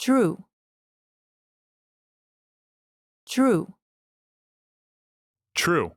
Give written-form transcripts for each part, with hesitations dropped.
true, true, True.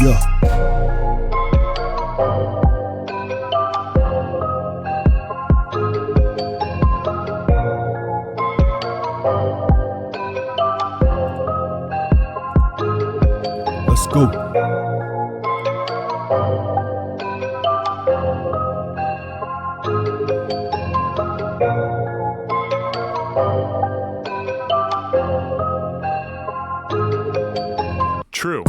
Yeah. Let's go. True.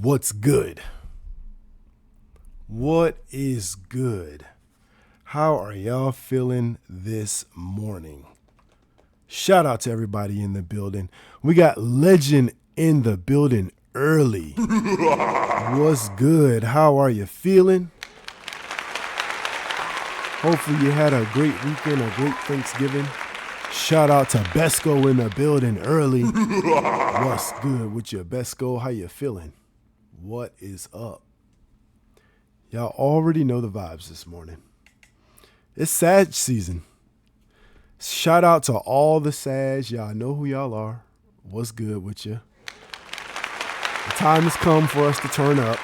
What's good? What is good? How are y'all feeling this morning? Shout out to everybody in the building. We got Legend in the building early. What's good? How are you feeling? Hopefully you had a great weekend, a great Thanksgiving. Shout out to Besco in the building early. What's good with you, Besco? How you feeling? What is up? Y'all already know the vibes this morning. It's Sag season. Shout out to all the Sag. Y'all know who y'all are. What's good with you? The time has come for us to turn up.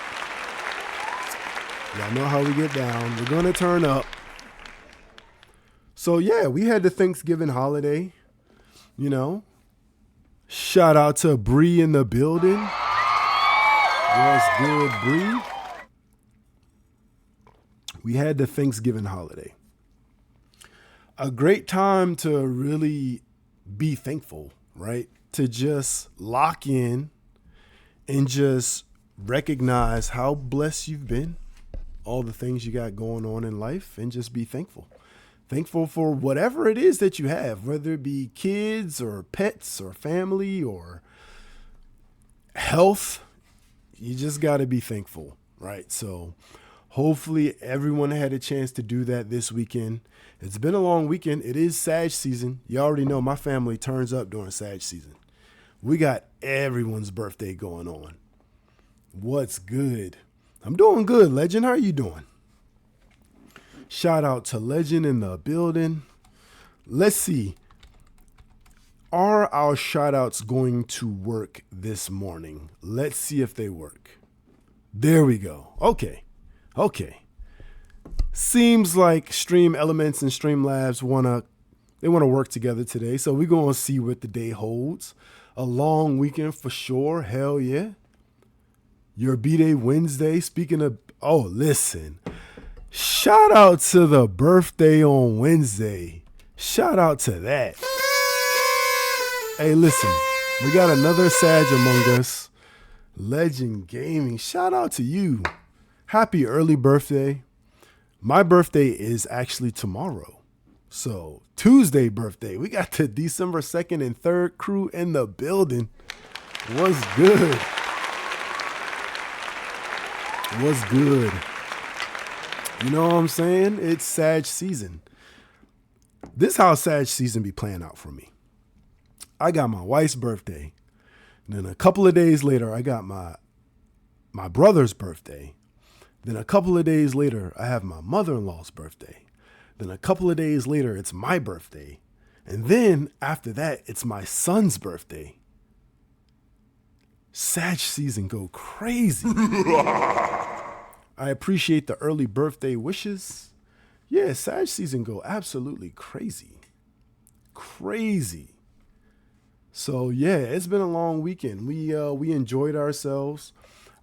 Y'all know how we get down. We're going to turn up. So, yeah, we had the Thanksgiving holiday, you know. Shout out to Bree in the building. What's good, Bree? We had the Thanksgiving holiday. A great time to really be thankful, right? To just lock in and just recognize how blessed you've been, all the things you got going on in life, and just be thankful. Thankful for whatever it is that you have, whether it be kids or pets or family or health. You just got to be thankful, right? So hopefully everyone had a chance to do that this weekend. It's been a long weekend. It is Sag season. You already know my family turns up during Sag season. We got everyone's birthday going on. What's good? I'm doing good, Legend. How are you doing? Shout out to Legend in the building. Let's see. Are our shout outs going to work this morning? Let's see if they work. There we go. Okay. Seems like Stream Elements and Streamlabs want to work together today. So we're going to see what the day holds. A long weekend for sure. Hell yeah. Your B-Day Wednesday. Speaking of, listen. Shout out to the birthday on Wednesday. Shout out to that. Hey, listen, we got another Sag among us. Legend Gaming. Shout out to you. Happy early birthday. My birthday is actually tomorrow. So Tuesday birthday. We got the December 2nd and 3rd crew in the building. What's good? What's good? You know what I'm saying? It's Sag season. This how Sag season be playing out for me. I got my wife's birthday. Then a couple of days later, I got my brother's birthday. Then a couple of days later, I have my mother-in-law's birthday. Then a couple of days later, it's my birthday. And then after that, it's my son's birthday. Sag season go crazy. I appreciate the early birthday wishes. Yeah, Sag season go absolutely crazy. Crazy. So yeah, it's been a long weekend. We enjoyed ourselves.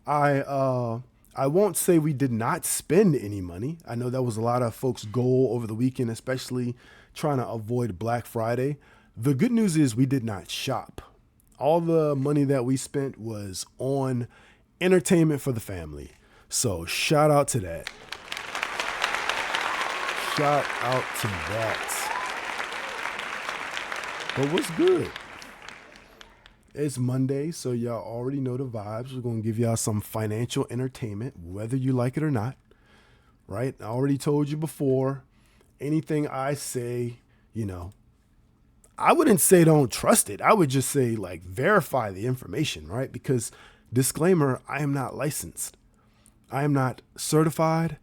I won't say we did not spend any money. I know that was a lot of folks' goal over the weekend, especially trying to avoid Black Friday. The good news is we did not shop. All the money that we spent was on entertainment for the family. So shout out to that. Shout out to that. But what's good? It's Monday, so y'all already know the vibes. We're going to give y'all some financial entertainment, whether you like it or not, right? I already told you before, anything I say, I wouldn't say don't trust it. I would just say, like, verify the information, right? Because, disclaimer, I am not licensed. I am not certified.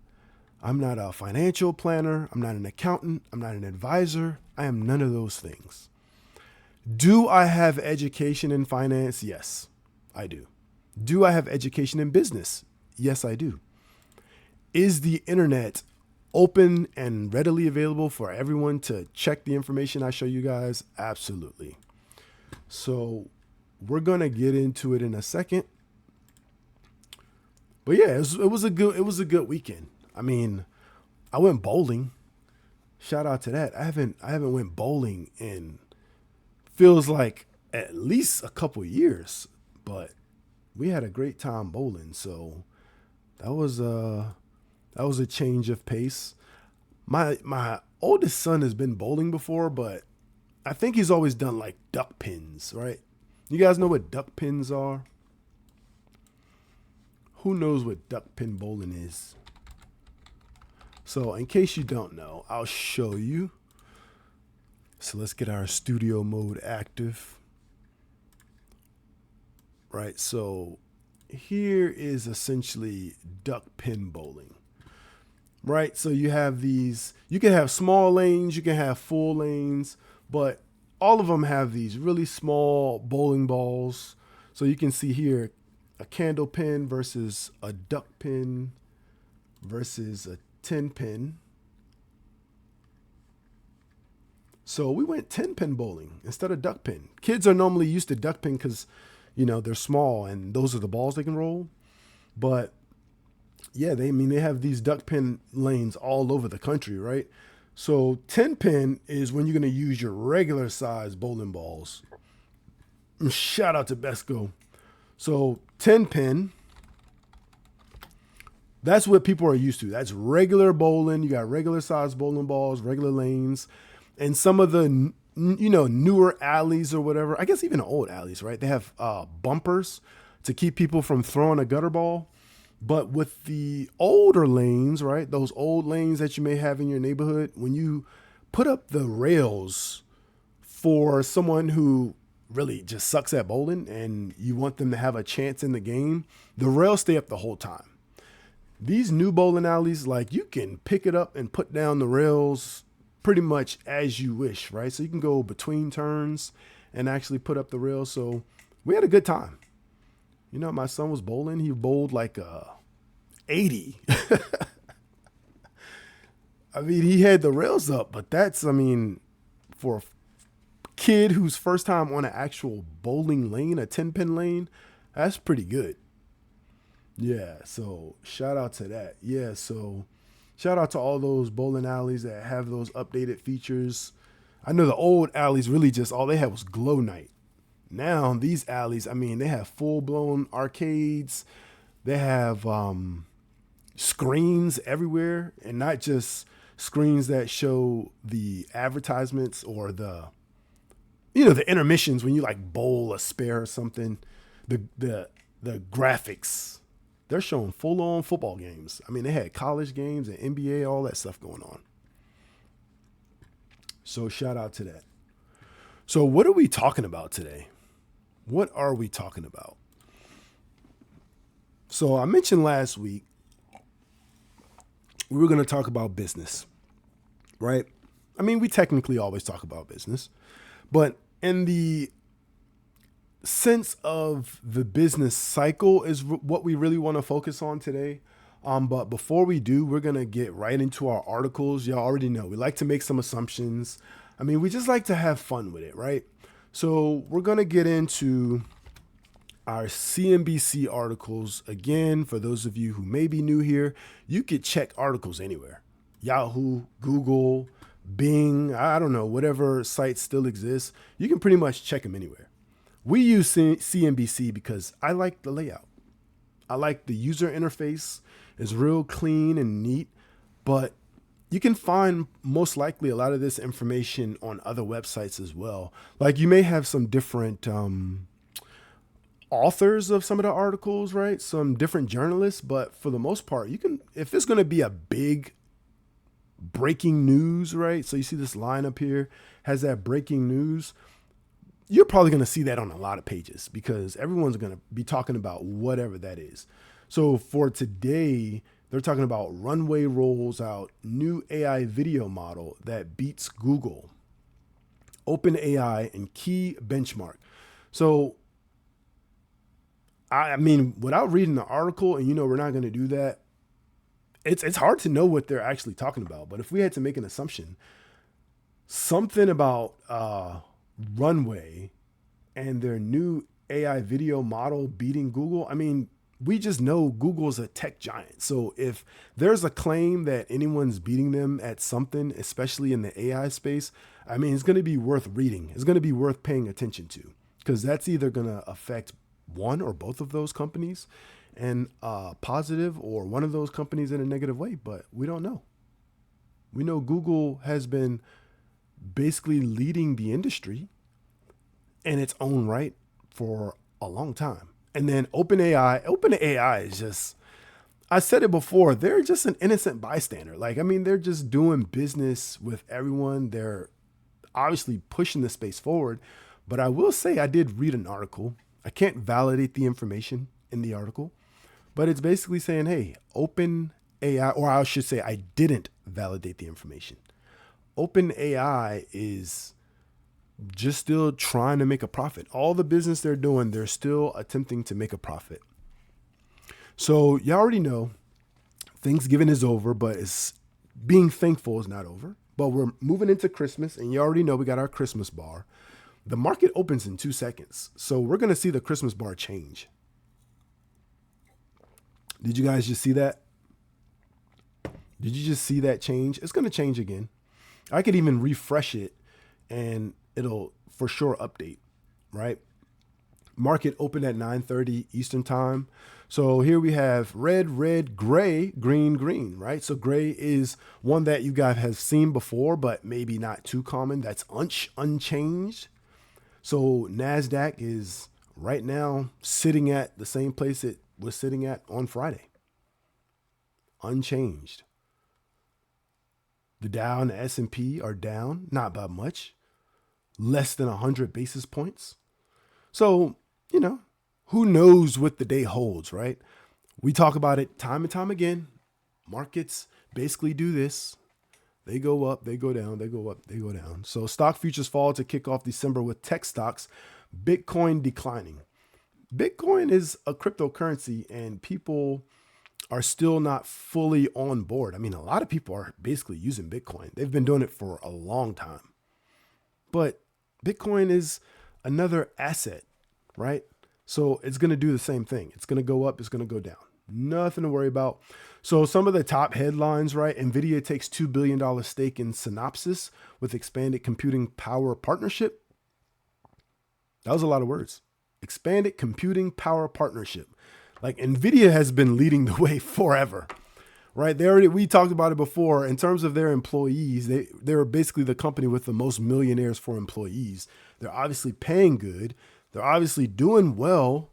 I'm not a financial planner. I'm not an accountant. I'm not an advisor. I am none of those things. Do I have education in finance? Yes, I do. Do I have education in business? Yes, I do. Is the internet open and readily available for everyone to check the information I show you guys? Absolutely. So we're going to get into it in a second. But yeah, it was a good weekend. I mean, I went bowling. Shout out to that. I haven't went bowling in feels like at least a couple years, but we had a great time bowling. So that was a change of pace. My oldest son has been bowling before, but I think he's always done like duck pins, right? You guys know what duck pins are? Who knows what duck pin bowling is? So in case you don't know, I'll show you. So let's get our studio mode active. Right, so here is essentially duck pin bowling. Right, so you have these, you can have small lanes, you can have full lanes, but all of them have these really small bowling balls. So you can see here a candle pin versus a duck pin versus a 10 pin. So we went 10 pin bowling instead of duck pin. Kids are normally used to duck pin because, they're small and those are the balls they can roll. But yeah, they have these duck pin lanes all over the country, right? So 10 pin is when you're going to use your regular size bowling balls. Shout out to Besco. So 10 pin, that's what people are used to. That's regular bowling. You got regular size bowling balls, regular lanes. And some of the, newer alleys or whatever, I guess even old alleys, right? They have bumpers to keep people from throwing a gutter ball. But with the older lanes, right, those old lanes that you may have in your neighborhood, when you put up the rails for someone who really just sucks at bowling and you want them to have a chance in the game, the rails stay up the whole time. These new bowling alleys, like, you can pick it up and put down the rails pretty much as you wish, right? So you can go between turns and actually put up the rails. So we had a good time. My son was bowling. He bowled like 80. I mean, he had the rails up, but that's, for a kid who's first time on an actual bowling lane, a 10 pin lane, that's pretty good. Yeah. So shout out to that. Yeah. So shout out to all those bowling alleys that have those updated features. I know the old alleys really just, all they had was glow night. Now these alleys, they have full blown arcades. They have screens everywhere, and not just screens that show the advertisements or the intermissions when you like bowl a spare or something. The graphics. They're showing full-on football games. They had college games and NBA, all that stuff going on. So shout out to that. So what are we talking about today? What are we talking about? So I mentioned last week we were going to talk about business, right? I mean, we technically always talk about business, but in the sense of the business cycle is what we really want to focus on today. But before we do, we're going to get right into our articles. Y'all already know we like to make some assumptions. I mean, we just like to have fun with it, right? So we're going to get into our CNBC articles. Again, for those of you who may be new here, you could check articles anywhere. Yahoo, Google, Bing, I don't know, whatever sites still exist. You can pretty much check them anywhere. We use CNBC because I like the layout. I like the user interface. It's real clean and neat, but you can find most likely a lot of this information on other websites as well. Like you may have some different authors of some of the articles, right? Some different journalists, but for the most part, you can, if there's going to be a big breaking news, right? So you see this line up here has that breaking news. You're probably going to see that on a lot of pages because everyone's going to be talking about whatever that is. So for today, they're talking about Runway rolls out new AI video model that beats Google, OpenAI, and key benchmark. So, I mean, without reading the article, and we're not going to do that, it's hard to know what they're actually talking about. But if we had to make an assumption, something about Runway and their new AI video model beating Google, I mean, we just know Google's a tech giant. So if there's a claim that anyone's beating them at something, especially in the AI space, I mean, it's going to be worth reading. It's going to be worth paying attention to because that's either going to affect one or both of those companies in a positive or one of those companies in a negative way, but we don't know. We know Google has been basically leading the industry in its own right for a long time. And then OpenAI is just, I said it before, they're just an innocent bystander. Like, I mean, they're just doing business with everyone. They're obviously pushing the space forward. But I will say I did read an article. I can't validate the information in the article, but it's basically saying, hey, OpenAI, or I should say I didn't validate the information. OpenAI is just still trying to make a profit. All the business they're doing, they're still attempting to make a profit. So you already know Thanksgiving is over, but being thankful is not over. But we're moving into Christmas, and you already know we got our Christmas bar. The market opens in 2 seconds. So we're going to see the Christmas bar change. Did you guys just see that? Did you just see that change? It's going to change again. I could even refresh it and it'll for sure update, right? Market opened at 9:30 Eastern time. So here we have red, gray, green, right? So gray is one that you guys have seen before, but maybe not too common. That's unchanged. So NASDAQ is right now sitting at the same place it was sitting at on Friday. Unchanged. The Dow and the S&P are down, not by much, less than 100 basis points. So, who knows what the day holds, right? We talk about it time and time again. Markets basically do this. They go up, they go down, they go up, they go down. So stock futures fall to kick off December with tech stocks, Bitcoin declining. Bitcoin is a cryptocurrency and people are still not fully on board. I mean, a lot of people are basically using Bitcoin. They've been doing it for a long time. But Bitcoin is another asset, right? So it's going to do the same thing. It's going to go up, it's going to go down. Nothing to worry about. So some of the top headlines, right? NVIDIA takes $2 billion stake in Synopsys with expanded computing power partnership. That was a lot of words. Expanded computing power partnership. Like NVIDIA has been leading the way forever, right? We talked about it before in terms of their employees. They're basically the company with the most millionaires for employees. They're obviously paying good. They're obviously doing well.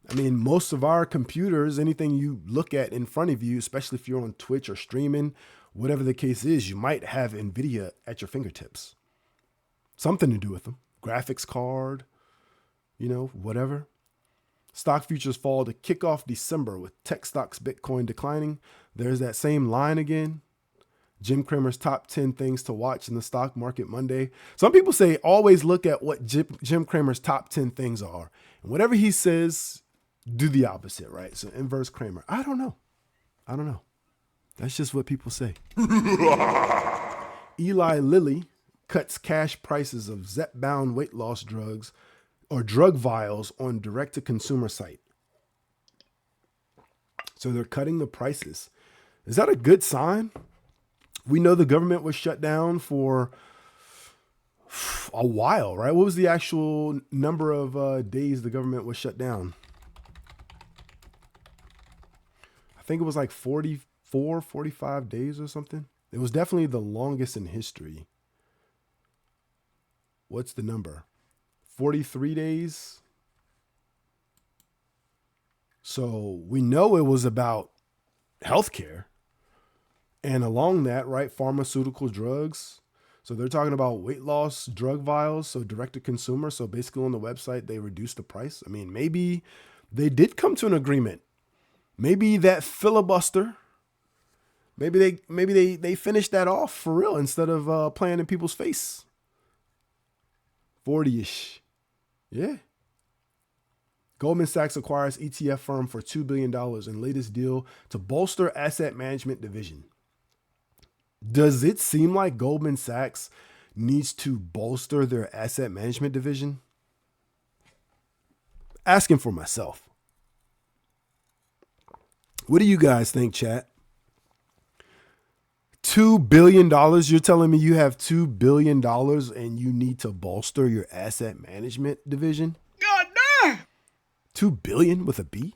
I mean, most of our computers, anything you look at in front of you, especially if you're on Twitch or streaming, whatever the case is, you might have NVIDIA at your fingertips. Something to do with them. Graphics card, whatever. Stock futures fall to kick off December with tech stocks, Bitcoin declining. There's that same line again. Jim Cramer's top 10 things to watch in the stock market Monday. Some people say always look at what Jim Cramer's top 10 things are. And whatever he says, do the opposite, right? So inverse Cramer. I don't know. That's just what people say. Eli Lilly cuts cash prices of Zepbound weight loss drugs or drug vials on direct-to-consumer site. So they're cutting the prices. Is that a good sign? We know the government was shut down for a while, right? What was the actual number of days the government was shut down? I think it was like 44, 45 days or something. It was definitely the longest in history. What's the number? 43 days. So we know it was about healthcare. And along that, right, pharmaceutical drugs. So they're talking about weight loss drug vials, so direct to consumer. So basically on the website, they reduced the price. I mean, maybe they did come to an agreement. Maybe that filibuster, maybe they finished that off for real instead of playing in people's face. 40-ish. Yeah. Goldman Sachs acquires ETF firm for $2 billion in latest deal to bolster asset management division. Does it seem like Goldman Sachs needs to bolster their asset management division? Asking for myself. What do you guys think, chat? $2 billion? You're telling me you have $2 billion and you need to bolster your asset management division? God damn! 2 billion with a B?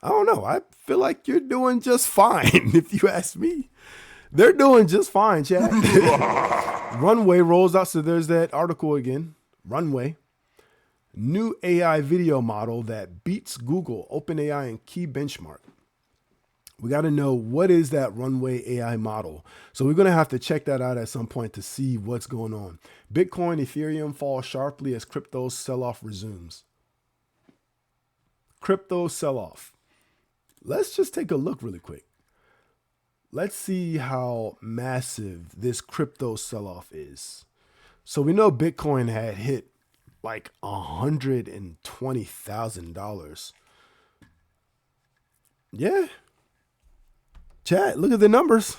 I don't know. I feel like you're doing just fine, if you ask me. They're doing just fine, chat. Runway rolls out. So there's that article again. Runway. New AI video model that beats Google, OpenAI, and key benchmark. We got to know, what is that Runway AI model? So we're going to have to check that out at some point to see what's going on. Bitcoin, Ethereum fall sharply as crypto sell-off resumes. Crypto sell-off. Let's just take a look really quick. Let's see how massive this crypto sell-off is. So we know Bitcoin had hit like $120,000. Yeah. Chat, look at the numbers.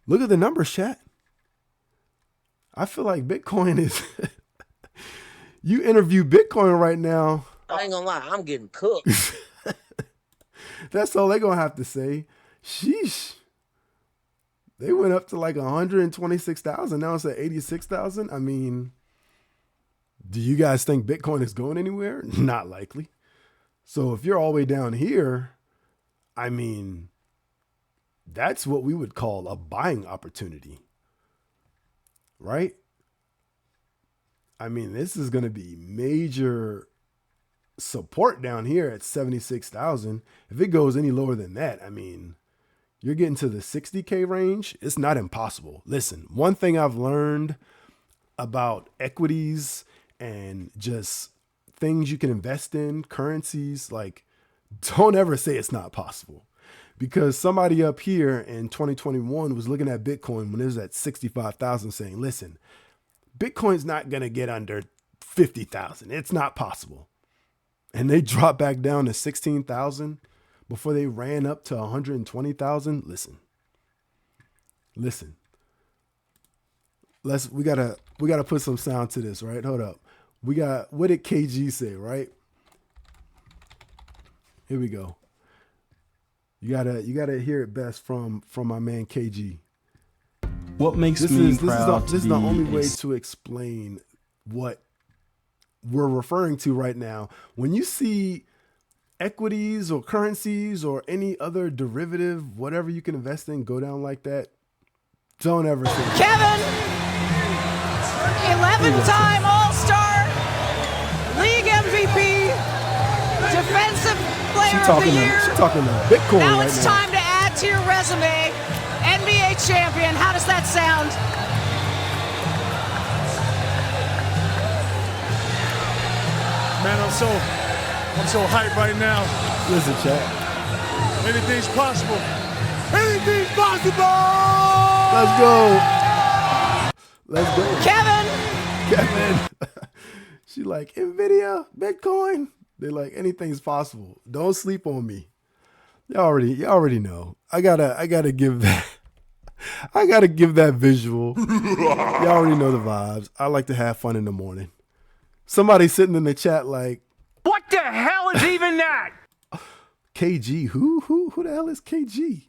Look at the numbers, chat. I feel like Bitcoin is... You interview Bitcoin right now. I ain't gonna lie, I'm getting cooked. That's all they're going to have to say. Sheesh. They went up to like 126,000. Now it's at 86,000. I mean, do you guys think Bitcoin is going anywhere? Not likely. So if you're all the way down here, I mean, that's what we would call a buying opportunity, right? I mean, this is going to be major support down here at 76,000. If it goes any lower than that, I mean, you're getting to the 60K range. It's not impossible. Listen, one thing I've learned about equities and just things you can invest in, currencies, like, don't ever say it's not possible. Because somebody up here in 2021 was looking at Bitcoin when it was at 65,000 saying, listen, Bitcoin's not going to get under 50,000. It's not possible. And they dropped back down to 16,000 before they ran up to 120,000. Listen. We gotta put some sound to this, right? Hold up. What did KG say, right? Here we go. You gotta hear it best from my man KG. What makes me proud? This is the only way to explain what we're referring to right now. When you see equities or currencies or any other derivative, whatever you can invest in, go down like that, don't ever say Kevin, 11-time All-Star, League MVP, Defensive Player of the Year. She's talking about Bitcoin now right it's now. time to add to your resume. NBA champion. How does that sound? Man, I'm so hyped right now. Listen, chat. Anything's possible. Anything's possible! Let's go. Let's go. Kevin. She like, NVIDIA, Bitcoin. They're like, anything's possible. Don't sleep on me. You already know. I gotta give that. I gotta give that visual. You already know the vibes. I like to have fun in the morning. Somebody sitting in the chat like, What the hell is even that? KG. Who the hell is KG?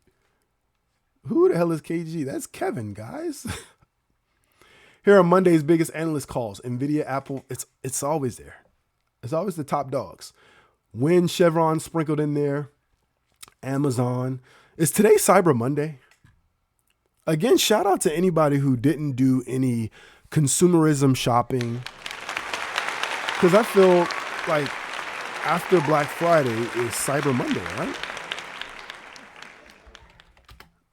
Who the hell is KG? That's Kevin, guys. Here are Monday's biggest analyst calls. NVIDIA, Apple, it's always there. It's always the top dogs. When Chevron sprinkled in there, Amazon. Is today Cyber Monday? Again, shout out to anybody who didn't do any consumerism shopping. Because I feel like after Black Friday is Cyber Monday, right?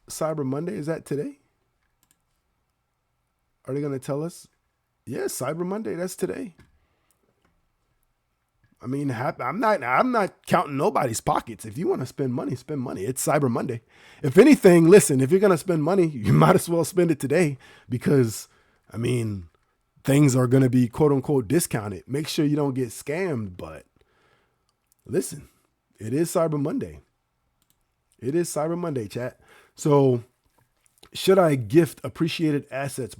Cyber Monday, is that today? Are they going to tell us? Yes, Cyber Monday, that's today. I mean, I'm not counting nobody's pockets. If you want to spend money, spend money. It's Cyber Monday. If anything, listen, if you're going to spend money, you might as well spend it today because, I mean, things are going to be quote unquote discounted. Make sure you don't get scammed. But listen, it is Cyber Monday. It is Cyber Monday, chat. So should I gift appreciated assets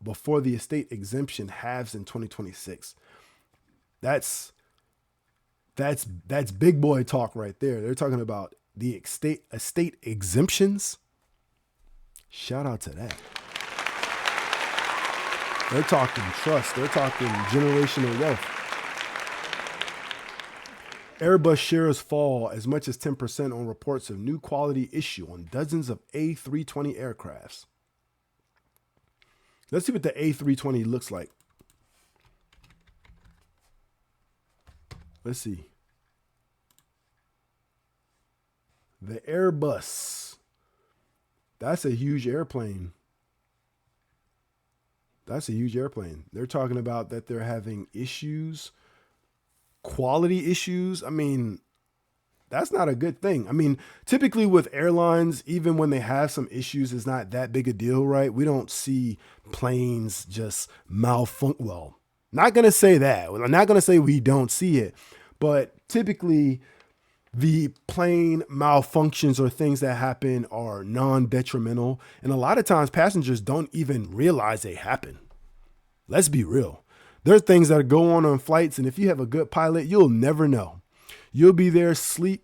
before the estate exemption halves in 2026? That's big boy talk right there. They're talking about the estate exemptions. Shout out to that. They're talking trust. They're talking generational wealth. Airbus shares fall as much as 10% on reports of new quality issue on dozens of A320 aircrafts. Let's see what the A320 looks like. Let's see. The Airbus. That's a huge airplane. That's a huge airplane. They're talking about that they're having issues, quality issues. I mean, that's not a good thing. I mean, typically with airlines, even when they have some issues, it's not that big a deal, right? We don't see planes just malfunction. Well, not going to say that. I'm not going to say we don't see it, but typically the plane malfunctions or things that happen are non-detrimental. And a lot of times passengers don't even realize they happen. Let's be real. There are things that go on flights. And if you have a good pilot, you'll never know. You'll be there asleep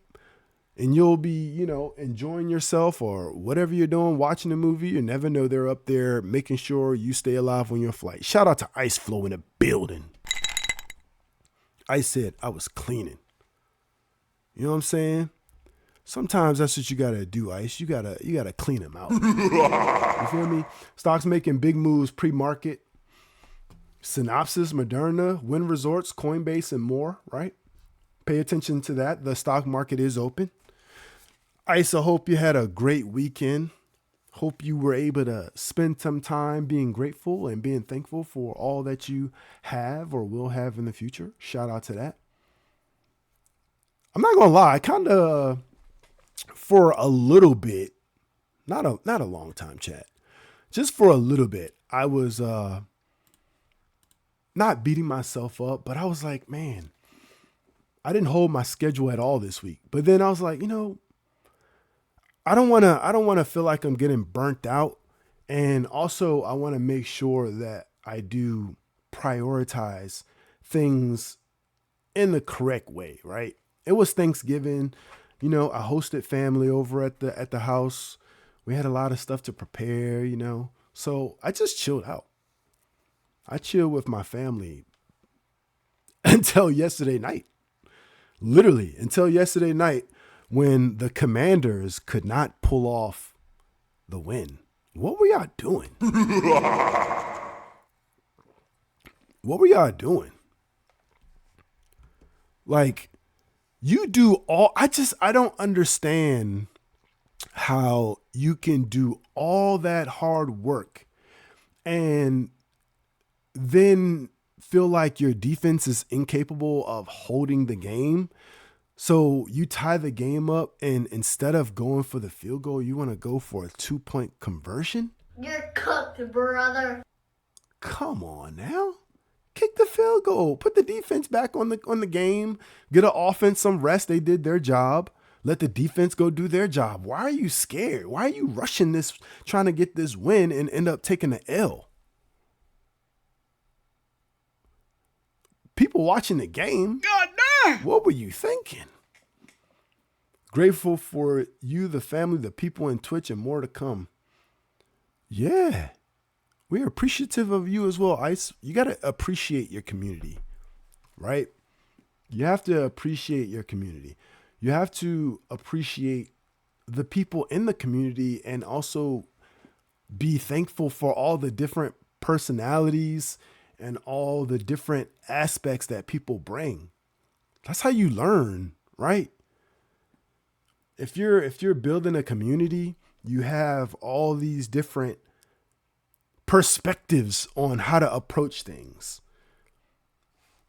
and you'll be, enjoying yourself or whatever you're doing, watching a movie. You never know they're up there making sure you stay alive on your flight. Shout out to Ice Flow in the building. Ice said I was cleaning. You know what I'm saying? Sometimes that's what you gotta do, Ice. You gotta clean them out. You feel me? Stocks making big moves pre-market. Synopsys, Moderna, Wynn Resorts, Coinbase, and more, right? Pay attention to that. The stock market is open. Ice, I hope you had a great weekend. Hope you were able to spend some time being grateful and being thankful for all that you have or will have in the future. Shout out to that. I'm not gonna lie, I kind of, for a little bit, not a long time, chat, just for a little bit, I was not beating myself up, but I was like, man, I didn't hold my schedule at all this week. But then I was like, I don't want to feel like I'm getting burnt out. And also I want to make sure that I do prioritize things in the correct way, right? It was Thanksgiving, I hosted family over at the house. We had a lot of stuff to prepare, so I just chilled out. I chilled with my family until yesterday night, literally until yesterday night when the Commanders could not pull off the win. What were y'all doing? What were y'all doing? Like, you do all, I don't understand how you can do all that hard work and then feel like your defense is incapable of holding the game. So you tie the game up, and instead of going for the field goal, you want to go for a 2-point conversion? You're cooked, brother. Come on now. Kick the field goal. Put the defense back on the game. Get an offense some rest. They did their job. Let the defense go do their job. Why are you scared? Why are you rushing this, trying to get this win and end up taking the L? People watching the game, God damn, what were you thinking? Grateful for you, the family, the people in Twitch, and more to come. Yeah. We're appreciative of you as well, Ice. You got to appreciate your community, right? You have to appreciate your community. You have to appreciate the people in the community and also be thankful for all the different personalities and all the different aspects that people bring. That's how you learn, right? If you're building a community, you have all these different perspectives on how to approach things.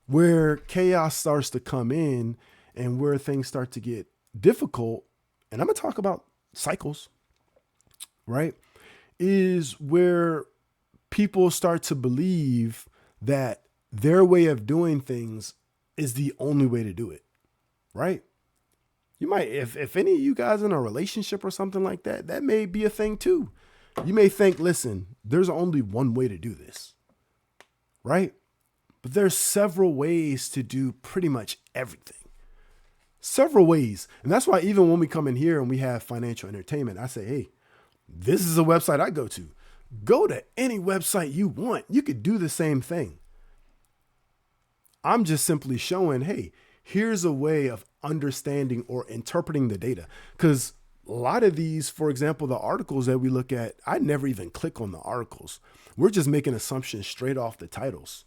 Where chaos starts to come in and where things start to get difficult, and I'm going to talk about cycles, right? Is where people start to believe that their way of doing things is the only way to do it, right? You might, if any of you guys in a relationship or something like that, that may be a thing too. You may think, listen, there's only one way to do this, right? But there's several ways to do pretty much everything. Several ways. And that's why even when we come in here and we have financial entertainment, I say, hey, this is a website I go to. Go to any website you want. You could do the same thing. I'm just simply showing, hey, here's a way of understanding or interpreting the data. Because a lot of these, for example, the articles that we look at, I never even click on the articles. We're just making assumptions straight off the titles.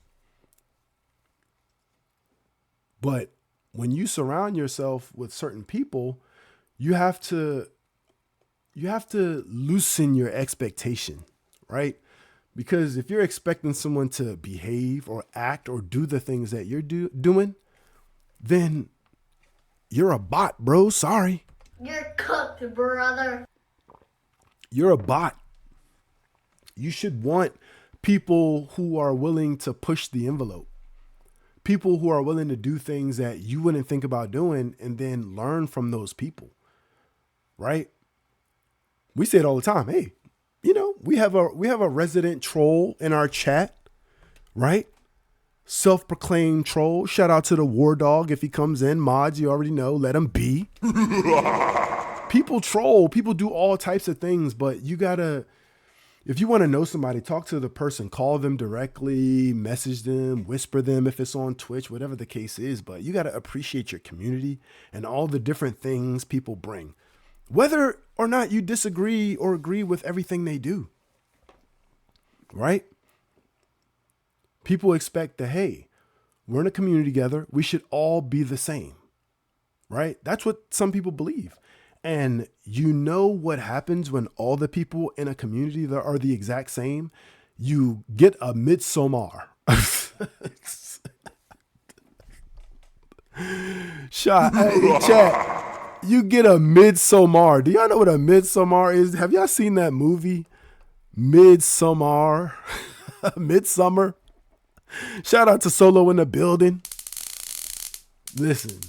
But when you surround yourself with certain people, you have to loosen your expectation, right? Because if you're expecting someone to behave or act or do the things that you're doing, then you're a bot, bro. Sorry. You're cooked, brother. You're a bot. You should want people who are willing to push the envelope. People who are willing to do things that you wouldn't think about doing and then learn from those people, right? We say it all the time. Hey, we have a resident troll in our chat, right? Self-proclaimed troll. Shout out to the War Dog. If he comes in, mods, you already know, let him be. People troll. People do all types of things, but you gotta, if you want to know somebody, talk to the person, call them directly, message them, whisper them if it's on Twitch, whatever the case is. But you got to appreciate your community and all the different things people bring, whether or not you disagree or agree with everything they do, right? People expect that, hey, we're in a community together. We should all be the same, right? That's what some people believe. And you know what happens when all the people in a community that are the exact same? You get a midsommar. Shot. Hey, chat. You get a midsommar. Do y'all know what a midsommar is? Have y'all seen that movie? Midsommar. Midsummer. Shout out to Solo in the building. Listen.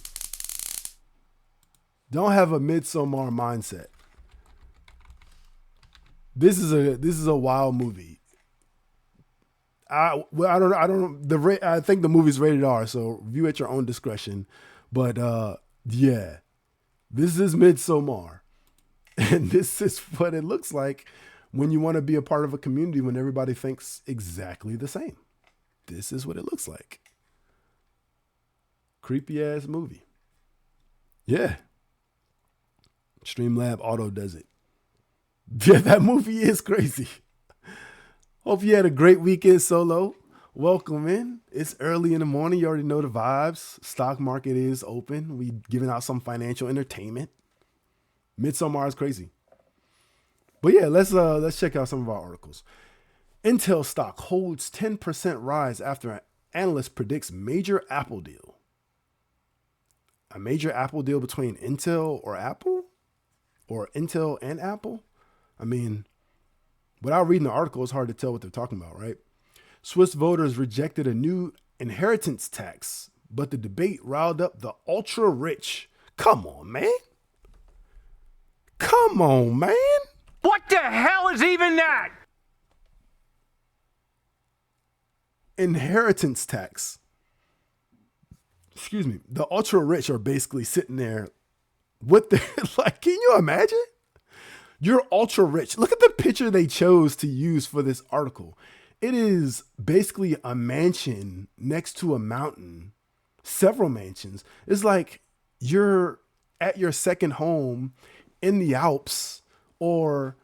Don't have a Midsommar mindset. This is a wild movie. I think the movie's rated R, so view at your own discretion. But yeah, this is Midsommar, and this is what it looks like when you want to be a part of a community when everybody thinks exactly the same. This is what it looks like. Creepy ass movie. Yeah. Streamlab Auto does it. Yeah, that movie is crazy. Hope you had a great weekend, Solo. Welcome in. It's early in the morning. You already know the vibes. Stock market is open. We giving out some financial entertainment. Midsommar is crazy. But yeah, let's check out some of our articles. Intel stock holds 10% rise after analyst predicts major Apple deal. A major Apple deal between Intel or Apple? Or Intel and Apple? I mean, without reading the article, it's hard to tell what they're talking about, right? Swiss voters rejected a new inheritance tax, but the debate riled up the ultra rich. Come on, man. Come on, man. What the hell is even that? Inheritance tax. Excuse me. The ultra rich are basically sitting there with their, like, can you imagine? You're ultra rich. Look at the picture they chose to use for this article. It is basically a mansion next to a mountain, several mansions. It's like you're at your second home in the Alps or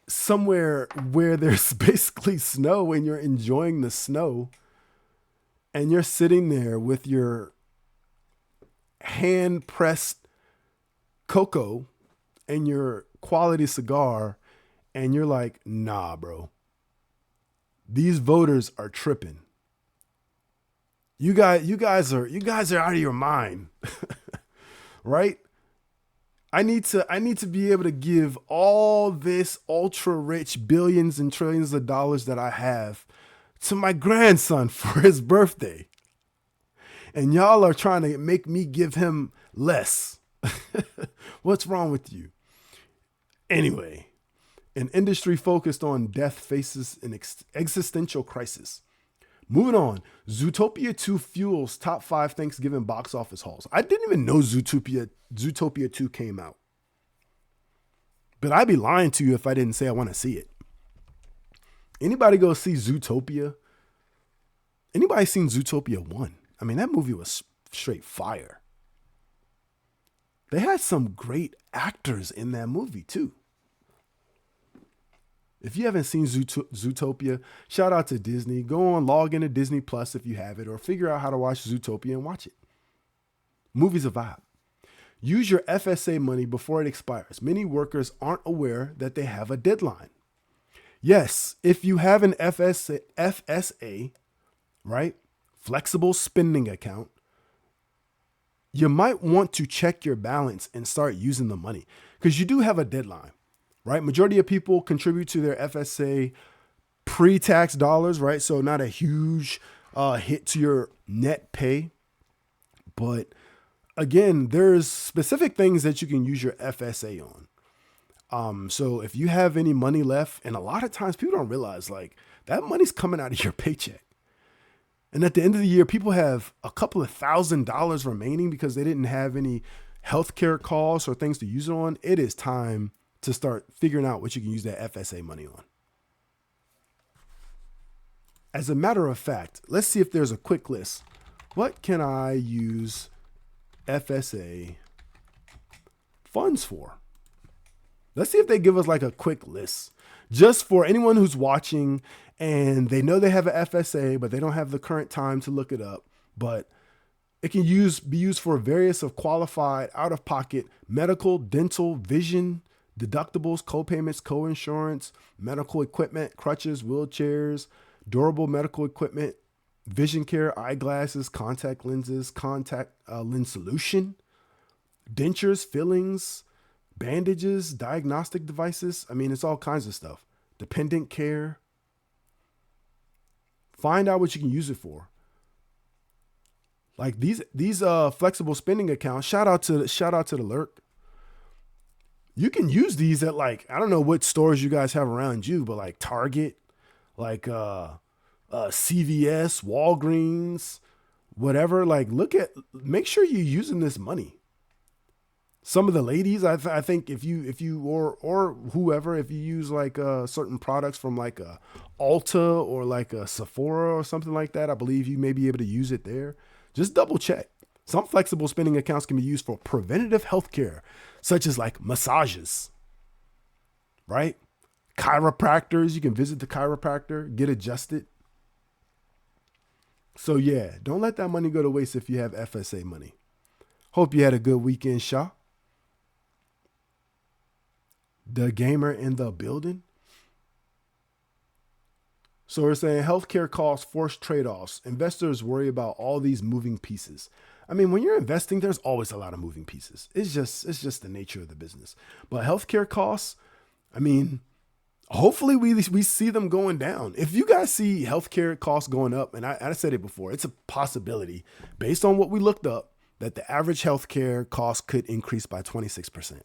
somewhere where there's basically snow and you're enjoying the snow, and you're sitting there with your hand pressed cocoa and your quality cigar, and you're like, nah, bro, these voters are tripping. You guys are out of your mind. Right? I need to be able to give all this ultra rich billions and trillions of dollars that I have to my grandson for his birthday. And y'all are trying to make me give him less. What's wrong with you? Anyway, an industry focused on death faces an existential crisis. Moving on, Zootopia 2 fuels top 5 Thanksgiving box office hauls. I didn't even know Zootopia 2 came out. But I'd be lying to you if I didn't say I want to see it. Anybody go see Zootopia? Anybody seen Zootopia 1? I mean, that movie was straight fire. They had some great actors in that movie too. If you haven't seen Zootopia, shout out to Disney. Go on, log into Disney Plus if you have it, or figure out how to watch Zootopia and watch it. Movie's a vibe. Use your FSA money before it expires. Many workers aren't aware that they have a deadline. Yes, if you have an FSA, right, flexible spending account, you might want to check your balance and start using the money because you do have a deadline. Right? Majority of people contribute to their FSA pre-tax dollars, right? So not a huge hit to your net pay. But again, there's specific things that you can use your FSA on. So if you have any money left, and a lot of times people don't realize like that money's coming out of your paycheck. And at the end of the year, people have a couple of $1,000 remaining because they didn't have any healthcare costs or things to use it on. It is time to start figuring out what you can use that FSA money on. As a matter of fact, let's see if there's a quick list. What can I use FSA funds for? Let's see if they give us like a quick list. Just for anyone who's watching and they know they have an FSA, but they don't have the current time to look it up. But it can be used for various of qualified out-of-pocket medical, dental, vision, deductibles, co-payments, co-insurance, medical equipment, crutches, wheelchairs, durable medical equipment, vision care, eyeglasses, contact lenses, contact lens solution, dentures, fillings, bandages, diagnostic devices. I mean, it's all kinds of stuff. Dependent care. Find out what you can use it for. Like these flexible spending accounts. Shout out to the Lurk. You can use these at like, I don't know what stores you guys have around you, but like Target, like CVS, Walgreens, whatever. Like make sure you're using this money. Some of the ladies, I think if you or whoever, if you use like certain products from like a Ulta or like a Sephora or something like that, I believe you may be able to use it there. Just double check. Some flexible spending accounts can be used for preventative healthcare, such as like massages, right? Chiropractors, you can visit the chiropractor, get adjusted. So yeah, don't let that money go to waste if you have FSA money. Hope you had a good weekend, Shaw. The gamer in the building. So we're saying healthcare costs force trade-offs. Investors worry about all these moving pieces. I mean, when you're investing, there's always a lot of moving pieces. It's just the nature of the business. But healthcare costs, I mean, hopefully we see them going down. If you guys see healthcare costs going up, and I said it before, it's a possibility based on what we looked up that the average healthcare cost could increase by 26%.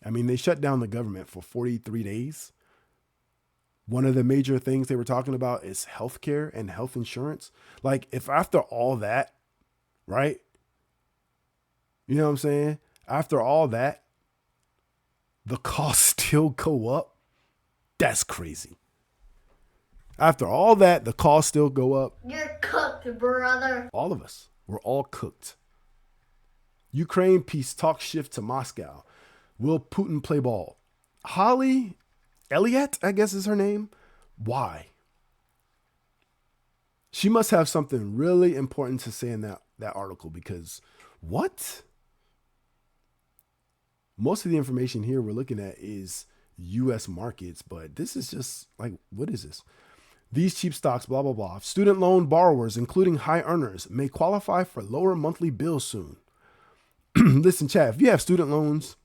I mean, they shut down the government for 43 days. One of the major things they were talking about is healthcare and health insurance. Like, if after all that, right? You know what I'm saying? After all that, the costs still go up. That's crazy. After all that, the costs still go up. You're cooked, brother. All of us, we're all cooked. Ukraine peace talks shift to Moscow. Will Putin play ball? Holly Elliott, I guess is her name. Why? She must have something really important to say in that article, because what? Most of the information here we're looking at is U.S. markets, but this is just like, what is this? These cheap stocks, blah, blah, blah. Student loan borrowers, including high earners, may qualify for lower monthly bills soon. Listen, chat, if you have student loans,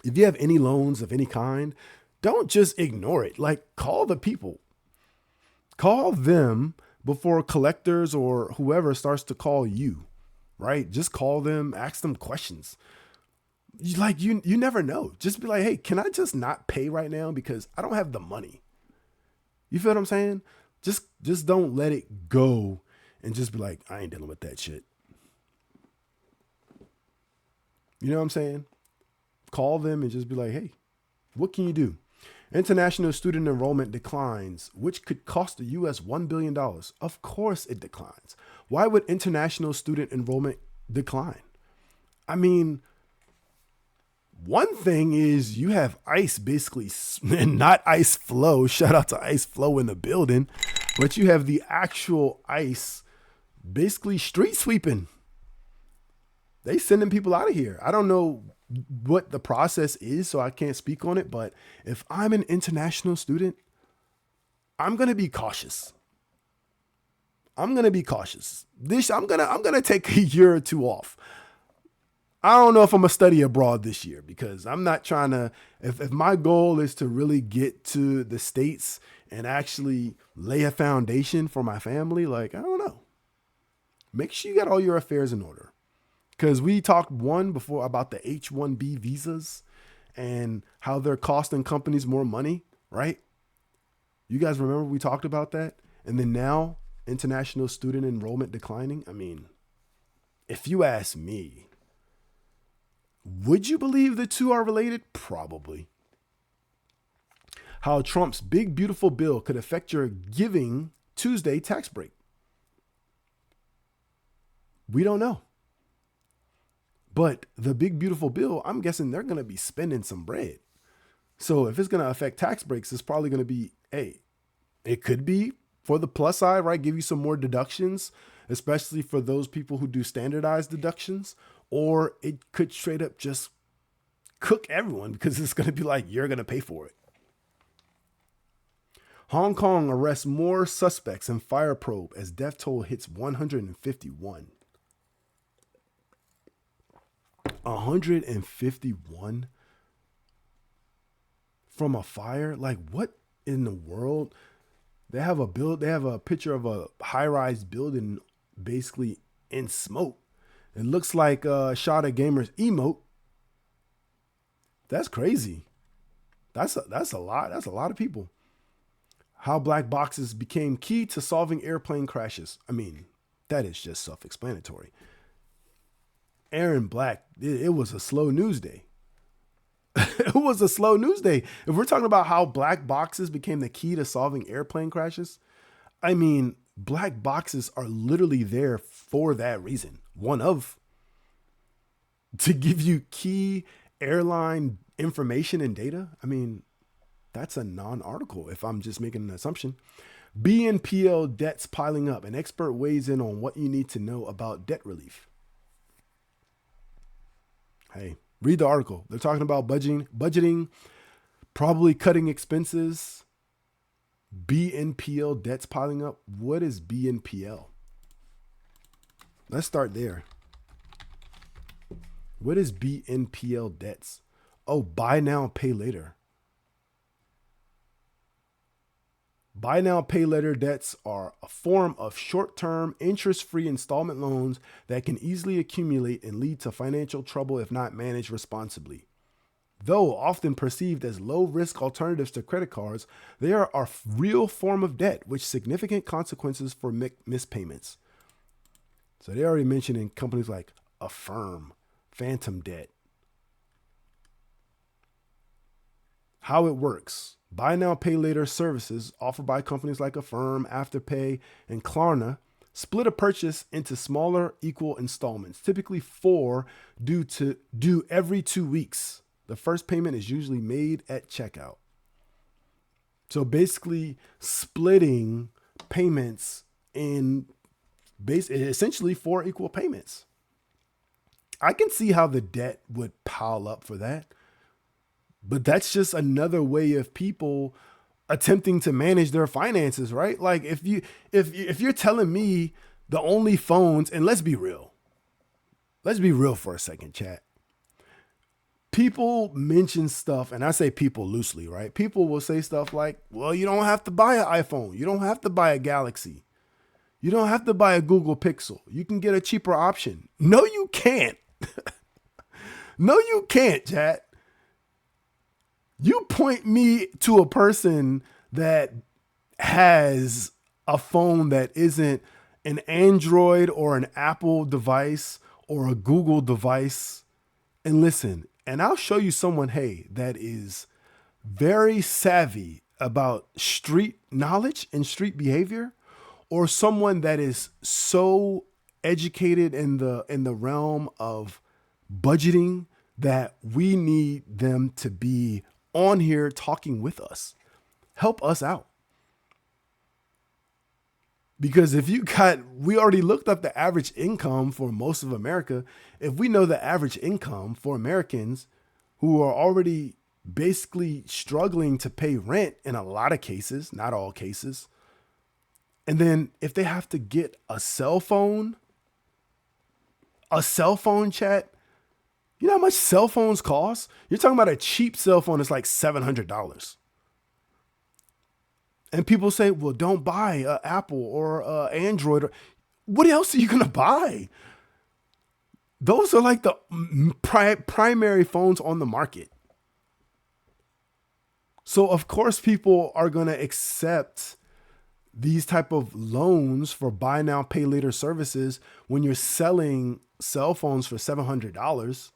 if you have any loans of any kind, don't just ignore it. Like, call the people. Call them before collectors or whoever starts to call you, right? Just call them, ask them questions. You never know. Just be like, hey, can I just not pay right now because I don't have the money? You feel what I'm saying? Just don't let it go and just be like, I ain't dealing with that shit. You know what I'm saying? Call them and just be like, hey, what can you do? International student enrollment declines, which could cost the U.S. $1 billion. Of course it declines. Why would international student enrollment decline? I mean, one thing is you have ICE basically, and not ICE Flow, shout out to ICE Flow in the building, but you have the actual ICE basically street sweeping. They sending people out of here. I don't know what the process is, so I can't speak on it. But if I'm an international student, I'm going to be cautious. I'm going to take a year or two off. I don't know if I'm going to study abroad this year, because I'm not trying to, if my goal is to really get to the States and actually lay a foundation for my family, like, I don't know. Make sure you got all your affairs in order. Because we talked before about the H-1B visas and how they're costing companies more money, right? You guys remember we talked about that? And then now, international student enrollment declining. I mean, if you ask me, would you believe the two are related? Probably. How Trump's big, beautiful bill could affect your Giving Tuesday tax break. We don't know. But the big, beautiful bill, I'm guessing they're going to be spending some bread. So if it's going to affect tax breaks, it's probably going to be, hey, it could be for the plus side, right? Give you some more deductions, especially for those people who do standardized deductions. Or it could straight up just cook everyone, because it's going to be like, you're going to pay for it. Hong Kong arrests more suspects in fire probe as death toll hits 151. 151 from a fire? Like, what in the world? They have a picture of a high-rise building basically in smoke. It looks like Shada Gamer's emote. That's crazy. That's a lot. That's a lot of people. How black boxes became key to solving airplane crashes. I mean, that is just self-explanatory. Aaron Black, it was a slow news day. It was a slow news day. If we're talking about how black boxes became the key to solving airplane crashes, I mean, black boxes are literally there for that reason. To give you key airline information and data. I mean, that's a non-article if I'm just making an assumption. BNPL debts piling up. An expert weighs in on what you need to know about debt relief. Hey, read the article. They're talking about budgeting, probably cutting expenses, BNPL debts piling up. What is BNPL? Let's start there. What is BNPL debts? Oh, buy now, pay later. Buy now, pay later debts are a form of short-term, interest-free installment loans that can easily accumulate and lead to financial trouble if not managed responsibly. Though often perceived as low-risk alternatives to credit cards, they are a real form of debt with significant consequences for missed payments. So they already mentioned in companies like Affirm, Phantom Debt. How it works. Buy now, pay later services offered by companies like Affirm, Afterpay, and Klarna split a purchase into smaller equal installments, typically 4 due every 2 weeks. The first payment is usually made at checkout. So basically splitting payments in essentially 4 equal payments. I can see how the debt would pile up for that. But that's just another way of people attempting to manage their finances, right? Like if you're telling me the only phones, and let's be real for a second, chat. People mention stuff, and I say people loosely, right? People will say stuff like, well, you don't have to buy an iPhone. You don't have to buy a Galaxy. You don't have to buy a Google Pixel. You can get a cheaper option. No, you can't. No, you can't, chat. You point me to a person that has a phone that isn't an Android or an Apple device or a Google device, and listen, and I'll show you someone, that is very savvy about street knowledge and street behavior, or someone that is so educated in the realm of budgeting that we need them to be on here talking with us. Help us out. Because we already looked up the average income for most of America. If we know the average income for Americans who are already basically struggling to pay rent in a lot of cases, not all cases, and then if they have to get a cell phone chat, you know how much cell phones cost? You're talking about a cheap cell phone that's like $700. And people say, well, don't buy an Apple or Android. What else are you going to buy? Those are like the primary phones on the market. So, of course, people are going to accept these type of loans for buy now, pay later services when you're selling cell phones for $700.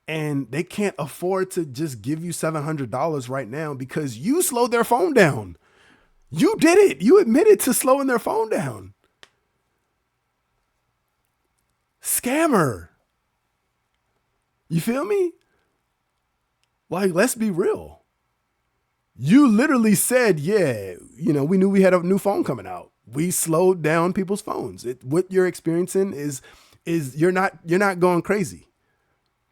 And they can't afford to just give you $700 right now because you slowed their phone down. You did it. You admitted to slowing their phone down. Scammer. You feel me? Like, let's be real. You literally said, we knew we had a new phone coming out. We slowed down people's phones. What you're experiencing is you're not going crazy.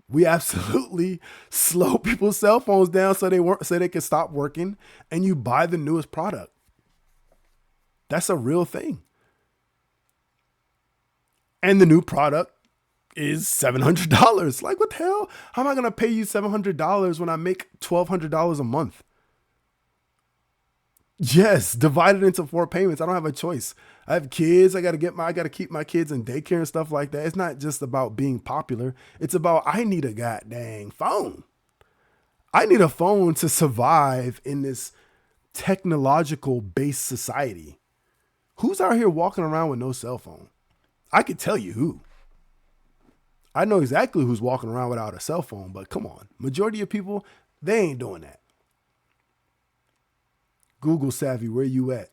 We absolutely slow people's cell phones down so they can stop working, and you buy the newest product. That's a real thing. And the new product is $700. Like, what the hell? How am I going to pay you $700 when I make $1,200 a month? Yes, divided into 4 payments. I don't have a choice. I have kids. I got to keep my kids in daycare and stuff like that. It's not just about being popular. It's about, I need a goddamn phone. I need a phone to survive in this technological based society. Who's out here walking around with no cell phone? I could tell you who. I know exactly who's walking around without a cell phone, but come on. Majority of people, they ain't doing that. Google savvy, where you at?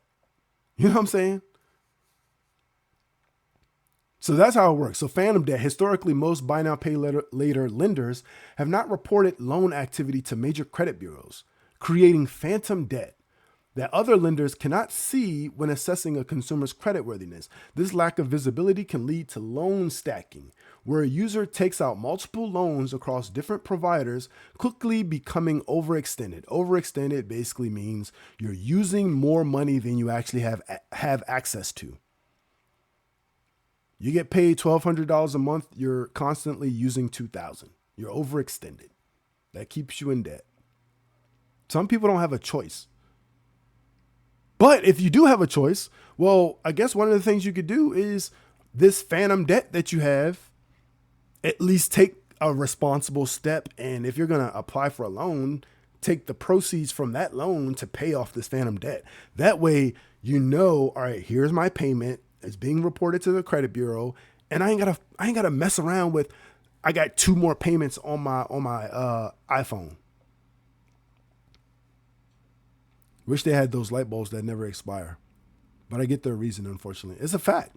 You know what I'm saying? So that's how it works. So Phantom Debt, historically, most buy now, pay later lenders have not reported loan activity to major credit bureaus, creating phantom debt that other lenders cannot see when assessing a consumer's creditworthiness. This lack of visibility can lead to loan stacking, where a user takes out multiple loans across different providers, quickly becoming overextended. Overextended basically means you're using more money than you actually have access to. You get paid $1,200 a month, you're constantly using $2,000. You're overextended. That keeps you in debt. Some people don't have a choice. But if you do have a choice, well, I guess one of the things you could do is this phantom debt that you have, at least take a responsible step. And if you're going to apply for a loan, take the proceeds from that loan to pay off this phantom debt. That way, you know, all right, here's my payment. It's being reported to the credit bureau, and I ain't gotta mess around with. I got 2 more payments on my iPhone. Wish they had those light bulbs that never expire, but I get their reason. Unfortunately, it's a fact.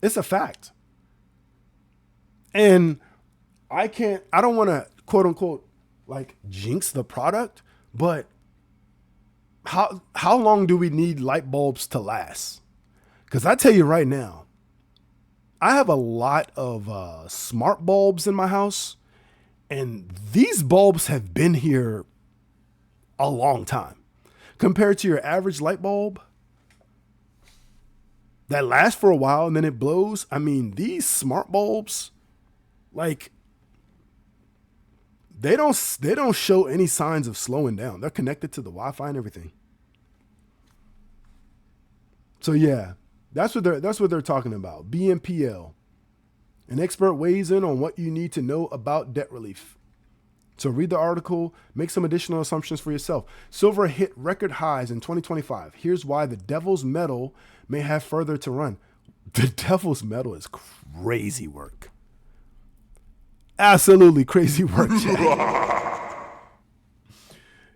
It's a fact, and I don't want to quote unquote like jinx the product, but how long do we need light bulbs to last? Because I tell you right now, I have a lot of smart bulbs in my house, and these bulbs have been here a long time. Compared to your average light bulb that lasts for a while and then it blows. I mean, these smart bulbs, like, they don't show any signs of slowing down. They're connected to the Wi-Fi and everything. So yeah, that's what they're talking about. BNPL. An expert weighs in on what you need to know about debt relief. So read the article, make some additional assumptions for yourself. Silver hit record highs in 2025. Here's why the devil's metal may have further to run. The devil's metal is crazy work. Absolutely crazy work.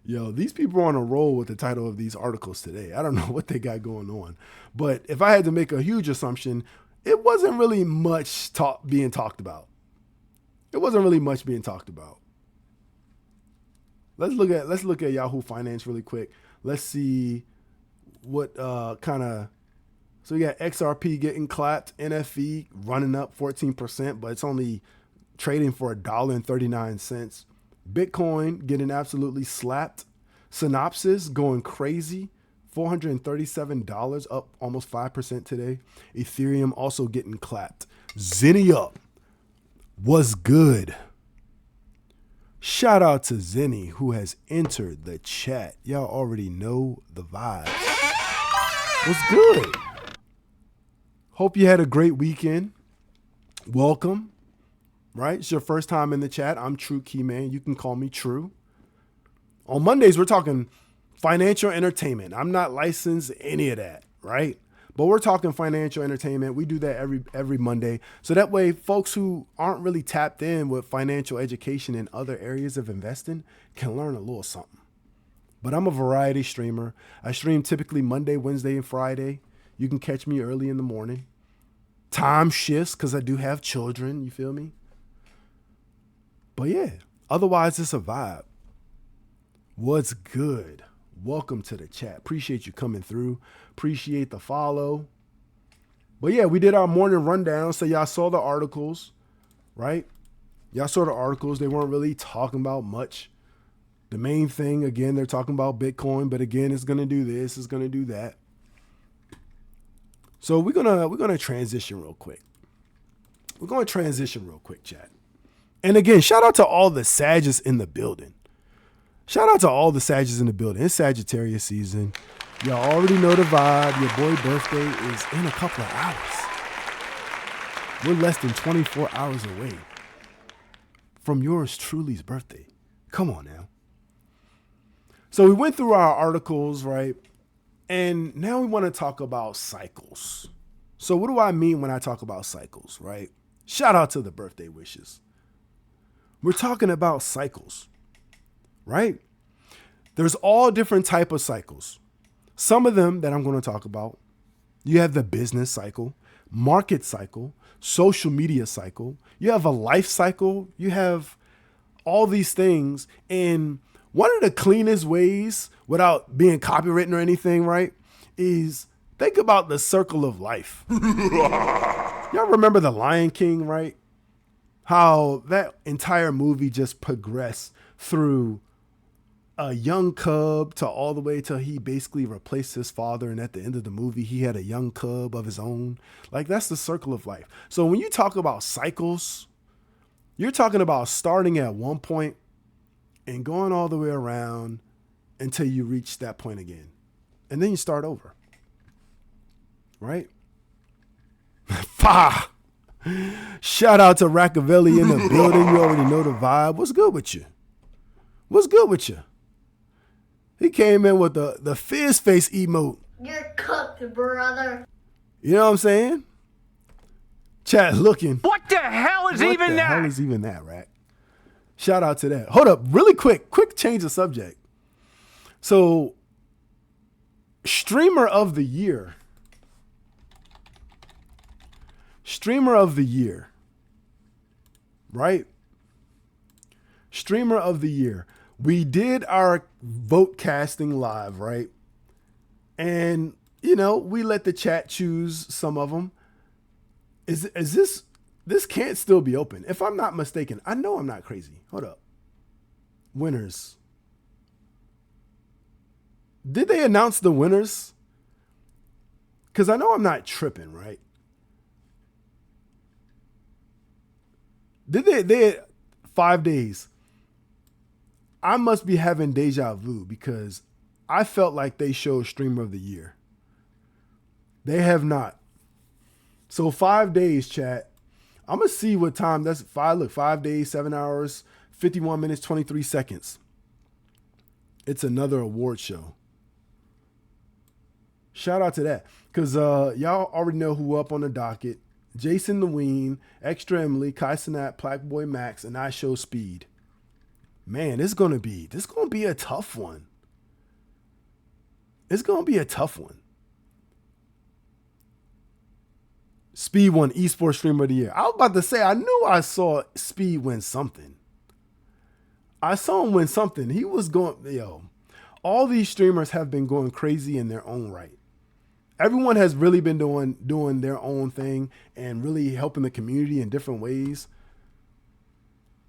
Yo, these people are on a roll with the title of these articles today. I don't know what they got going on. But if I had to make a huge assumption, it wasn't really much being talked about. It wasn't really much being talked about. Let's look at Yahoo Finance really quick. Let's see what so we got XRP getting clapped, NFE running up 14%, but it's only trading for $1.39. Bitcoin getting absolutely slapped. Synopsys going crazy, $437, up almost 5% today. Ethereum also getting clapped. Zenny up. Was good. Shout out to Zenny, who has entered the chat. Y'all already know the vibes. What's good? Hope you had a great weekend. Welcome. Right? It's your first time in the chat. I'm True Keyman. You can call me True. On Mondays, we're talking financial entertainment. I'm not licensed any of that, right? But we're talking financial entertainment. We do that every Monday. So that way, folks who aren't really tapped in with financial education in other areas of investing can learn a little something. But I'm a variety streamer. I stream typically Monday, Wednesday, and Friday. You can catch me early in the morning. Time shifts because I do have children. You feel me? But yeah, otherwise it's a vibe. What's good? Welcome to the chat. Appreciate you coming through. Appreciate the follow. But yeah, we did our morning rundown. So y'all saw the articles, right? Y'all saw the articles. They weren't really talking about much. The main thing, again, they're talking about Bitcoin, but again, it's going to do this, it's going to do that. So we're gonna transition real quick. We're going to transition real quick, chat. And again, shout out to all the Sagittarius in the building. Shout out to all the Sagittarius in the building. It's Sagittarius season. Y'all already know the vibe. Your boy birthday is in a couple of hours. We're less than 24 hours away from yours truly's birthday. Come on now. So we went through our articles, right? And now we want to talk about cycles. So what do I mean when I talk about cycles, right? Shout out to the birthday wishes. We're talking about cycles, right? There's all different type of cycles. Some of them that I'm going to talk about, you have the business cycle, market cycle, social media cycle. You have a life cycle. You have all these things. And one of the cleanest ways, without being copywritten or anything, right, is think about the circle of life. Y'all remember The Lion King, right? How that entire movie just progressed through a young cub to all the way till he basically replaced his father. And at the end of the movie, he had a young cub of his own. Like, that's the circle of life. So when you talk about cycles, you're talking about starting at one point and going all the way around until you reach that point again. And then you start over. Right? Fa! Shout out to Rackavelli in the building. You already know the vibe. What's good with you? What's good with you? He came in with the fizz face emote. You're cooked, brother. You know what I'm saying? Chat looking. What the hell is even What the that? hell is even that, Rack? Shout out to that. Hold up, really quick change of subject. So, streamer of the year. Streamer of the year. Right? Streamer of the year. We did our vote casting live, right? And, you know, we let the chat choose some of them. Is this can't still be open? If I'm not mistaken, I know I'm not crazy. Hold up. Winners. Did they announce the winners? Because I know I'm not tripping, right? Did they 5 days? I must be having deja vu because I felt like they showed Streamer of the Year. They have not. So 5 days, chat. I'm going to see what time that's 5 days, 7 hours, 51 minutes, 23 seconds. It's another award show. Shout out to that. Because y'all already know who up on the docket. Jason the Ween, Extra Emily, Kai Cenat, Blackboy Max, and I Show Speed. Man, this is gonna be a tough one. It's gonna be a tough one. Speed won Esports Streamer of the Year. I was about to say, I knew I saw Speed win something. I saw him win something. He was going, all these streamers have been going crazy in their own right. Everyone has really been doing their own thing and really helping the community in different ways.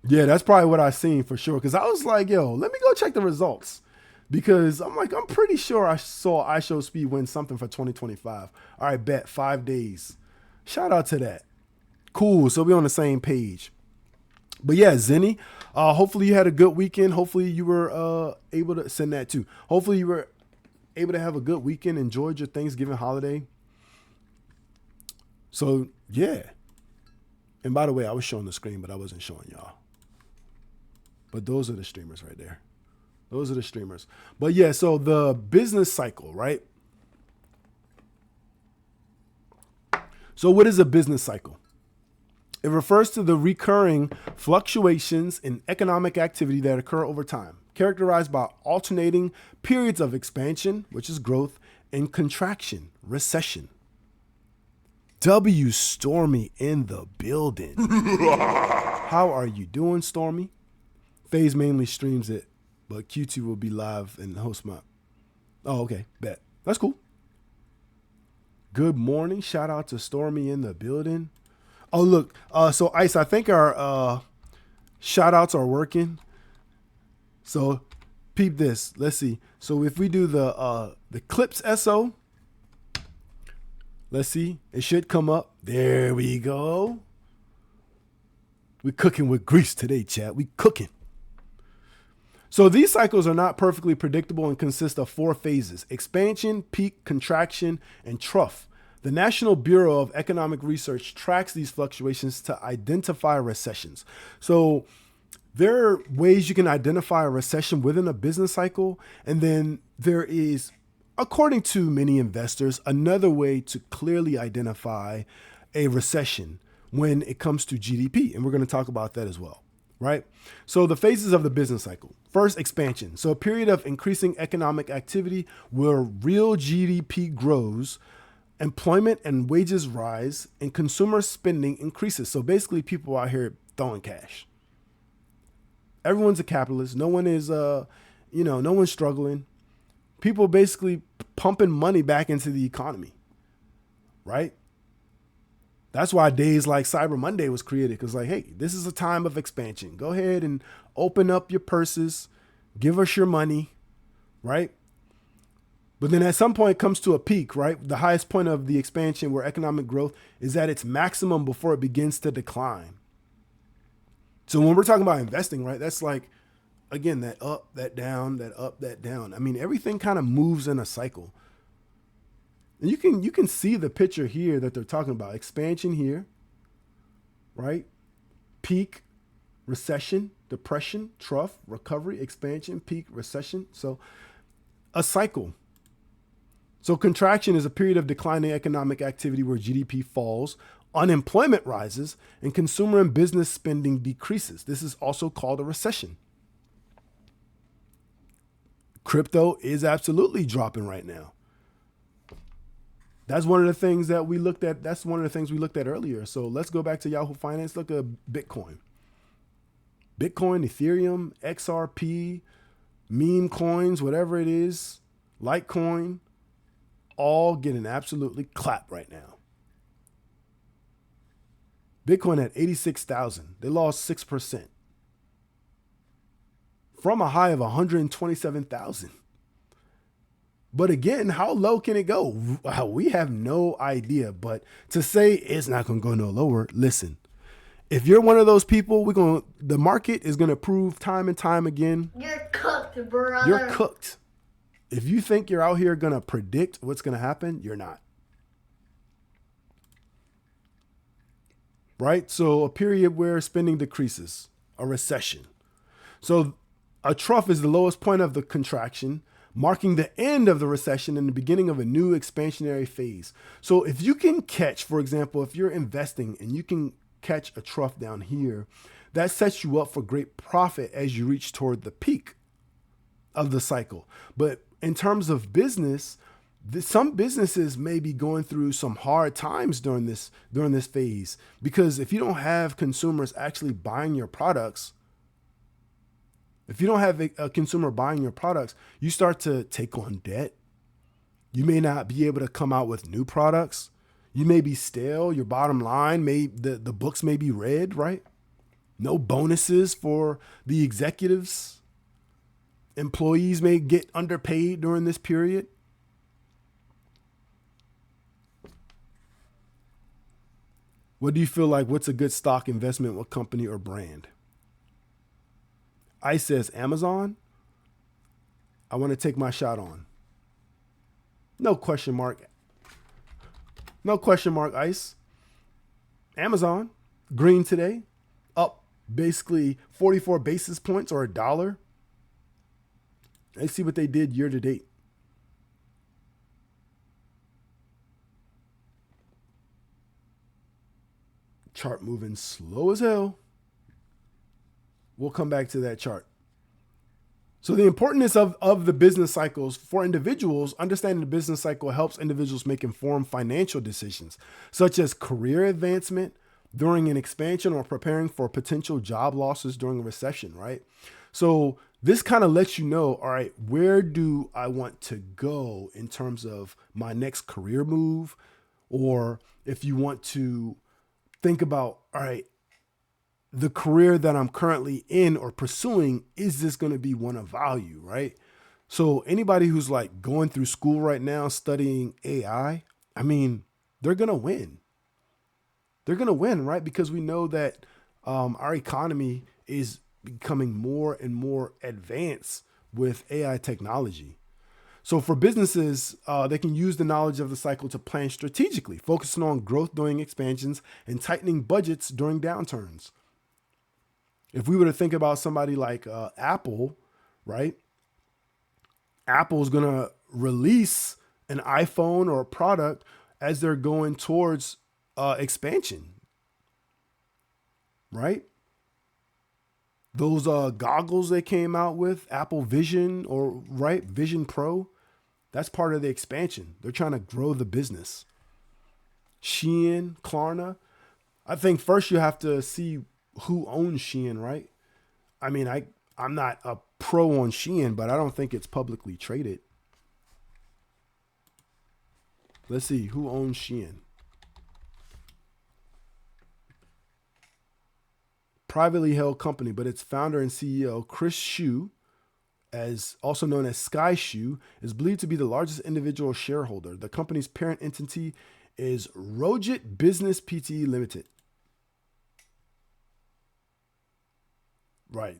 Yeah, that's probably what I seen for sure. Because I was like, let me go check the results. Because I'm pretty sure I saw I Show Speed win something for 2025. All right, bet 5 days. Shout out to that. Cool. So we're on the same page. But yeah, Zenny, hopefully you had a good weekend. Hopefully you were able to send that too. Hopefully you were able to have a good weekend, enjoyed your Thanksgiving holiday. So yeah. And by the way, I was showing the screen, but I wasn't showing y'all. But those are the streamers right there. Those are the streamers. But yeah, so the business cycle, right? So what is a business cycle? It refers to the recurring fluctuations in economic activity that occur over time, characterized by alternating periods of expansion, which is growth, and contraction, recession. W Stormy in the building. How are you doing, Stormy? FaZe mainly streams it, but Q2 will be live and host my. Oh, okay, bet. That's cool. Good morning. Shout out to Stormy in the building. Oh, look. So Ice, I think our shout outs are working. So peep this. Let's see. So if we do the Clips SO, let's see. It should come up. There we go. We cooking with grease today, chat. We cooking. So these cycles are not perfectly predictable and consist of 4 phases: expansion, peak, contraction, and trough. The National Bureau of Economic Research tracks these fluctuations to identify recessions. So there are ways you can identify a recession within a business cycle. And then there is, according to many investors, another way to clearly identify a recession when it comes to GDP. And we're going to talk about that as well. Right? So the phases of the business cycle. First, expansion. So a period of increasing economic activity where real GDP grows, employment and wages rise, and consumer spending increases. So basically people out here throwing cash. Everyone's a capitalist. No one is, no one's struggling. People basically pumping money back into the economy. Right? That's why days like Cyber Monday was created. Because like, hey, this is a time of expansion. Go ahead and open up your purses. Give us your money, right? But then at some point it comes to a peak, right? The highest point of the expansion where economic growth is at its maximum before it begins to decline. So when we're talking about investing, right, that's like, again, that up, that down, that up, that down. I mean, everything kind of moves in a cycle. And you can see the picture here that they're talking about. Expansion here, right? Peak, recession, depression, trough, recovery, expansion, peak, recession. So a cycle. So contraction is a period of declining economic activity where GDP falls, unemployment rises, and consumer and business spending decreases. This is also called a recession. Crypto is absolutely dropping right now. That's one of the things that we looked at. That's one of the things we looked at earlier. So let's go back to Yahoo Finance. Look at Bitcoin. Bitcoin, Ethereum, XRP, meme coins, whatever it is, Litecoin, all getting absolutely clapped right now. Bitcoin at 86,000. They lost 6% from a high of 127,000. But again, how low can it go? We have no idea. But to say it's not going to go no lower, listen, if you're one of those people, the market is going to prove time and time again. You're cooked, brother. You're cooked. If you think you're out here going to predict what's going to happen, you're not. Right? So a period where spending decreases, a recession. So a trough is the lowest point of the contraction, marking the end of the recession and the beginning of a new expansionary phase. So if you can catch, for example, if you're investing and you can catch a trough down here, that sets you up for great profit as you reach toward the peak of the cycle. But in terms of business, some businesses may be going through some hard times during this phase, because if you don't have consumers actually buying your products, if you don't have a consumer buying your products, you start to take on debt. You may not be able to come out with new products. You may be stale. Your bottom line the books may be red, right? No bonuses for the executives. Employees may get underpaid during this period. What do you feel like? What's a good stock investment? What company or brand? ICE says Amazon. I want to take my shot on. No question mark. No question mark, ICE. Amazon, green today, up basically 44 basis points or $1. Let's see what they did year to date. Chart moving slow as hell. We'll come back to that chart. So the importance of the business cycles for individuals, understanding the business cycle helps individuals make informed financial decisions, such as career advancement during an expansion or preparing for potential job losses during a recession, right? So this kind of lets you know, all right, where do I want to go in terms of my next career move? Or if you want to think about, all right, the career that I'm currently in or pursuing, is this going to be one of value, right? So anybody who's like going through school right now studying AI, I mean, they're going to win. They're going to win, right? Because we know that our economy is becoming more and more advanced with AI technology. So for businesses, they can use the knowledge of the cycle to plan strategically, focusing on growth during expansions and tightening budgets during downturns. If we were to think about somebody like Apple, right? Apple's going to release an iPhone or a product as they're going towards expansion, right? Those goggles they came out with, Apple Vision or right, Vision Pro, that's part of the expansion. They're trying to grow the business. Shein, Klarna. I think first you have to see who owns Shein, right? I mean, I'm not a pro on Shein, but I don't think it's publicly traded. Let's see who owns Shein. privately held company, but its founder and CEO, Chris Xu, as also known as Sky Xu, is believed to be the largest individual shareholder. The company's parent entity is Rojit Business Pte. Limited. Right.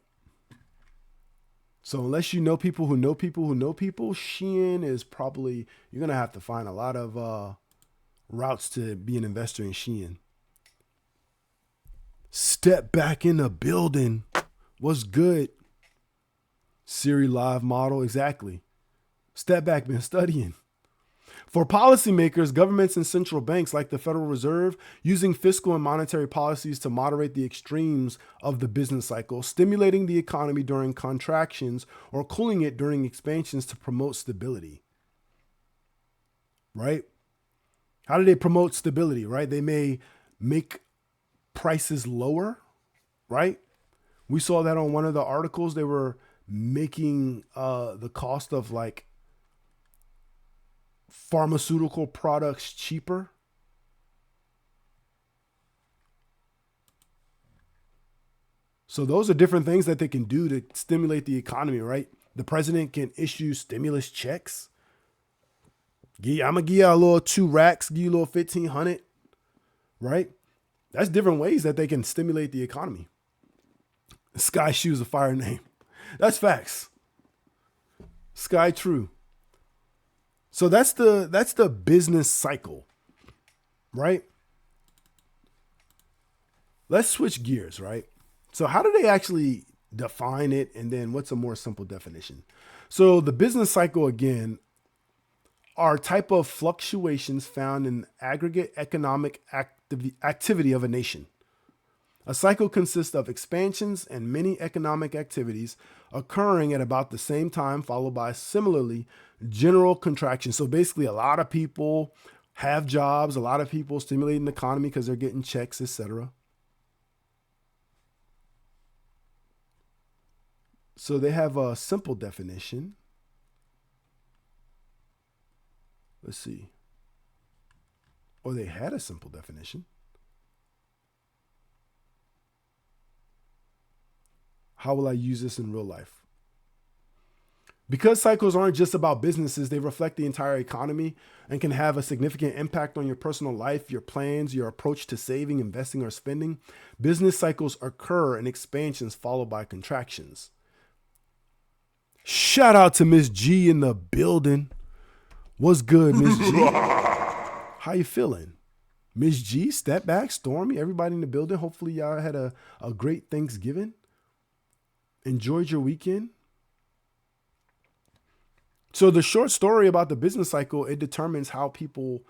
So unless you know people who know people who know people, Shein is probably, you're going to have to find a lot of routes to be an investor in Shein. Step back in the building. What's good? Siri Live model, exactly. Step back, been studying. For policymakers, governments and central banks like the Federal Reserve, using fiscal and monetary policies to moderate the extremes of the business cycle, stimulating the economy during contractions or cooling it during expansions to promote stability. Right? How do they promote stability, right? They may make prices lower, right? We saw that on one of the articles. They were making the cost of like pharmaceutical products cheaper. So those are different things that they can do to stimulate the economy, right? The president can issue stimulus checks. I'm gonna give you a little 2 racks, give you a little 1,500, right? That's different ways that they can stimulate the economy. Sky Xu is a fire name. That's facts. Sky True. So that's the business cycle, right? Let's switch gears, right? So how do they actually define it? And then what's a more simple definition? So the business cycle, again, are type of fluctuations found in aggregate economic activity of a nation. A cycle consists of expansions and many economic activities occurring at about the same time, followed by similarly general contraction. So basically, a lot of people have jobs, a lot of people stimulating the economy because they're getting checks, etc. So they have a simple definition. Let's see. Or they had a simple definition. How will I use this in real life? Because cycles aren't just about businesses, they reflect the entire economy and can have a significant impact on your personal life, your plans, your approach to saving, investing, or spending. Business cycles occur in expansions followed by contractions. Shout out to Miss G in the building. What's good, Miss G? How you feeling? Miss G, Step Back, Stormy, everybody in the building. Hopefully y'all had a great Thanksgiving. Enjoyed your weekend. So the short story about the business cycle, it determines how people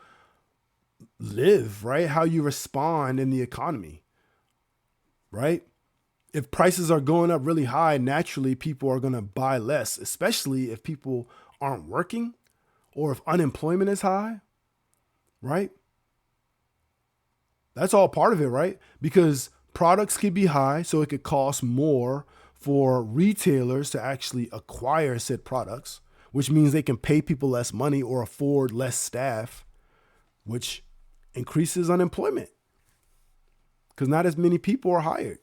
live, right? How you respond in the economy, right? If prices are going up really high, naturally people are going to buy less, especially if people aren't working or if unemployment is high, right? That's all part of it, right? Because products could be high, so it could cost more for retailers to actually acquire said products, which means they can pay people less money or afford less staff, which increases unemployment because not as many people are hired.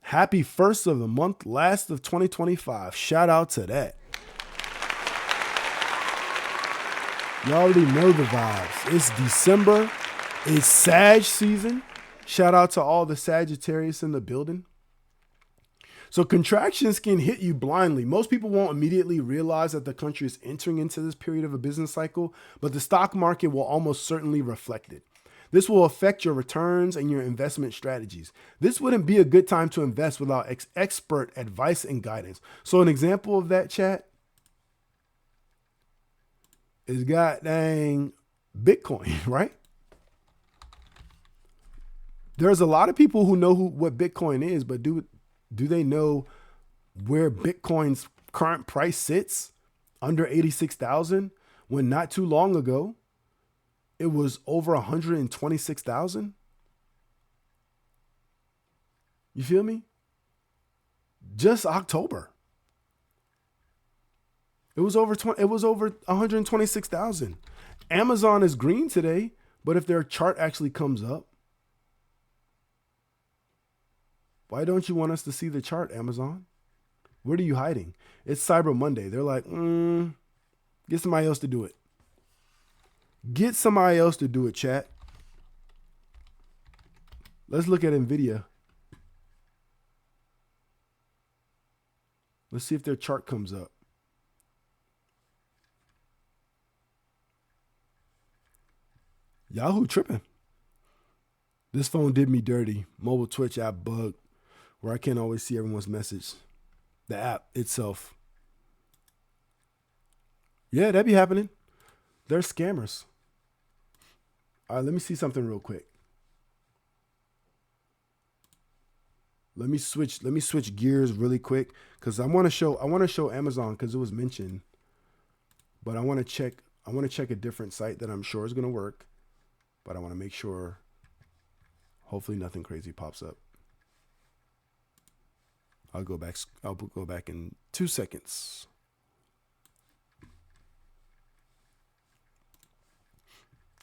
Happy first of the month, last of 2025. Shout out to that. You already know the vibes. It's December. It's Sag season. Shout out to all the Sagittarius in the building. So contractions can hit you blindly. Most people won't immediately realize that the country is entering into this period of a business cycle, but the stock market will almost certainly reflect it. This will affect your returns and your investment strategies. This wouldn't be a good time to invest without expert advice and guidance. So an example of that, chat, is goddamn Bitcoin, right? There's a lot of people who know what Bitcoin is, but do they know where Bitcoin's current price sits? Under 86,000, when not too long ago, it was over 126,000. You feel me? Just October. It was over 126,000. Amazon is green today, but if their chart actually comes up, Why don't you want us to see the chart, Amazon? What are you hiding? It's Cyber Monday. They're like, get somebody else to do it. Get somebody else to do it, chat. Let's look at NVIDIA. Let's see if their chart comes up. Yahoo tripping. This phone did me dirty. Mobile Twitch app bug where I can't always see everyone's message. The app itself. Yeah, that be happening. They're scammers. All right, let me see something real quick. Let me switch gears really quick because I want to show Amazon because it was mentioned. But I want to check a different site that I'm sure is going to work. But I want to make sure hopefully nothing crazy pops up. I'll go back in 2 seconds.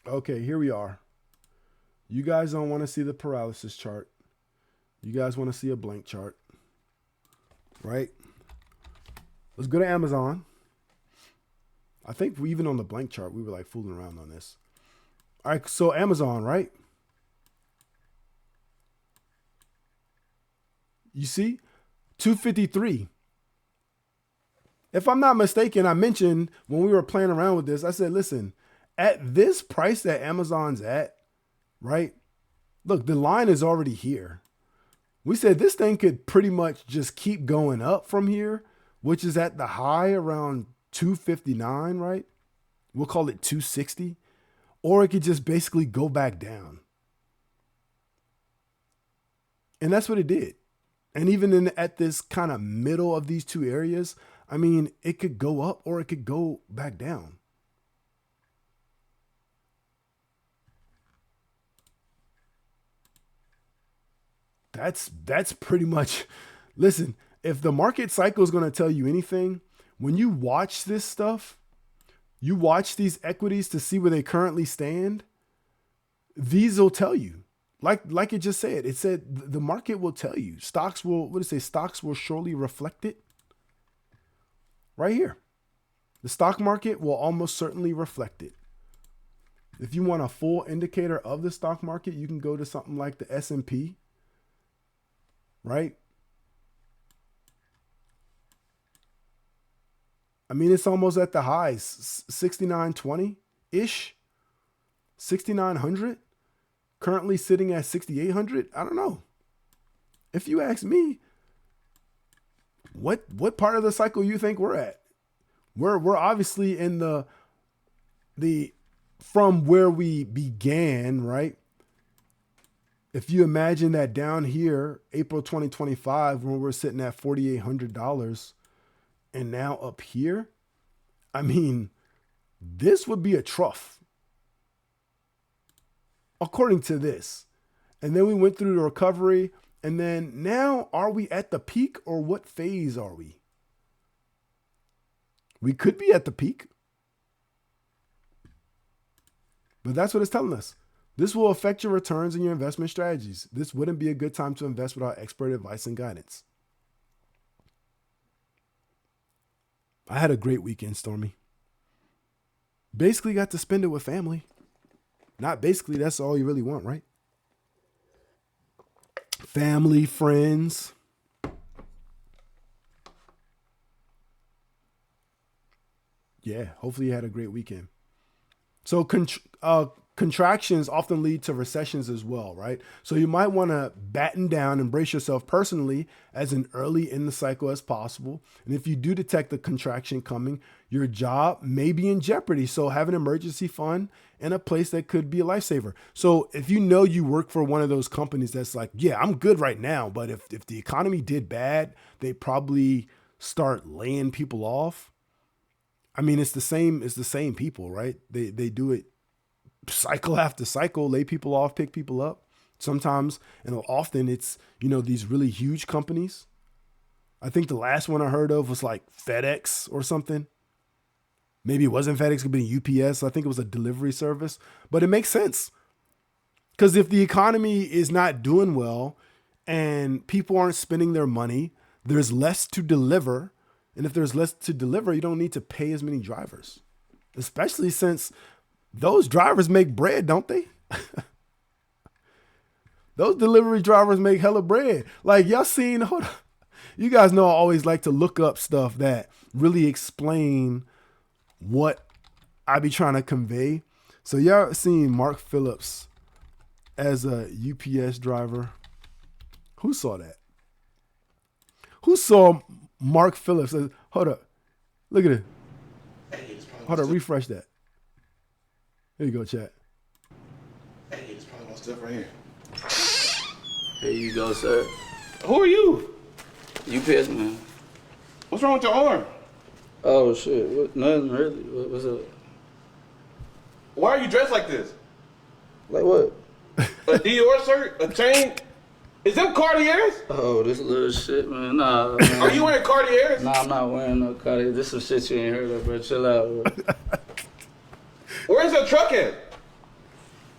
Okay, here we are. You guys don't want to see the paralysis chart. You guys want to see a blank chart, right? Let's go to Amazon. I think even on the blank chart, we were like fooling around on this. All right, so Amazon, right? You see, 253. If I'm not mistaken, I mentioned when we were playing around with this, I said, listen, at this price that Amazon's at, right? Look, the line is already here. We said this thing could pretty much just keep going up from here, which is at the high around 259, right? We'll call it 260. Or it could just basically go back down. And that's what it did. And even at this kind of middle of these two areas, I mean, it could go up or it could go back down. That's pretty much, listen, if the market cycle is going to tell you anything, when you watch this stuff, you watch these equities to see where they currently stand, these will tell you. Like it just said, it said the market will tell you. Stocks will, what does it say? Stocks will surely reflect it. Right here. The stock market will almost certainly reflect it. If you want a full indicator of the stock market, you can go to something like the S&P. Right? I mean, it's almost at the highs, 6920-ish, 6,900, currently sitting at 6,800. I don't know. If you ask me, what part of the cycle you think we're at? We're obviously in the from where we began, right? If you imagine that down here, April 2025, when we're sitting at $4,800, and now up here, I mean, this would be a trough, according to this. And then we went through the recovery. And then now, are we at the peak or what phase are we? We could be at the peak. But that's what it's telling us. This will affect your returns and your investment strategies. This wouldn't be a good time to invest without expert advice and guidance. I had a great weekend, Stormy. Basically got to spend it with family. Not basically, that's all you really want, right? Family, friends. Yeah, hopefully you had a great weekend. So contractions often lead to recessions as well, right? So you might want to batten down and brace yourself personally as an early in the cycle as possible. And if you do detect a contraction coming, your job may be in jeopardy. So have an emergency fund and a place that could be a lifesaver. So if you know you work for one of those companies that's like, yeah, I'm good right now, but if the economy did bad, they probably start laying people off. I mean, it's the same people, right? They do it cycle after cycle, lay people off, pick people up. Sometimes, and often it's, these really huge companies. I think the last one I heard of was like FedEx or something. Maybe it wasn't FedEx, it could be UPS. I think it was a delivery service, but it makes sense. Because if the economy is not doing well and people aren't spending their money, there's less to deliver. And if there's less to deliver, you don't need to pay as many drivers, especially since those drivers make bread, don't they? Those delivery drivers make hella bread. Like y'all seen, hold on. You guys know I always like to look up stuff that really explain what I be trying to convey. So y'all seen Mark Phillips as a UPS driver? Who saw that? Who saw Mark Phillips? Hold up. Look at it. Hold up. Refresh that. Here you go, chat. Hey, it's probably my stuff right here. Here you go, sir. Who are you? UPS man. What's wrong with your arm? Oh shit. Nothing really. What's up? Why are you dressed like this? Like what? A Dior shirt? A chain? Is them Cartiers? Oh, this little shit, man. Nah, man. Are you wearing Cartiers? Nah, I'm not wearing no Cartier. This some shit you ain't heard of, bro. Chill out, bro. Where's your truck at?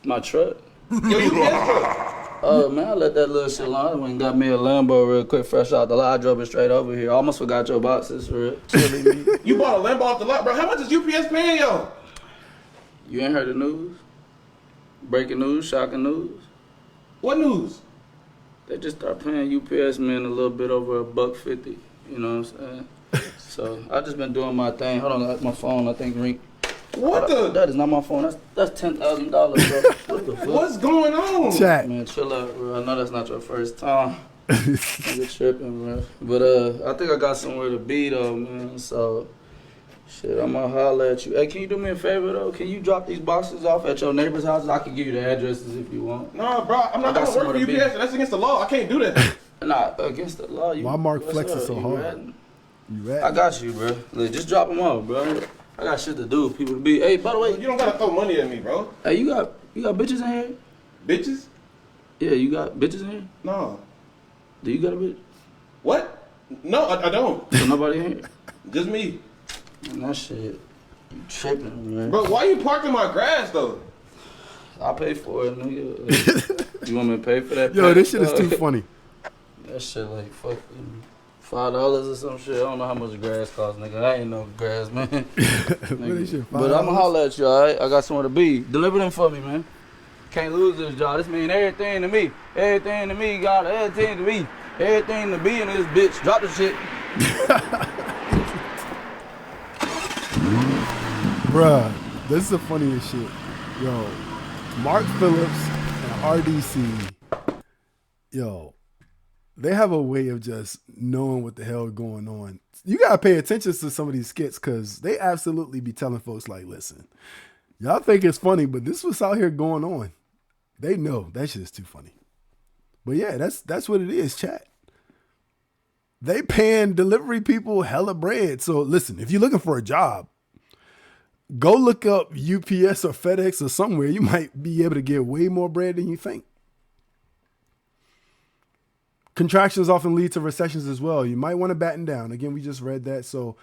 My truck? Your UPS truck? Oh, man, I let that little shit alone. I went and got me a Lambo real quick, fresh out the lot. I drove it straight over here. Almost forgot your boxes, for real. Chilling me. You bought a Lambo off the lot, bro. How much is UPS paying y'all? You ain't heard the news? Breaking news, shocking news. What news? They just start paying UPS men a little bit over $1.50. You know what I'm saying? So I just been doing my thing. Hold on, my phone I think ring. What the? That is not my phone. That's $10,000, bro. What the fuck? What's going on? Chat. Man, chill out, bro. I know that's not your first time. Nigga tripping, bro. But I think I got somewhere to be though, man. So shit, I'm gonna holler at you. Hey, can you do me a favor though? Can you drop these boxes off at your neighbor's houses? I can give you the addresses if you want. No, bro. I'm not gonna work for UPS. That's against the law. I can't do that. Nah, against the law. Why Mark what's flexing up? so You hard? ratting? You right? I got you, bro. Look, just drop them off, bro. I got shit to do. People to be. Hey, by the way, You don't gotta throw money at me, bro. hey, you got bitches in here? Bitches? Yeah, you got bitches in here? No. Do you got a bitch? What? No, I don't. So nobody in here? Just me. Man, that shit, you tripping, man. Bro, why you parking my grass though? I'll pay for it, nigga. You want me to pay for that? Yo, this shit is too funny. That shit like fucking $5 or some shit. I don't know how much grass costs, nigga. I ain't no grass, man. Really shit, But I'ma $5? holler at you, alright? I got somewhere to be. Deliver them for me, man. Can't lose this job. This mean everything to me. Everything to me, God. Everything to me. Everything to be in this bitch. Drop the shit. Bruh, this is the funniest shit. Yo, Mark Phillips and RDC, yo, they have a way of just knowing what the hell is going on. You gotta pay attention to some of these skits because they absolutely be telling folks like, listen, y'all think it's funny, but this was out here going on. They know that shit is too funny. But yeah, that's what it is, chat. They paying delivery people hella bread. So listen, if you're looking for a job, go look up UPS or FedEx or somewhere. You might be able to get way more bread than you think. Contractions often lead to recessions as well. You might want to batten down. Again, we just read that. So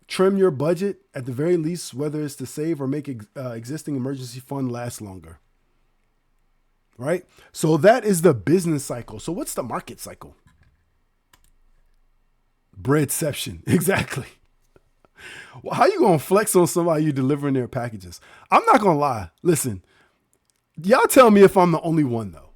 trim your budget at the very least, whether it's to save or make existing emergency fund last longer. Right? So that is the business cycle. So what's the market cycle? Breadception. Exactly. Well, how you going to flex on somebody you delivering their packages? I'm not going to lie. Listen, y'all tell me if I'm the only one though.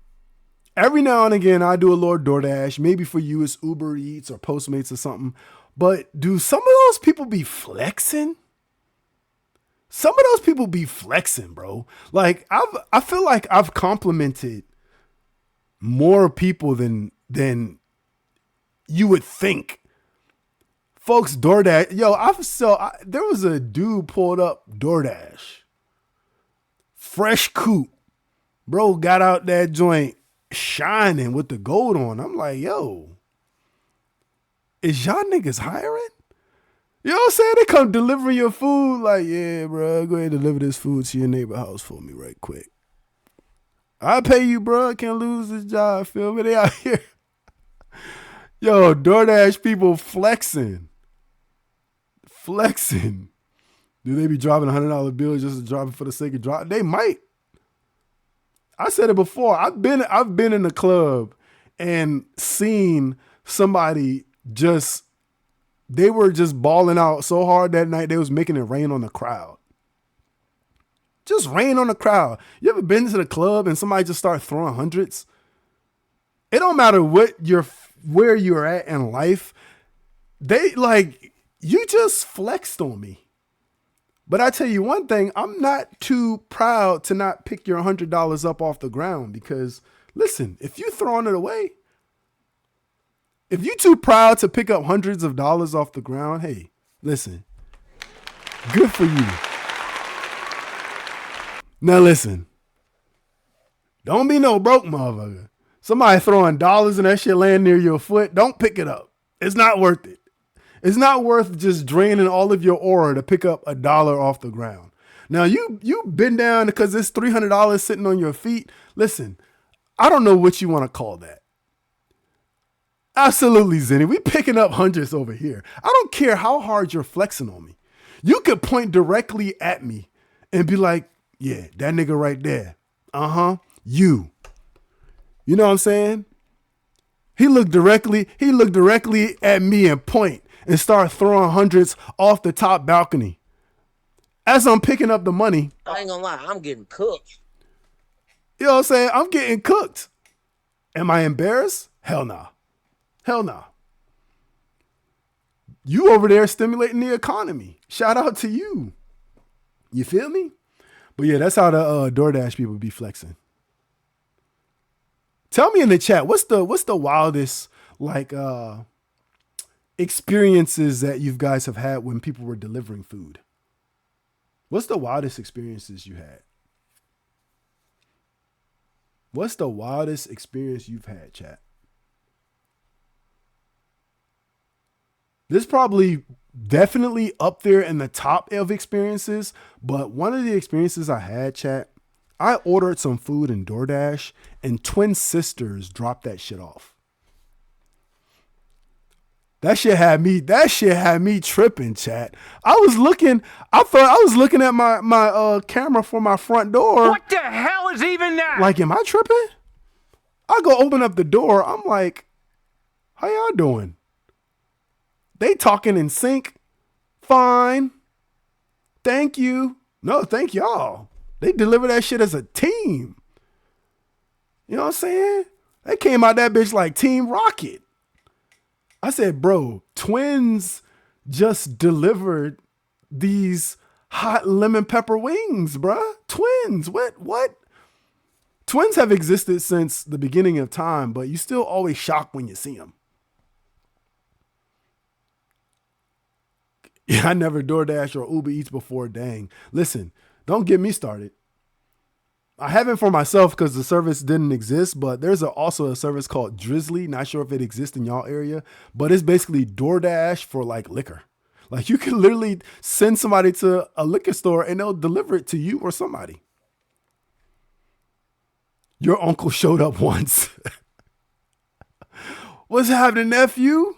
Every now and again, I do a Lord DoorDash. Maybe for you, it's Uber Eats or Postmates or something. But do some of those people be flexing? Some of those people be flexing, bro. Like I feel like I've complimented more people than you would think. Folks, DoorDash. Yo, there was a dude pulled up DoorDash. Fresh coupe. Bro got out that joint shining with the gold on. I'm like, yo, is y'all niggas hiring? You know what I'm saying? They come deliver your food. Like, yeah, bro, go ahead and deliver this food to your neighbor house for me right quick. I'll pay you, bro. I can't lose this job. Feel me? They out here. Yo, DoorDash people flexing. Flexing. Do they be dropping $100 bills just to drop it for the sake of drop? They might. I said it before. I've been in the club and seen somebody they were just balling out so hard that night they was making it rain on the crowd. Just rain on the crowd. You ever been to the club and somebody just start throwing hundreds? It don't matter where you're at in life. You just flexed on me. But I tell you one thing, I'm not too proud to not pick your $100 up off the ground because, listen, if you throwing it away, if you too proud to pick up hundreds of dollars off the ground, hey, listen, good for you. Now listen, don't be no broke motherfucker. Somebody throwing dollars and that shit laying near your foot, don't pick it up. It's not worth it. It's not worth just draining all of your aura to pick up $1 off the ground. Now you been down because it's $300 sitting on your feet. Listen, I don't know what you want to call that. Absolutely, Zenny. We picking up hundreds over here. I don't care how hard you're flexing on me. You could point directly at me and be like, yeah, that nigga right there. You. You know what I'm saying? He looked directly at me and point and start throwing hundreds off the top balcony. As I'm picking up the money. I ain't gonna lie, I'm getting cooked. You know what I'm saying? I'm getting cooked. Am I embarrassed? Hell nah. Hell nah. You over there stimulating the economy. Shout out to you. You feel me? But yeah, that's how the DoorDash people be flexing. Tell me in the chat, what's the wildest experiences that you guys have had when people were delivering food? What's the wildest experiences you had? What's the wildest experience you've had, chat? This probably definitely up there in the top of experiences, but one of the experiences I had, chat, I ordered some food in DoorDash and twin sisters dropped that shit off. That shit had me tripping, chat. I thought I was looking at my camera for my front door. What the hell is even that? Like, am I tripping? I go open up the door. I'm like, how y'all doing? They talking in sync. Fine. Thank you. No, thank y'all. They deliver that shit as a team. You know what I'm saying? They came out that bitch like Team Rocket. I said, bro, twins just delivered these hot lemon pepper wings, bruh. Twins. What? Twins have existed since the beginning of time, but you still always shocked when you see them. Yeah, I never DoorDash or Uber Eats before. Dang. Listen, don't get me started. I haven't for myself because the service didn't exist, but there's also a service called Drizzly. Not sure if it exists in y'all area, but it's basically DoorDash for like liquor. Like you can literally send somebody to a liquor store and they'll deliver it to you or somebody. Your uncle showed up once. What's happening, nephew?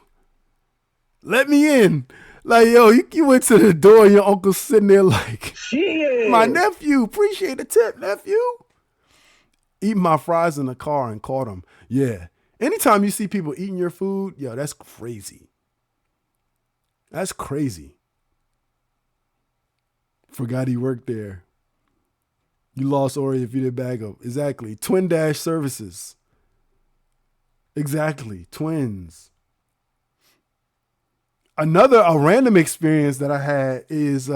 Let me in. Like, yo, you went to the door, your uncle's sitting there like, shit. My nephew, appreciate the tip, nephew. Eating my fries in the car and caught him. Yeah. Anytime you see people eating your food, yo, that's crazy. That's crazy. Forgot he worked there. You lost Ori if you didn't bag up. Exactly. Twin Dash Services. Exactly. Twins. A random experience that I had is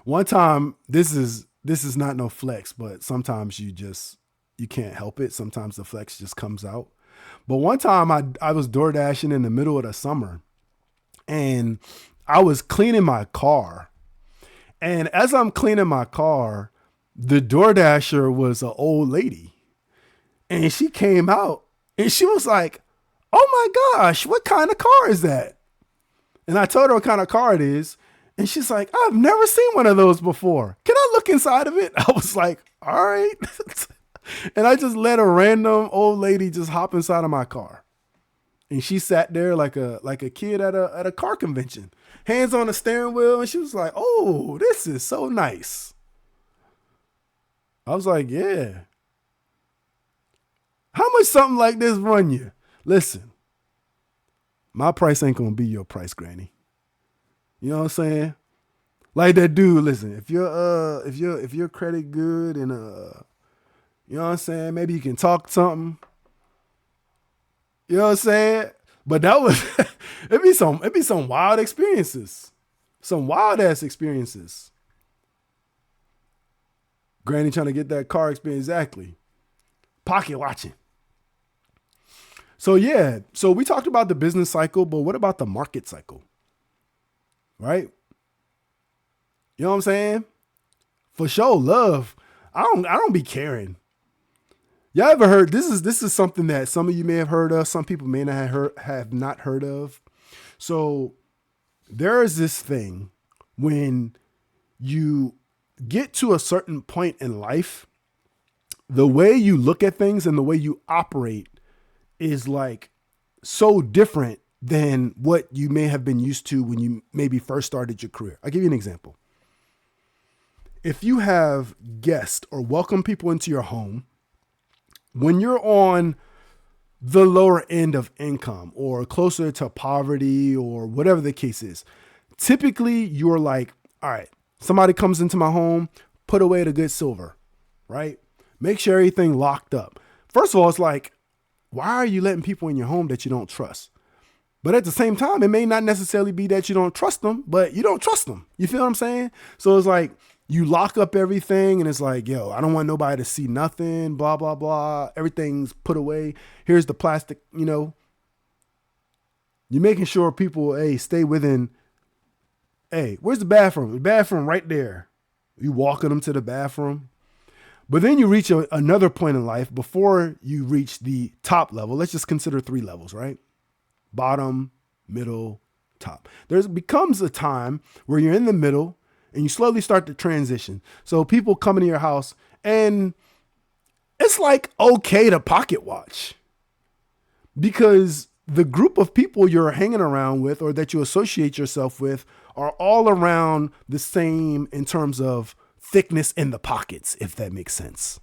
one time, this is not no flex, but sometimes you can't help it. Sometimes the flex just comes out. But one time I was door dashing in the middle of the summer and I was cleaning my car. And as I'm cleaning my car, the door dasher was an old lady and she came out and she was like, oh my gosh, what kind of car is that? And I told her what kind of car it is. And she's like, I've never seen one of those before. Can I look inside of it? I was like, all right. And I just let a random old lady just hop inside of my car. And she sat there like a kid at a car convention, hands on the steering wheel. And she was like, oh, this is so nice. I was like, yeah. How much something like this run you? Listen, my price ain't gonna be your price, Granny. You know what I'm saying? Like that dude, listen, if your credit good and you know what I'm saying, maybe you can talk something. You know what I'm saying? But that was it'd be some wild experiences. Some wild ass experiences. Granny trying to get that car experience, exactly. Pocket watching. So yeah, so we talked about the business cycle, but what about the market cycle? Right? You know what I'm saying? For sure, love. I don't be caring. Y'all ever heard, this is something that some of you may have heard of, some people may not have not heard of. So there is this thing when you get to a certain point in life, the way you look at things and the way you operate is like so different than what you may have been used to when you maybe first started your career. I'll give you an example. If you have guests or welcome people into your home, when you're on the lower end of income or closer to poverty or whatever the case is, typically you're like, all right, somebody comes into my home, put away the good silver, right? Make sure everything locked up. First of all, it's like, why are you letting people in your home that you don't trust? But at the same time, it may not necessarily be that you don't trust them, but you don't trust them. You feel what I'm saying? So it's like you lock up everything and it's like, yo, I don't want nobody to see nothing, blah, blah, blah. Everything's put away. Here's the plastic, you know. You're making sure people, hey, stay within. Hey, where's the bathroom? The bathroom right there. You walking them to the bathroom. But then you reach another point in life before you reach the top level. Let's just consider 3 levels, right? Bottom, middle, top. There becomes a time where you're in the middle and you slowly start to transition. So people come into your house and it's like okay to pocket watch because the group of people you're hanging around with or that you associate yourself with are all around the same in terms of thickness in the pockets, if that makes sense.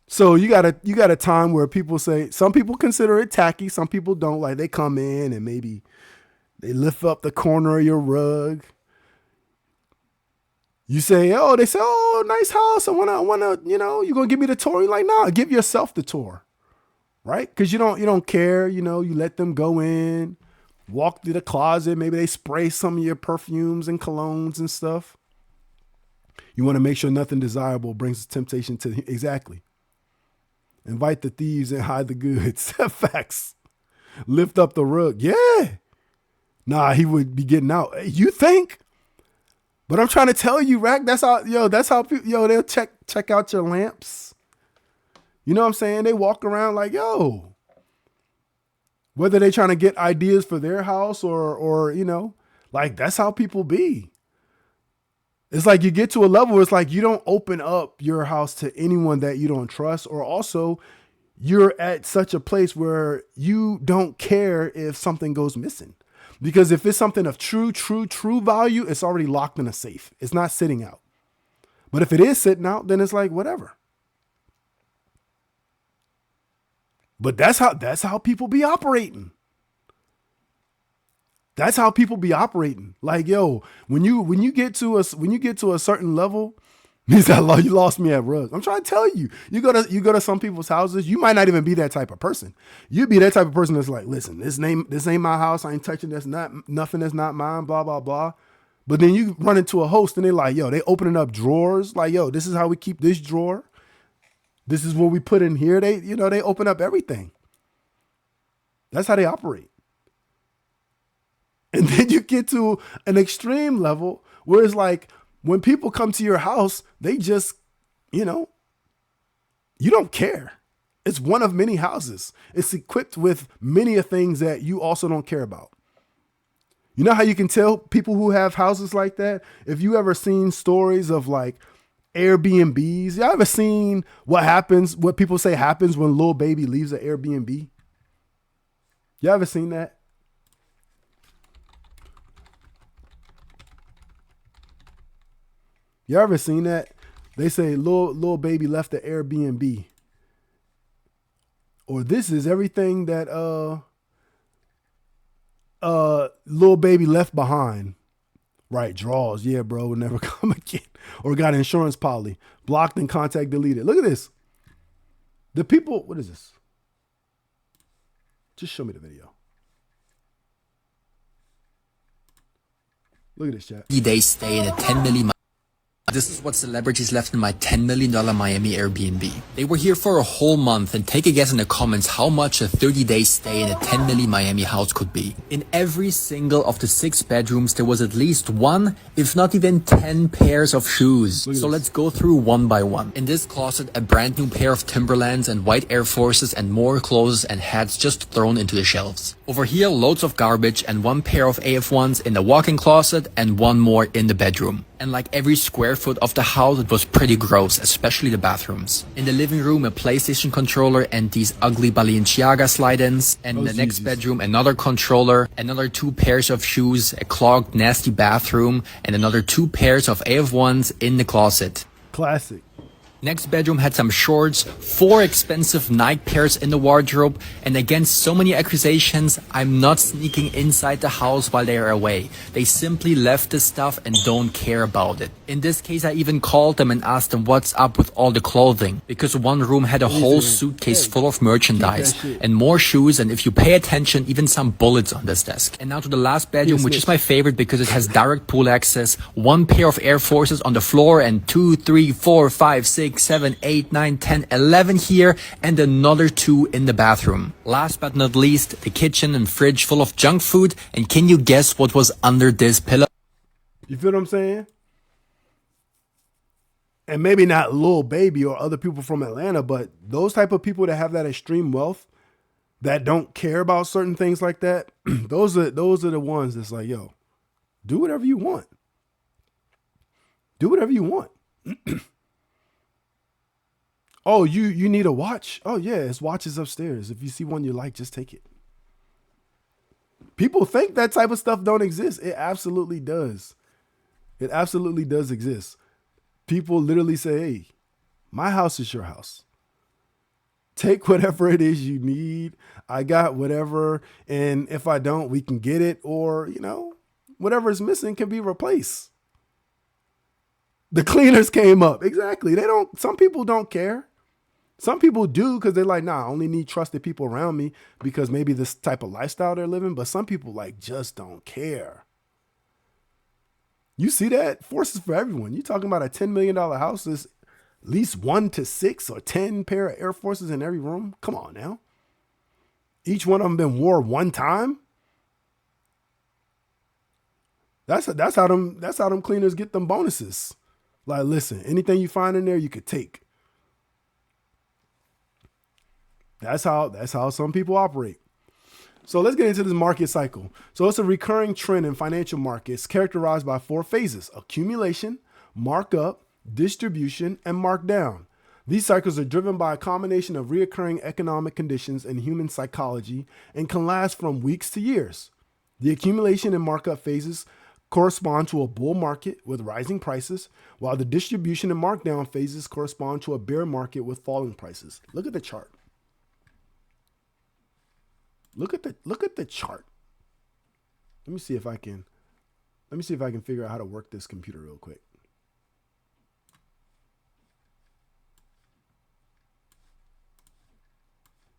So you got a time where people say, some people consider it tacky, some people don't. Like they come in and maybe they lift up the corner of your rug. You say, they say, oh, nice house. I wanna, you know, you gonna give me the tour? You're like, nah, give yourself the tour, right? Because you don't care. You know, you let them go in. Walk through the closet. Maybe they spray some of your perfumes and colognes and stuff. You want to make sure nothing desirable brings temptation to exactly. Invite the thieves and hide the goods. Facts. Lift up the rug. Yeah. Nah, he would be getting out. You think? But I'm trying to tell you, Rack, that's how people, they'll check out your lamps. You know what I'm saying? They walk around like, yo. Whether they're trying to get ideas for their house or, you know, like that's how people be. It's like you get to a level where it's like you don't open up your house to anyone that you don't trust, or also you're at such a place where you don't care if something goes missing. Because if it's something of true value, it's already locked in a safe. It's not sitting out. But if it is sitting out, then it's like whatever. But that's how people be operating. That's how people be operating. Like, yo, when you get to a certain level, he said, you lost me at rugs. I'm trying to tell you. You go to some people's houses, you might not even be that type of person. You'd be that type of person that's like, listen, this ain't my house. I ain't touching this, nothing that's not mine, blah, blah, blah. But then you run into a host and they're like, yo, they opening up drawers. Like, yo, this is how we keep this drawer. This is what we put in here. They open up everything. That's how they operate. And then you get to an extreme level where it's like when people come to your house, they just, you don't care. It's one of many houses. It's equipped with many of things that you also don't care about. You know how you can tell people who have houses like that? If you ever seen stories of like Airbnbs, y'all ever seen what people say happens when Lil Baby leaves an Airbnb? Y'all ever seen that? You ever seen that? They say little baby left the Airbnb. Or this is everything that little baby left behind. Right, draws. Yeah, bro, will never come again. Or got insurance policy. Blocked and contact deleted. Look at this. The people, what is this? Just show me the video. Look at this, chat. They stay in a 10 million. This is what celebrities left in my $10 million Miami Airbnb. They were here for a whole month, and take a guess in the comments how much a 30-day stay in a 10 million Miami house could be. In every single of the 6 bedrooms, there was at least 1, if not even 10 pairs of shoes. So let's go through one by one. In this closet, a brand new pair of Timberlands and white Air Forces and more clothes and hats just thrown into the shelves. Over here, loads of garbage and 1 pair of AF1s in the walk-in closet and 1 more in the bedroom. And like every square foot of the house, it was pretty gross, especially the bathrooms. In the living room, a PlayStation controller and these ugly Balenciaga slide-ins. And in the next bedroom, another controller, another 2 pairs of shoes, a clogged, nasty bathroom, and another 2 pairs of AF1s in the closet. Classic. Next bedroom had some shorts, 4 expensive Nike pairs in the wardrobe, and against so many accusations, I'm not sneaking inside the house while they are away. They simply left the stuff and don't care about it. In this case, I even called them and asked them what's up with all the clothing, because one room had a whole suitcase full of merchandise and more shoes, and if you pay attention, even some bullets on this desk. And now to the last bedroom, which is my favorite because it has direct pool access, 1 pair of Air Forces on the floor, and 2, 3, 4, 5, 6, 7, 8, 9, 10, 11 here, and another 2 in the bathroom. Last but not least, the kitchen and fridge full of junk food, and can you guess what was under this pillow? You feel what I'm saying? And maybe not Lil Baby or other people from Atlanta, but those type of people that have that extreme wealth that don't care about certain things like that, those are the ones that's like, yo, do whatever you want. Do whatever you want. Oh, you need a watch? Oh, yeah, his watch is upstairs. If you see one you like, just take it. People think that type of stuff don't exist. It absolutely does. It absolutely does exist. People literally say, hey, my house is your house. Take whatever it is you need. I got whatever. And if I don't, we can get it. Or, whatever is missing can be replaced. The cleaners came up. Exactly. Some people don't care. Some people do because they're like, nah, I only need trusted people around me because maybe this type of lifestyle they're living. But some people just don't care. You see that? Forces for everyone. You're talking about a $10 million house. There's at least 1 to 6 or 10 pair of Air Forces in every room. Come on now. Each one of them been worn one time. That's how them cleaners get them bonuses. Like, listen, anything you find in there, you could take. That's how some people operate. So let's get into this market cycle. So it's a recurring trend in financial markets characterized by 4 phases: accumulation, markup, distribution, and markdown. These cycles are driven by a combination of recurring economic conditions and human psychology and can last from weeks to years. The accumulation and markup phases correspond to a bull market with rising prices, while the distribution and markdown phases correspond to a bear market with falling prices. Look at the chart. Look at the chart. Let me see if I can figure out how to work this computer real quick.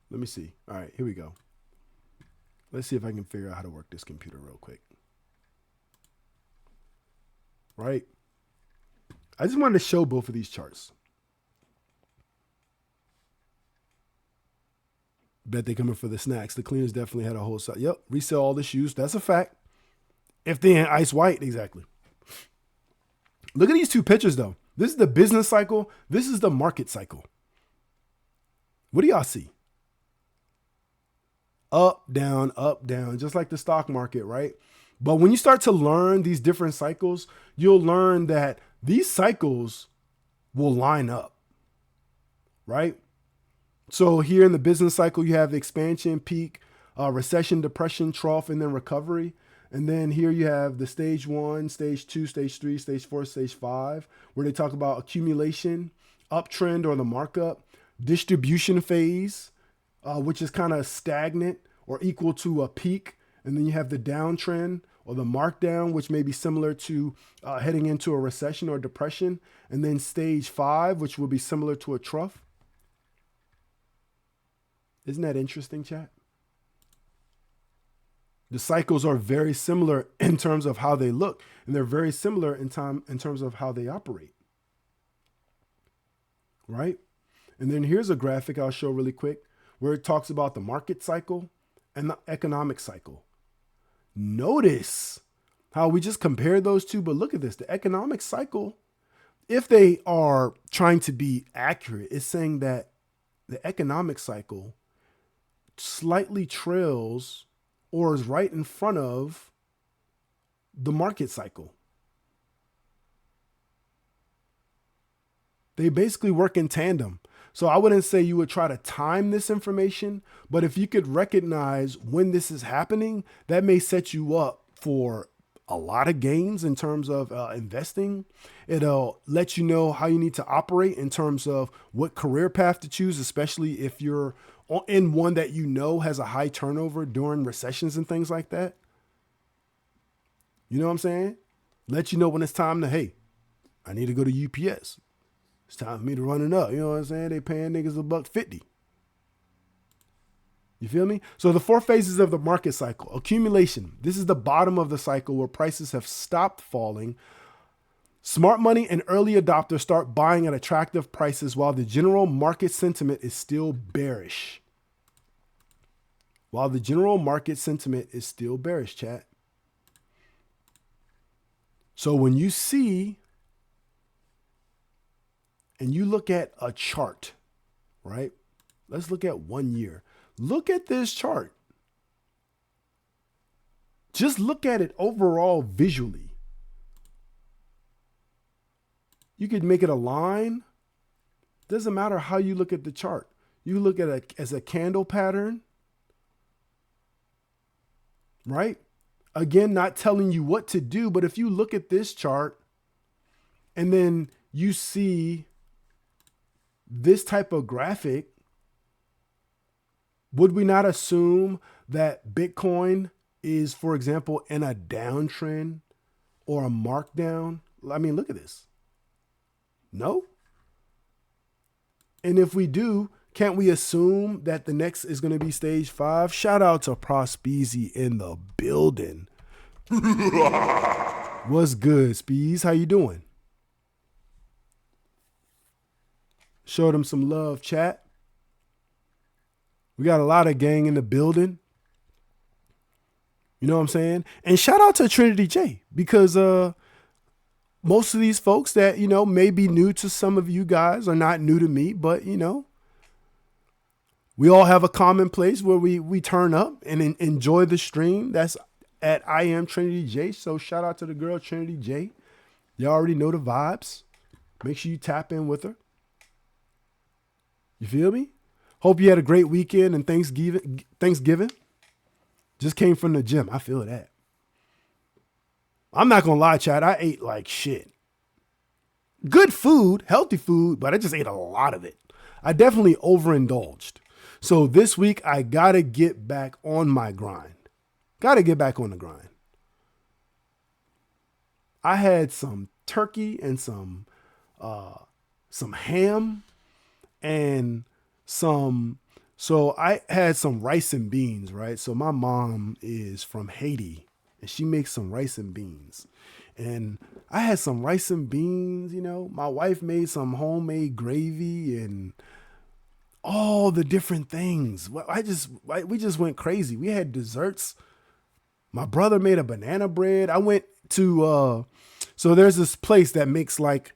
Let me see. All right, here we go. Let's see if I can figure out how to work this computer real quick. Right? I just wanted to show both of these charts. Bet they coming for the snacks. The cleaners definitely had a whole side. Yep, resell all the shoes. That's a fact. If they ain't ice white, exactly. Look at these 2 pictures, though. This is the business cycle. This is the market cycle. What do y'all see? Up, down, just like the stock market, right? But when you start to learn these different cycles, you'll learn that these cycles will line up, right? So here in the business cycle, you have expansion, peak, recession, depression, trough, and then recovery. And then here you have the stage 1, stage 2, stage 3, stage 4, stage 5, where they talk about accumulation, uptrend or the markup, distribution phase, which is kind of stagnant or equal to a peak. And then you have the downtrend or the markdown, which may be similar to heading into a recession or depression. And then stage 5, which will be similar to a trough. Isn't that interesting, chat? The cycles are very similar in terms of how they look, and they're very similar in terms of how they operate. Right? And then here's a graphic I'll show really quick where it talks about the market cycle and the economic cycle. Notice how we just compare those two, but look at this. The economic cycle, if they are trying to be accurate, is saying that the economic cycle slightly trails or is right in front of the market cycle. They basically work in tandem. So I wouldn't say you would try to time this information, but if you could recognize when this is happening, that may set you up for a lot of gains in terms of investing. It'll let you know how you need to operate in terms of what career path to choose, especially if you're in one that you know has a high turnover during recessions and things like that. You know what I'm saying? Let you know when it's time to, hey, I need to go to UPS. It's time for me to run it up. You know what I'm saying? They paying niggas $1.50. You feel me? So the 4 phases of the market cycle. Accumulation. This is the bottom of the cycle where prices have stopped falling. Smart money and early adopters start buying at attractive prices while the general market sentiment is still bearish. While the general market sentiment is still bearish, chat. So when you see and you look at a chart, right? Let's look at 1 year. Look at this chart. Just look at it overall visually. You could make it a line. Doesn't matter how you look at the chart. You look at it as a candle pattern, right? Again, not telling you what to do, but if you look at this chart and then you see this type of graphic, would we not assume that Bitcoin is, for example, in a downtrend or a markdown? I mean, look at this. No? And if we do, can't we assume that the next is going to be stage 5? Shout out to Prospeezy in the building. What's good, Speez? How you doing? Show them some love, chat. We got a lot of gang in the building. You know what I'm saying? And shout out to Trinity J, because most of these folks that, you know, may be new to some of you guys are not new to me, but, you know, we all have a common place where we turn up and enjoy the stream. That's at I Am Trinity J. So shout out to the girl Trinity J. You already know the vibes. Make sure you tap in with her. You feel me? Hope you had a great weekend and Thanksgiving. Just came from the gym. I feel that. I'm not going to lie, Chad. I ate like shit. Good food, healthy food, but I just ate a lot of it. I definitely overindulged. So this week, I got to get back on my grind. Got to get back on the grind. I had some turkey and some ham and so I had some rice and beans, right? So my mom is from Haiti and she makes some rice and beans. And I had some rice and beans, you know. My wife made some homemade gravy and all the different things. We just went crazy. We had desserts. My brother made a banana bread. I went to, so there's this place that makes like,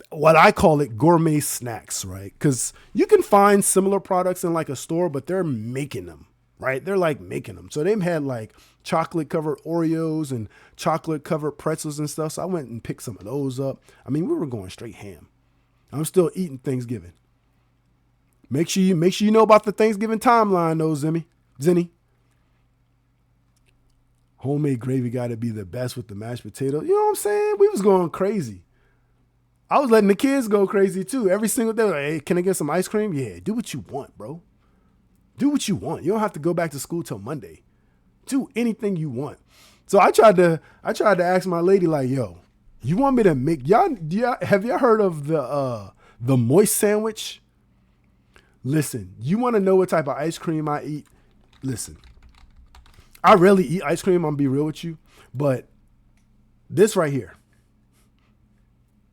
what I call it gourmet snacks, right? Because you can find similar products in like a store, but they're making them, right? They're like making them. So they've had like chocolate covered Oreos and chocolate covered pretzels and stuff. So I went and picked some of those up. I mean, we were going straight ham. I'm still eating Thanksgiving. Make sure you know about the Thanksgiving timeline though, Zenny. Homemade gravy got to be the best with the mashed potato. You know what I'm saying? We was going crazy. I was letting the kids go crazy too. Every single day, like, hey, can I get some ice cream? Yeah, do what you want, bro. Do what you want. You don't have to go back to school till Monday. Do anything you want. So I tried to ask my lady, like, yo, you want me to make have y'all heard of the moist sandwich? Listen, you want to know what type of ice cream I eat? Listen, I rarely eat ice cream, I'm gonna be real with you, but this right here,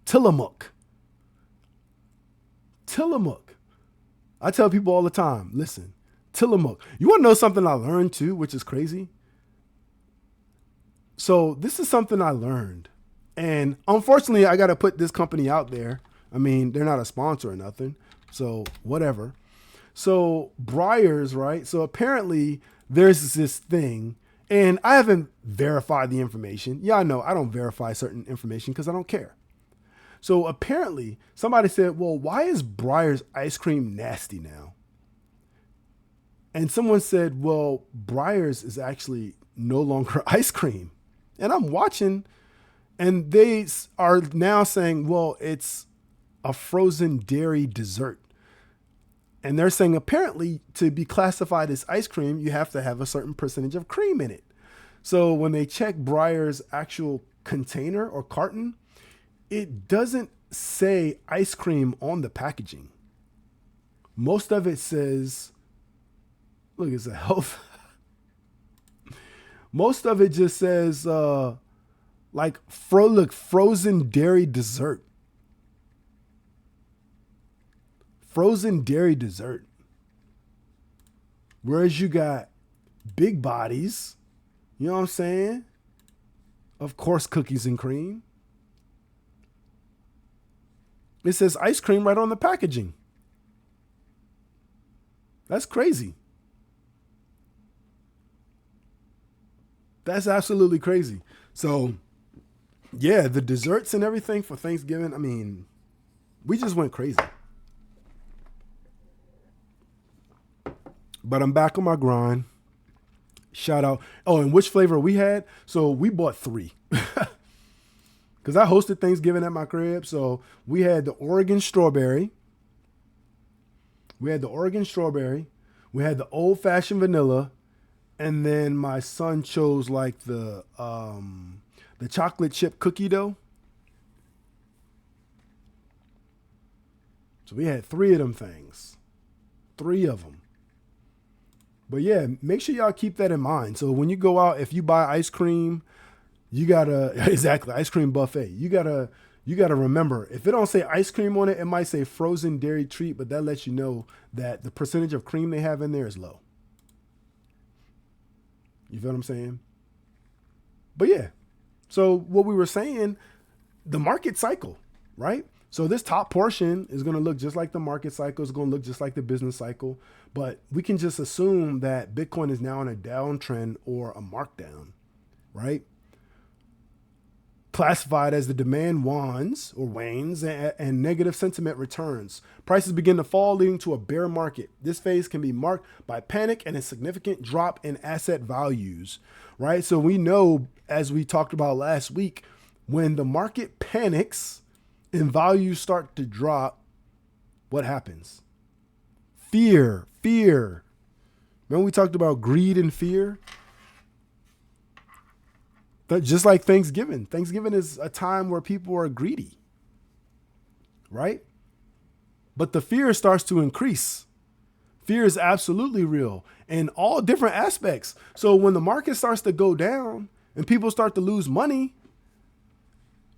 Tillamook. I tell people all the time, listen, Tillamook. You want to know something I learned too, which is crazy? So this is something I learned. And unfortunately, I got to put this company out there. I mean, they're not a sponsor or nothing. So whatever. So Breyers, right? So apparently there's this thing, and I haven't verified the information. Yeah, I know I don't verify certain information because I don't care. So apparently somebody said, well, why is Breyers ice cream nasty now? And someone said, well, Breyers is actually no longer ice cream. And I'm watching, and they are now saying, well, it's a frozen dairy dessert. And they're saying apparently to be classified as ice cream, you have to have a certain percentage of cream in it. So when they check Breyers' actual container or carton, it doesn't say ice cream on the packaging. Most of it says, look, it's a health. Most of it just says frozen dairy dessert. Frozen dairy dessert. Whereas you got Big Bodies, you know what I'm saying? Of course, cookies and cream. It says ice cream right on the packaging. That's crazy. That's absolutely crazy. So, yeah, the desserts and everything for Thanksgiving, I mean, we just went crazy. But I'm back on my grind. Shout out. Oh, and which flavor we had? So we bought 3. Because I hosted Thanksgiving at my crib. So we had the Oregon strawberry. We had the old fashioned vanilla. And then my son chose like the chocolate chip cookie dough. So we had 3 of them things. 3 of them. But yeah, make sure y'all keep that in mind. So when you go out, if you buy ice cream, you gotta exactly ice cream buffet. You gotta remember, if it don't say ice cream on it, it might say frozen dairy treat, but that lets you know that the percentage of cream they have in there is low. You feel what I'm saying? But yeah, so what we were saying, the market cycle, right? So this top portion is going to look just like the market cycle. It's going to look just like the business cycle. But we can just assume that Bitcoin is now on a downtrend or a markdown, right? Classified as the demand wanes and negative sentiment returns. Prices begin to fall, leading to a bear market. This phase can be marked by panic and a significant drop in asset values, right? So we know, as we talked about last week, when the market panics and values start to drop, what happens? Fear. Remember we talked about greed and fear? But just like Thanksgiving. Thanksgiving is a time where people are greedy, right? But the fear starts to increase. Fear is absolutely real in all different aspects. So when the market starts to go down and people start to lose money,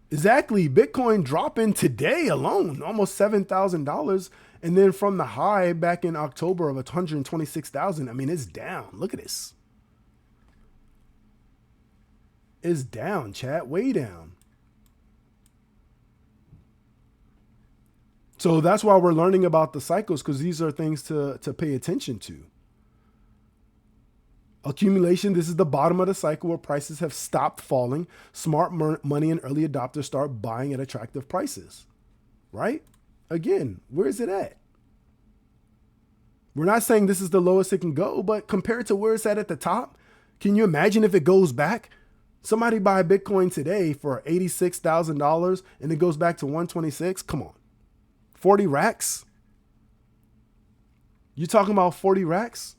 exactly, Bitcoin dropping today alone, almost $7,000. And then from the high back in October of 126,000, I mean, it's down. Look at this. It's down, chat, way down. So that's why we're learning about the cycles, because these are things to pay attention to. Accumulation, this is the bottom of the cycle where prices have stopped falling. Smart money and early adopters start buying at attractive prices, right? Again, where is it at? We're not saying this is the lowest it can go, but compared to where it's at the top, Can you imagine if it goes back? Somebody buy Bitcoin today for $86,000 and it goes back to 126. Come on. 40 racks? You talking about 40 racks?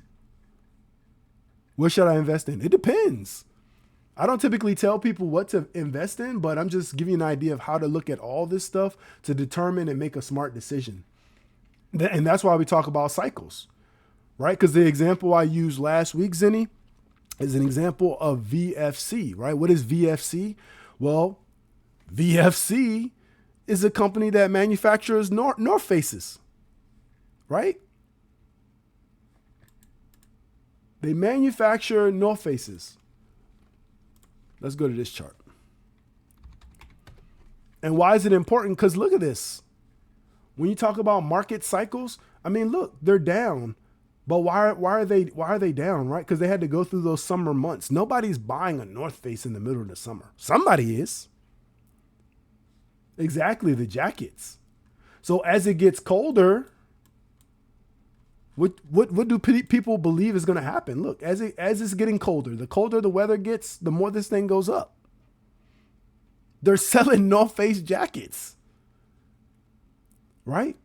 What should I invest in? It depends. I don't typically tell people what to invest in, but I'm just giving you an idea of how to look at all this stuff to determine and make a smart decision. And that's why we talk about cycles, right? Because the example I used last week, Zenny, is an example of VFC, right? What is VFC? Well, VFC is a company that manufactures North Faces, right? They manufacture North Faces. Let's go to this chart. And why is it important? Because look at this. When you talk about market cycles, I mean, look, they're down. But why are they down, right? Because they had to go through those summer months. Nobody's buying a North Face in the middle of the summer. Somebody is. Exactly, the jackets. So as it gets colder, what do people believe is going to happen? Look, as it's getting colder, the colder the weather gets, the more this thing goes up. They're selling North Face jackets, right?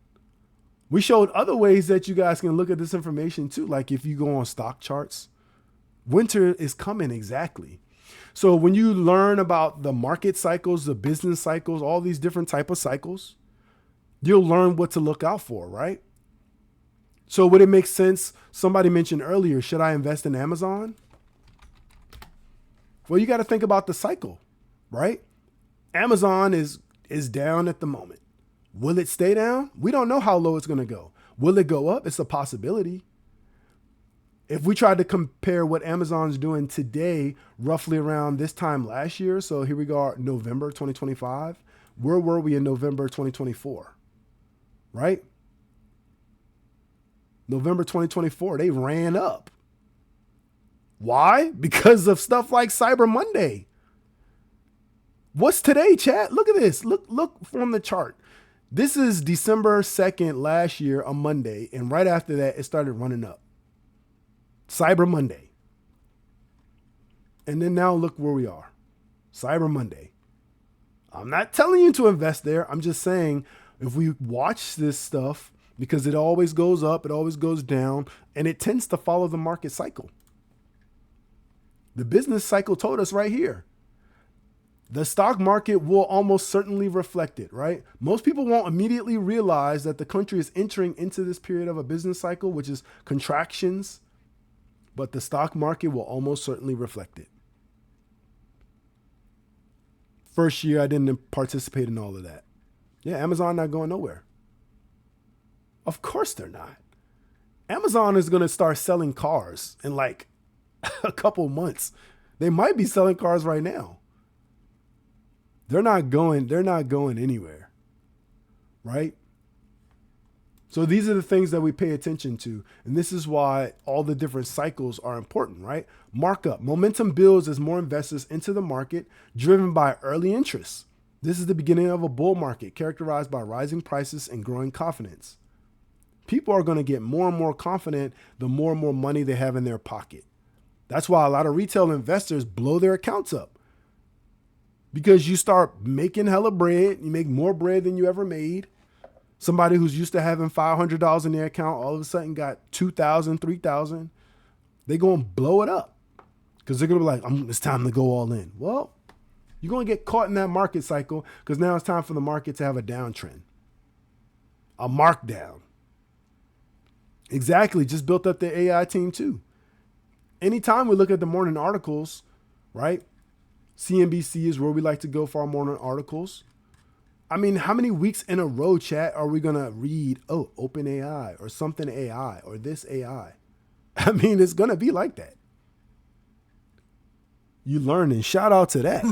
We showed other ways that you guys can look at this information too. Like if you go on stock charts, winter is coming exactly. So when you learn about the market cycles, the business cycles, all these different type of cycles, you'll learn what to look out for, right? So would it make sense? Somebody mentioned earlier, should I invest in Amazon? Well, you got to think about the cycle, right? Amazon is down at the moment. Will it stay down? We don't know how low it's going to go. Will it go up? It's a possibility. If we tried to compare what Amazon's doing today, roughly around this time last year, so here we go, November 2025, where were we in November 2024, right? November 2024, they ran up. Why? Because of stuff like Cyber Monday. What's today, chat? Look at this. Look from the chart. This is December 2nd last year, a Monday, and right after that, it started running up. Cyber Monday. And then now look where we are. Cyber Monday. I'm not telling you to invest there. I'm just saying if we watch this stuff, because it always goes up, it always goes down, and it tends to follow the market cycle. The business cycle told us right here. The stock market will almost certainly reflect it, right? Most people won't immediately realize that the country is entering into this period of a business cycle, which is contractions, but the stock market will almost certainly reflect it. First year, I didn't participate in all of that. Yeah, Amazon not going nowhere. Of course they're not. Amazon is going to start selling cars in like a couple months. They might be selling cars right now. They're not going anywhere. Right? So these are the things that we pay attention to. And this is why all the different cycles are important, right? Markup. Momentum builds as more investors enter the market, driven by early interest. This is the beginning of a bull market characterized by rising prices and growing confidence. People are going to get more and more confident the more and more money they have in their pocket. That's why a lot of retail investors blow their accounts up. Because you start making hella bread, you make more bread than you ever made. Somebody who's used to having $500 in their account all of a sudden got $2,000, $3,000. They're going to blow it up because they're going to be like, it's time to go all in. Well, you're going to get caught in that market cycle because now it's time for the market to have a downtrend, a markdown. Exactly. Just built up the AI team too. Anytime we look at the morning articles, right? CNBC is where we like to go for our morning articles. I mean, how many weeks in a row, chat, are we going to read, OpenAI or something AI or this AI? I mean, it's going to be like that. You learning. Shout out to that.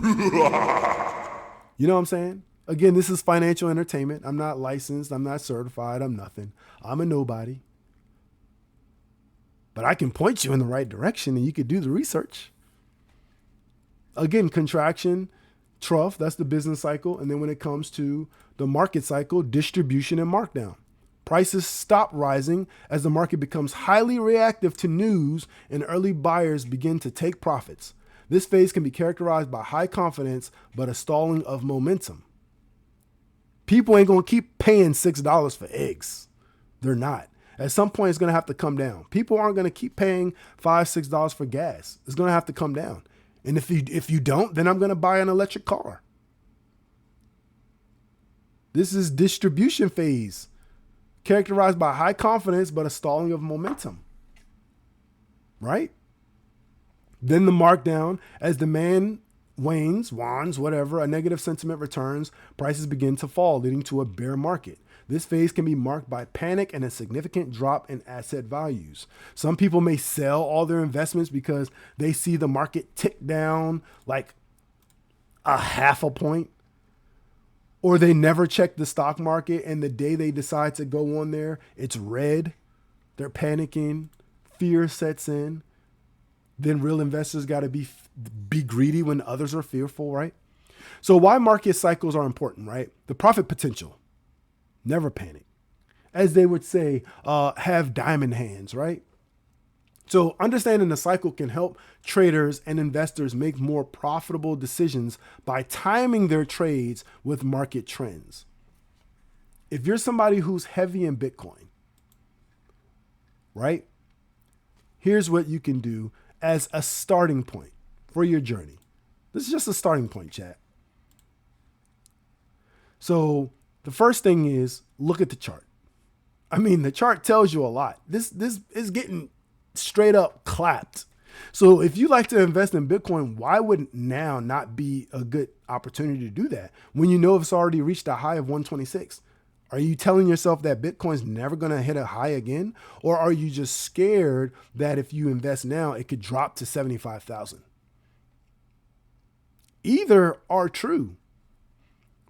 You know what I'm saying? Again, this is financial entertainment. I'm not licensed. I'm not certified. I'm nothing. I'm a nobody. But I can point you in the right direction and you could do the research. Again, contraction, trough, that's the business cycle. And then when it comes to the market cycle, distribution and markdown. Prices stop rising as the market becomes highly reactive to news and early buyers begin to take profits. This phase can be characterized by high confidence, but a stalling of momentum. People ain't going to keep paying $6 for eggs. They're not. At some point, it's going to have to come down. People aren't going to keep paying $5, $6 for gas. It's going to have to come down. And if you don't, then I'm going to buy an electric car. This is distribution phase, characterized by high confidence, but a stalling of momentum. Right? Then the markdown as demand wanes, whatever, a negative sentiment returns, prices begin to fall, leading to a bear market. This phase can be marked by panic and a significant drop in asset values. Some people may sell all their investments because they see the market tick down like a half a point, or they never check the stock market, and the day they decide to go on there, it's red. They're panicking. Fear sets in. Then real investors got to be greedy when others are fearful, right? So why market cycles are important, right? The profit potential. Never panic. As they would say, have diamond hands, right? So understanding the cycle can help traders and investors make more profitable decisions by timing their trades with market trends. If you're somebody who's heavy in Bitcoin, right? Here's what you can do as a starting point for your journey. This is just a starting point, chat. So the first thing is look at the chart. I mean, the chart tells you a lot. This is getting straight up clapped. So if you like to invest in Bitcoin, why would now not be a good opportunity to do that when you know it's already reached a high of 126? Are you telling yourself that Bitcoin's never going to hit a high again? Or are you just scared that if you invest now, it could drop to 75,000? Either are true.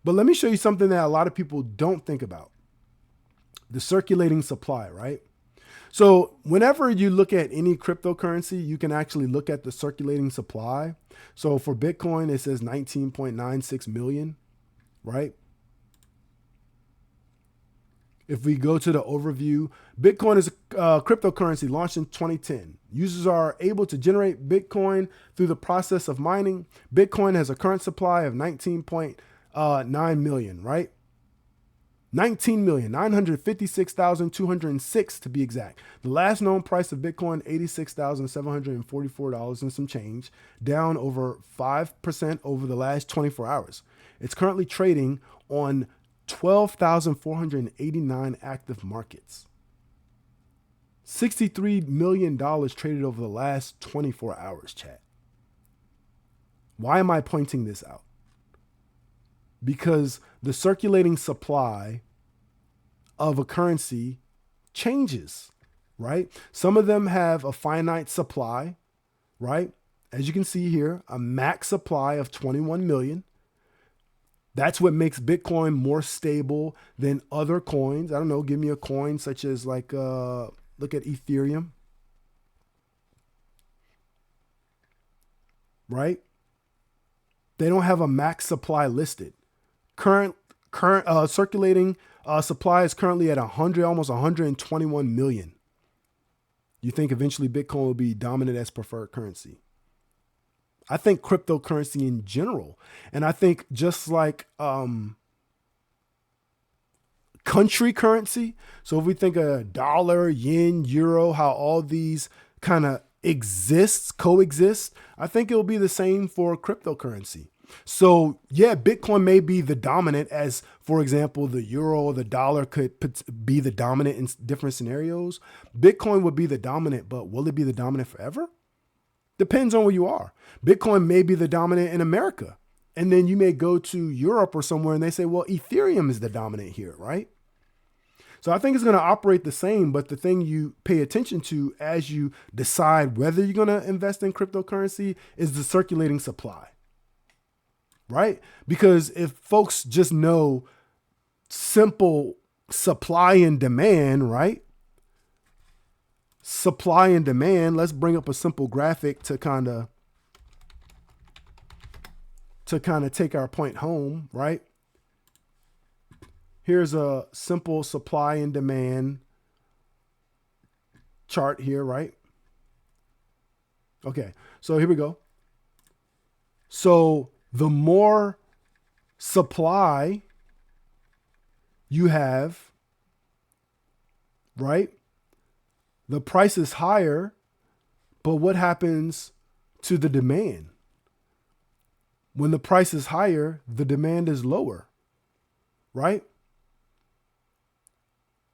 But let me show you something that a lot of people don't think about. The circulating supply, right? So whenever you look at any cryptocurrency, you can actually look at the circulating supply. So for Bitcoin, it says 19.96 million, right? If we go to the overview, Bitcoin is a cryptocurrency launched in 2010. Users are able to generate Bitcoin through the process of mining. Bitcoin has a current supply of 19.9 million, right? 19,956,206 to be exact. The last known price of Bitcoin, $86,744 and some change, down over 5% over the last 24 hours. It's currently trading on 12,489 active markets. $63 million traded over the last 24 hours, chat. Why am I pointing this out? Because the circulating supply of a currency changes, right? Some of them have a finite supply, right? As you can see here, a max supply of 21 million. That's what makes Bitcoin more stable than other coins. I don't know, give me a coin such as like, look at Ethereum, right? They don't have a max supply listed. Current circulating supply is currently at almost 121 million. You think eventually Bitcoin will be dominant as preferred currency? I think cryptocurrency in general, and I think just like country currency. So if we think of dollar, yen, euro, how all these kind of coexist, I think it'll be the same for cryptocurrency. So yeah, Bitcoin may be the dominant, as for example, the euro or the dollar could be the dominant in different scenarios. Bitcoin would be the dominant, but will it be the dominant forever? Depends on where you are. Bitcoin may be the dominant in America. And then you may go to Europe or somewhere and they say, well, Ethereum is the dominant here, right? So I think it's going to operate the same, but the thing you pay attention to as you decide whether you're going to invest in cryptocurrency is the circulating supply, right? Because if folks just know simple supply and demand, right? Supply and demand, let's bring up a simple graphic to kind of take our point home, right? Here's a simple supply and demand chart here, right? Okay, so here we go. So the more supply you have, right? The price is higher, but what happens to the demand? When the price is higher, the demand is lower, right?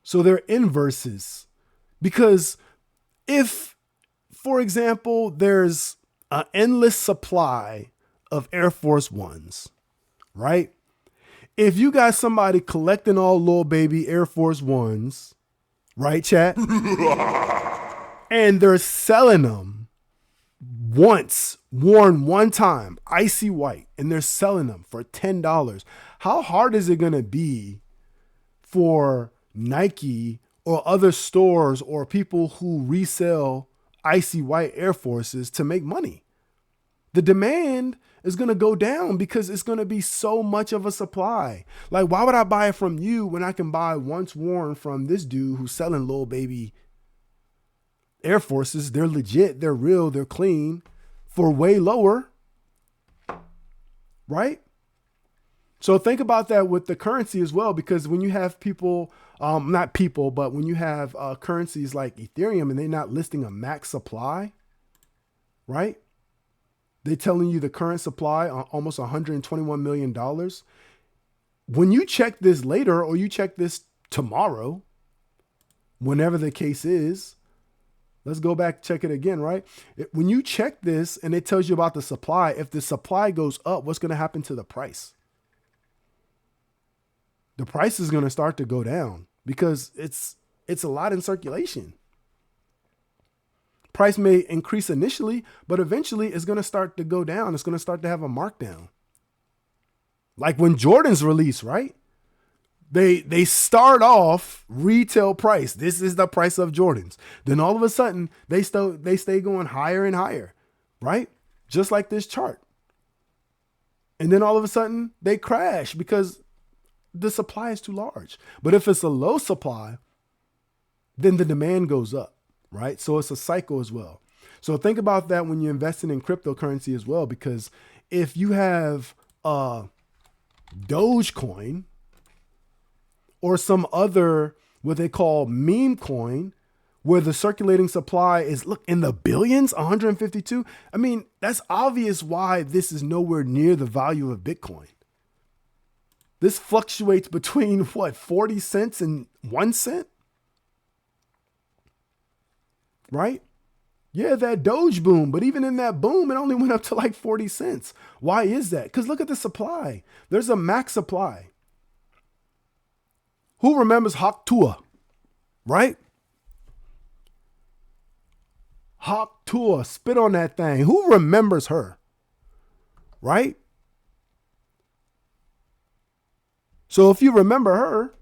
So they're inverses. Because if, for example, there's an endless supply of Air Force Ones, right? If you got somebody collecting all little baby Air Force Ones, right, chat? And they're selling them once, worn one time, icy white, and they're selling them for $10. How hard is it going to be for Nike or other stores or people who resell icy white Air Forces to make money? The demand is going to go down because it's going to be so much of a supply. Like, why would I buy it from you when I can buy once worn from this dude who's selling little baby Air Forces? They're legit, they're real, they're clean for way lower, right? So think about that with the currency as well, because when you have people, not people, but when you have currencies like Ethereum and they're not listing a max supply, right? They're telling you the current supply almost $121 million. When you check this later or you check this tomorrow, whenever the case is, let's go back, check it again, right? When you check this and it tells you about the supply, if the supply goes up, what's going to happen to the price? The price is going to start to go down because it's a lot in circulation. Price may increase initially, but eventually it's going to start to go down. It's going to start to have a markdown. Like when Jordans release, right? They start off retail price. This is the price of Jordans. Then all of a sudden they stay going higher and higher, right? Just like this chart. And then all of a sudden they crash because the supply is too large. But if it's a low supply, then the demand goes up, right? So it's a cycle as well. So think about that when you're investing in cryptocurrency as well, because if you have Dogecoin or some other, what they call meme coin, where the circulating supply is, look, in the billions, 152. I mean, that's obvious why this is nowhere near the value of Bitcoin. This fluctuates between 40 cents and 1 cent? Right? Yeah, that Doge boom, but even in that boom, it only went up to like 40 cents. Why is that? Because look at the supply. There's a max supply. Who remembers Hawk Tuah, right? Hawk Tuah, spit on that thing. Who remembers her, right? So if you remember her,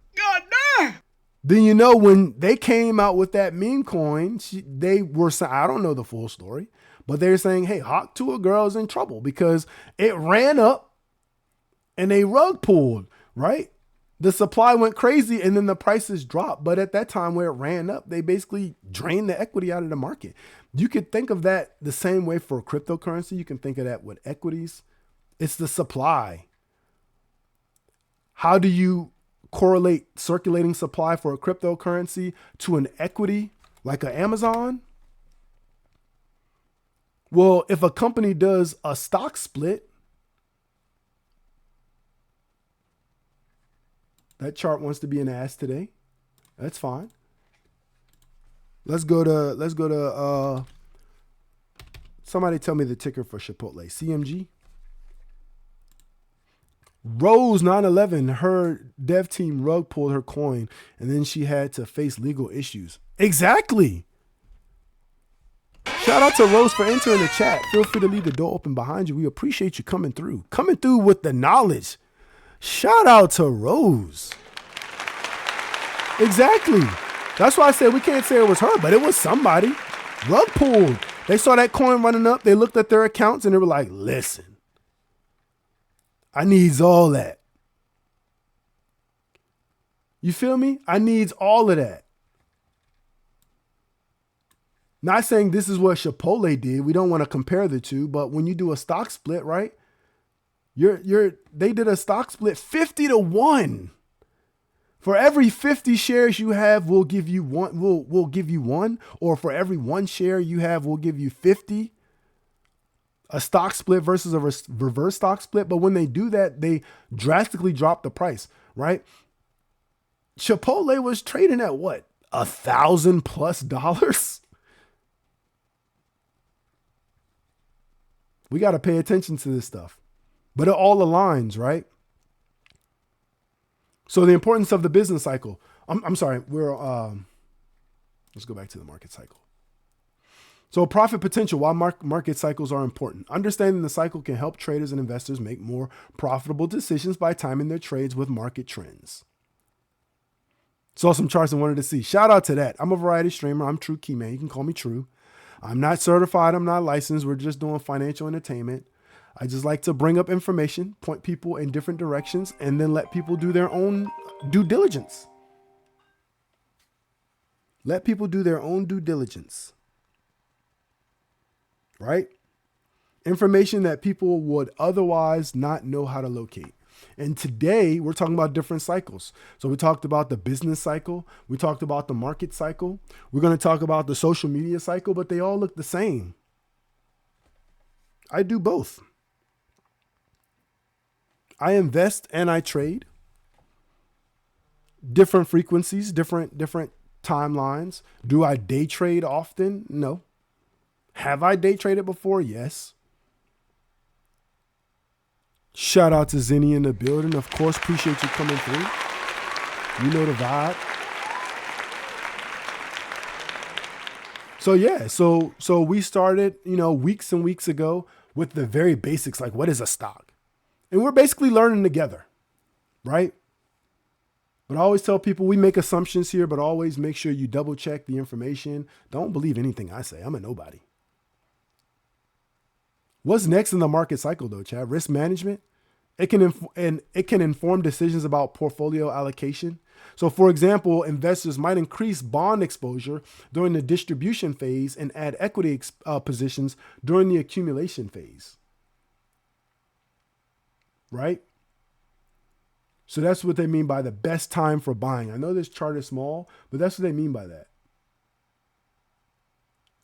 then you know when they came out with that meme coin, they were, I don't know the full story, but they're saying, hey, Hawk Tuah girl is in trouble because it ran up and they rug pulled, right? The supply went crazy and then the prices dropped. But at that time where it ran up, they basically drained the equity out of the market. You could think of that the same way for cryptocurrency. You can think of that with equities. It's the supply. How do you correlate circulating supply for a cryptocurrency to an equity like an Amazon? Well, if a company does a stock split, that chart wants to be an ass today. That's fine. Let's go to somebody tell me the ticker for Chipotle. CMG. Rose 911, her dev team rug pulled her coin and then she had to face legal issues. Exactly. Shout out to Rose for entering the chat. Feel free to leave the door open behind you. We appreciate you coming through with the knowledge. Shout out to Rose. Exactly. That's why I said we can't say it was her, but it was somebody. Rug pulled. They saw that coin running up. They looked at their accounts and they were like, listen, I needs all that. You feel me? I needs all of that. Not saying this is what Chipotle did. We don't want to compare the two, but when you do a stock split, right? They did a stock split 50-1. For every 50 shares you have, we'll give you one. We'll give you one, or for every one share you have, we'll give you 50. A stock split versus a reverse stock split. But when they do that, they drastically drop the price, right? Chipotle was trading at what? $1,000+? We got to pay attention to this stuff, but it all aligns, right? So the importance of the business cycle. I'm sorry. Let's go back to the market cycle. So profit potential, why market cycles are important. Understanding the cycle can help traders and investors make more profitable decisions by timing their trades with market trends. Saw some charts and wanted to see. Shout out to that. I'm a variety streamer. I'm True Key Man. You can call me True. I'm not certified. I'm not licensed. We're just doing financial entertainment. I just like to bring up information, point people in different directions, and then let people do their own due diligence. Let people do their own due diligence. Right? Information that people would otherwise not know how to locate. And today we're talking about different cycles. So we talked about the business cycle. We talked about the market cycle. We're going to talk about the social media cycle, but they all look the same. I do both. I invest and I trade. Different frequencies, different timelines. Do I day trade often? No. Have I day traded before? Yes. Shout out to Zenny in the building. Of course, appreciate you coming through. You know the vibe. So yeah, so we started, weeks and weeks ago with the very basics, like what is a stock? And we're basically learning together, right? But I always tell people we make assumptions here, but always make sure you double check the information. Don't believe anything I say. I'm a nobody. What's next in the market cycle though, Chad? Risk management. It can inform decisions about portfolio allocation. So for example, investors might increase bond exposure during the distribution phase and add equity positions during the accumulation phase. Right? So that's what they mean by the best time for buying. I know this chart is small, but that's what they mean by that.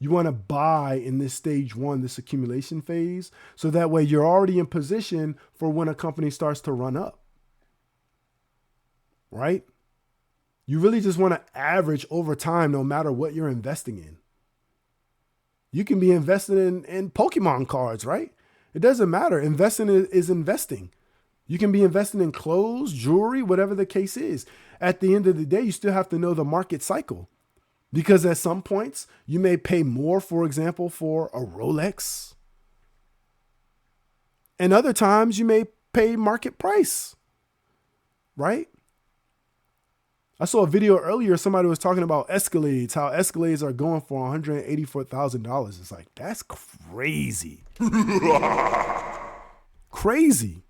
You want to buy in this stage one, this accumulation phase, so that way you're already in position for when a company starts to run up. Right? You really just want to average over time, no matter what you're investing in. You can be investing in Pokemon cards, right? It doesn't matter. Investing is investing. You can be investing in clothes, jewelry, whatever the case is. At the end of the day, you still have to know the market cycle. Because at some points, you may pay more, for example, for a Rolex. And other times, you may pay market price, right? I saw a video earlier, somebody was talking about Escalades, how Escalades are going for $184,000. It's like, that's crazy. Crazy.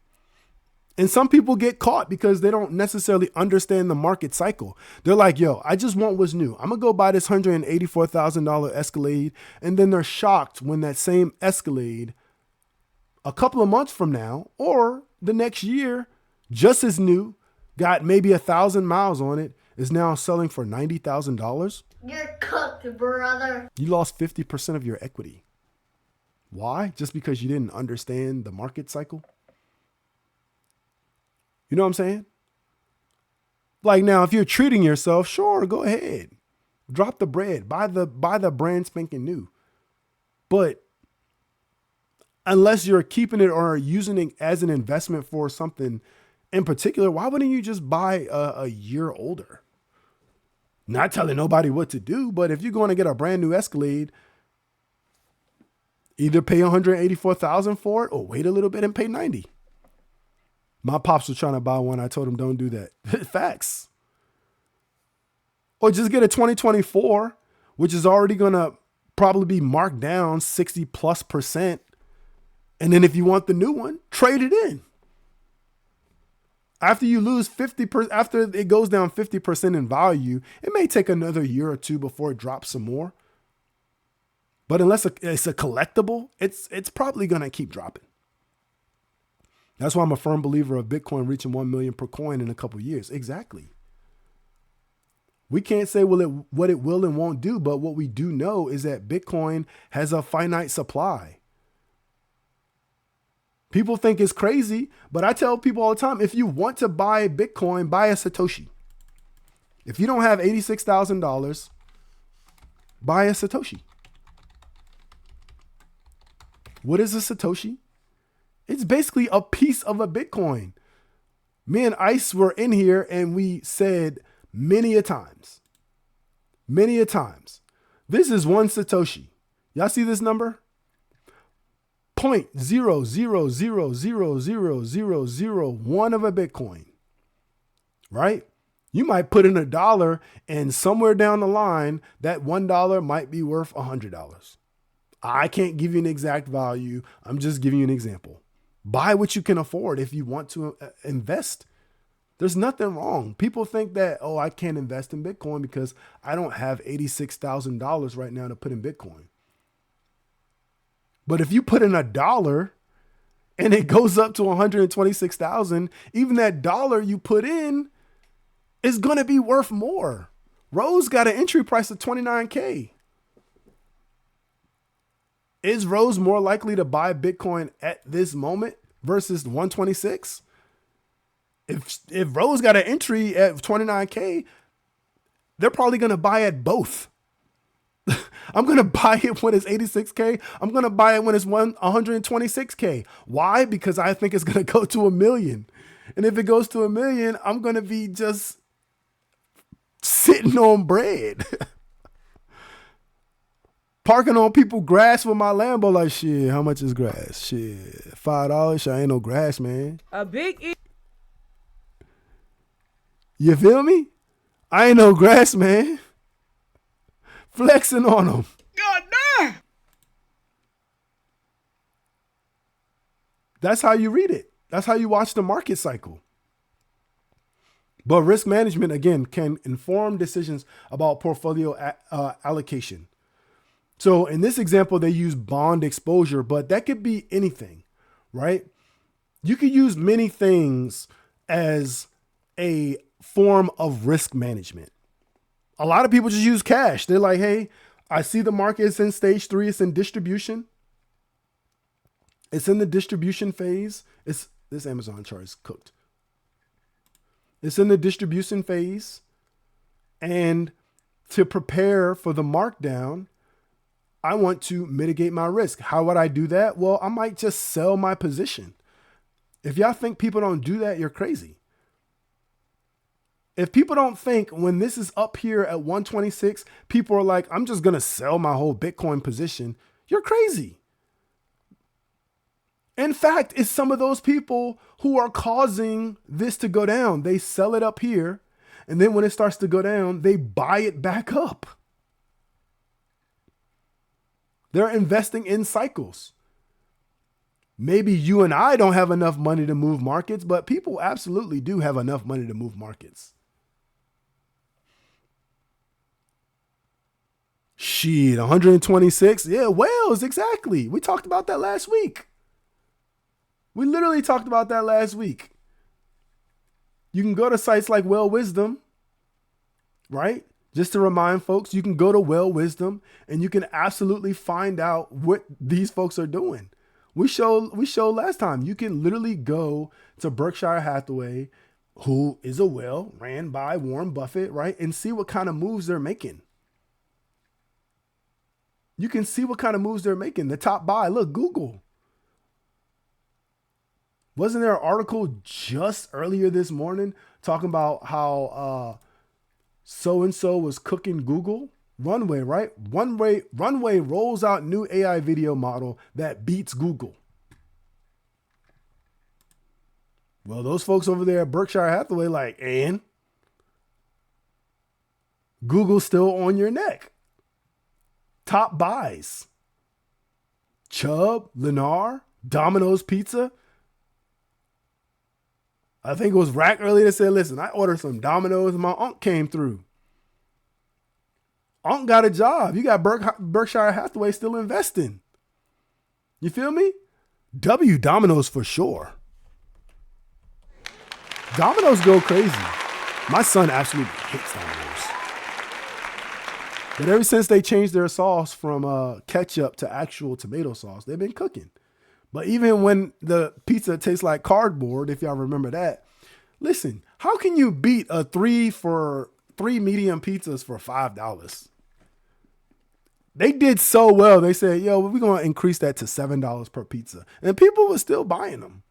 And some people get caught because they don't necessarily understand the market cycle. They're like, yo, I just want what's new. I'm going to go buy this $184,000 Escalade. And then they're shocked when that same Escalade a couple of months from now or the next year, just as new, got maybe 1,000 miles on it, is now selling for $90,000. You're cooked, brother. You lost 50% of your equity. Why? Just because you didn't understand the market cycle? You know what I'm saying? Like now, if you're treating yourself, sure, go ahead. Drop the bread. Buy the brand spanking new. But unless you're keeping it or using it as an investment for something in particular, why wouldn't you just buy a year older? Not telling nobody what to do, but if you're going to get a brand new Escalade, either pay $184,000 for it or wait a little bit and pay $90,000. My pops was trying to buy one. I told him, don't do that. Facts. Or just get a 2024, which is already going to probably be marked down 60+%. And then if you want the new one, trade it in. After you lose 50%, after it goes down 50% in value, it may take another year or two before it drops some more. But unless it's a collectible, it's probably going to keep dropping. That's why I'm a firm believer of Bitcoin reaching 1 million per coin in a couple of years. Exactly. We can't say what it will and won't do, but what we do know is that Bitcoin has a finite supply. People think it's crazy, but I tell people all the time, if you want to buy Bitcoin, buy a Satoshi. If you don't have $86,000, buy a Satoshi. What is a Satoshi? It's basically a piece of a Bitcoin. Me and Ice were in here and we said many a times, this is one Satoshi. Y'all see this number? 0.000000001 of a Bitcoin, right? You might put in $1 and somewhere down the line, that $1 might be worth $100. I can't give you an exact value. I'm just giving you an example. Buy what you can afford if you want to invest. There's nothing wrong. People think that, oh, I can't invest in Bitcoin because I don't have $86,000 right now to put in Bitcoin. But if you put in $1 and it goes up to 126,000, even that dollar you put in is going to be worth more. Rose got an entry price of $29K. Is Rose more likely to buy Bitcoin at this moment versus 126? If Rose got an entry at 29K, they're probably going to buy at both. I'm going to buy it when it's 86K. I'm going to buy it when it's 126K. Why? Because I think it's going to go to 1 million. And if it goes to 1 million, I'm going to be just sitting on bread. Parking on people's grass with my Lambo like, shit, how much is grass? Shit, $5. Shit, I ain't no grass, man. A big You feel me? I ain't no grass, man. Flexing on them. God damn! That's how you read it. That's how you watch the market cycle. But risk management, again, can inform decisions about portfolio allocation. So in this example, they use bond exposure, but that could be anything, right? You could use many things as a form of risk management. A lot of people just use cash. They're like, hey, I see the market is in stage 3. It's in distribution. It's in the distribution phase. This Amazon chart is cooked. It's in the distribution phase. And to prepare for the markdown, I want to mitigate my risk. How would I do that? Well, I might just sell my position. If y'all think people don't do that, you're crazy. If people don't think when this is up here at 126, people are like, I'm just going to sell my whole Bitcoin position, you're crazy. In fact, it's some of those people who are causing this to go down. They sell it up here, and then when it starts to go down, they buy it back up. They're investing in cycles. Maybe you and I don't have enough money to move markets, but people absolutely do have enough money to move markets. Shit, 126. Yeah, whales, exactly. We talked about that last week. We literally talked about that last week. You can go to sites like Well Wisdom, right? Just to remind folks, you can go to Well Wisdom and you can absolutely find out what these folks are doing. We showed last time, you can literally go to Berkshire Hathaway, who is a whale, ran by Warren Buffett, right? And see what kind of moves they're making. You can see what kind of moves they're making. The top buy, look, Google. Wasn't there an article just earlier this morning talking about how so-and-so was cooking Google? Runway, right? Runway rolls out new AI video model that beats Google. Well, those folks over there at Berkshire Hathaway like, and Google's still on your neck. Top buys. Chubb, Lennar, Domino's Pizza. I think it was Rack earlier that said, listen, I ordered some Domino's and my uncle came through. Uncle got a job. You got Berkshire Hathaway still investing. You feel me? Domino's for sure. Domino's go crazy. My son absolutely hates Domino's. But ever since they changed their sauce from ketchup to actual tomato sauce, they've been cooking. But even when the pizza tastes like cardboard, if y'all remember that, listen, how can you beat a 3 medium pizzas for $5? They did so well. They said, yo, we're going to increase that to $7 per pizza. And people were still buying them.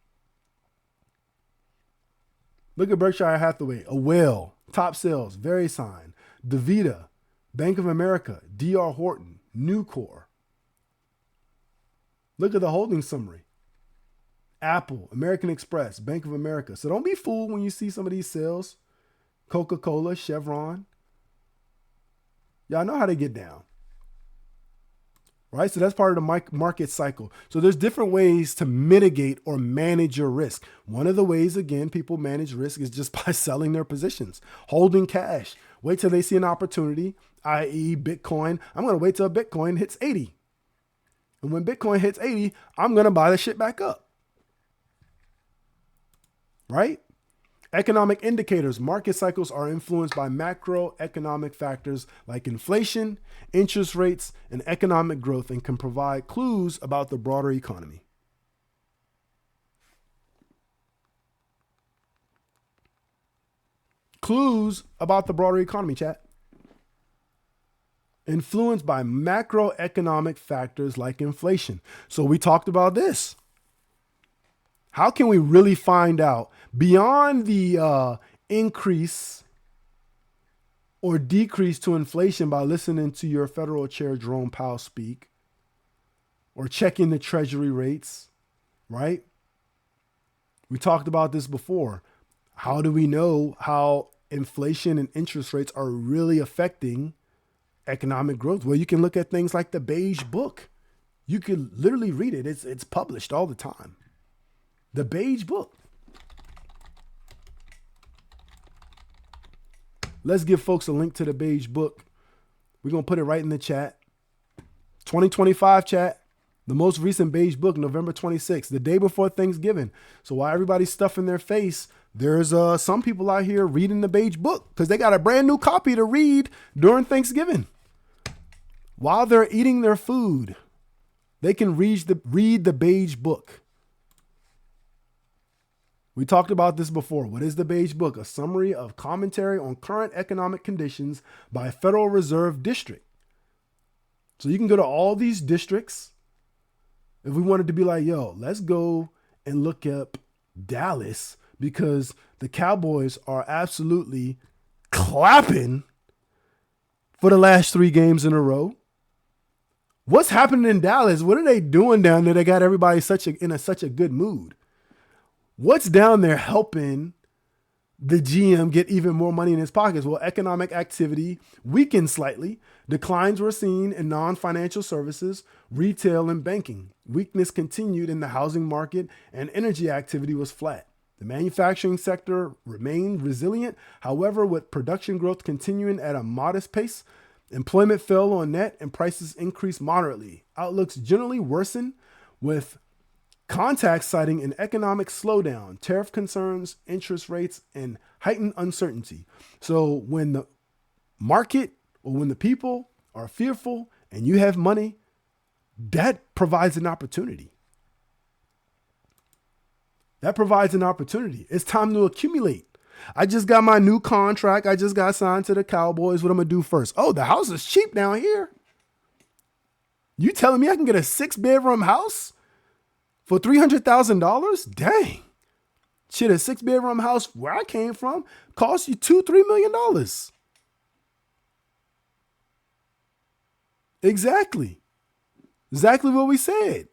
Look at Berkshire Hathaway, a whale, top sales, VeriSign, DaVita, Bank of America, D.R. Horton, Nucor. Look at the holding summary. Apple, American Express, Bank of America. So don't be fooled when you see some of these sales. Coca-Cola, Chevron. Y'all know how they get down. Right? So that's part of the market cycle. So there's different ways to mitigate or manage your risk. One of the ways, again, people manage risk is just by selling their positions, holding cash. Wait till they see an opportunity, i.e. Bitcoin. I'm going to wait till Bitcoin hits 80. And when Bitcoin hits 80, I'm going to buy the shit back up. Right? Economic indicators. Market cycles are influenced by macroeconomic factors like inflation, interest rates, and economic growth and can provide clues about the broader economy. Clues about the broader economy, chat. Influenced by macroeconomic factors like inflation. So we talked about this. How can we really find out beyond the increase or decrease to inflation by listening to your Federal Chair Jerome Powell speak or checking the Treasury rates, right? We talked about this before. How do we know how inflation and interest rates are really affecting economic growth? Well, you can look at things like the Beige Book. You can literally read it. It's published all the time. The Beige Book. Let's give folks a link to the Beige Book. We're going to put it right in the chat. 2025 chat. The most recent Beige Book, November 26th, the day before Thanksgiving. So while everybody's stuffing their face, there's some people out here reading the Beige Book because they got a brand new copy to read during Thanksgiving. While they're eating their food, they can read the Beige Book. We talked about this before. What is the Beige Book? A summary of commentary on current economic conditions by Federal Reserve District. So you can go to all these districts. If we wanted to be like, yo, let's go and look up Dallas because the Cowboys are absolutely clapping for the last 3 games in a row. What's happening in Dallas? What are they doing down there? They got everybody in such a good mood. What's down there helping the GM get even more money in his pockets? Well, economic activity weakened slightly. Declines were seen in non-financial services, retail, and banking. Weakness continued in the housing market, and energy activity was flat. The manufacturing sector remained resilient. However, with production growth continuing at a modest pace, employment fell on net and prices increased moderately. Outlooks generally worsened, with contacts citing an economic slowdown, tariff concerns, interest rates, and heightened uncertainty. So when the market or when the people are fearful and you have money, that provides an opportunity. That provides an opportunity. It's time to accumulate. I just got my new contract. I just got signed to the Cowboys. What I'm going to do first? Oh, the house is cheap down here. You telling me I can get a 6-bedroom house for $300,000? Dang. Shit, a 6-bedroom house where I came from cost you $2-3 million. Exactly. Exactly what we said.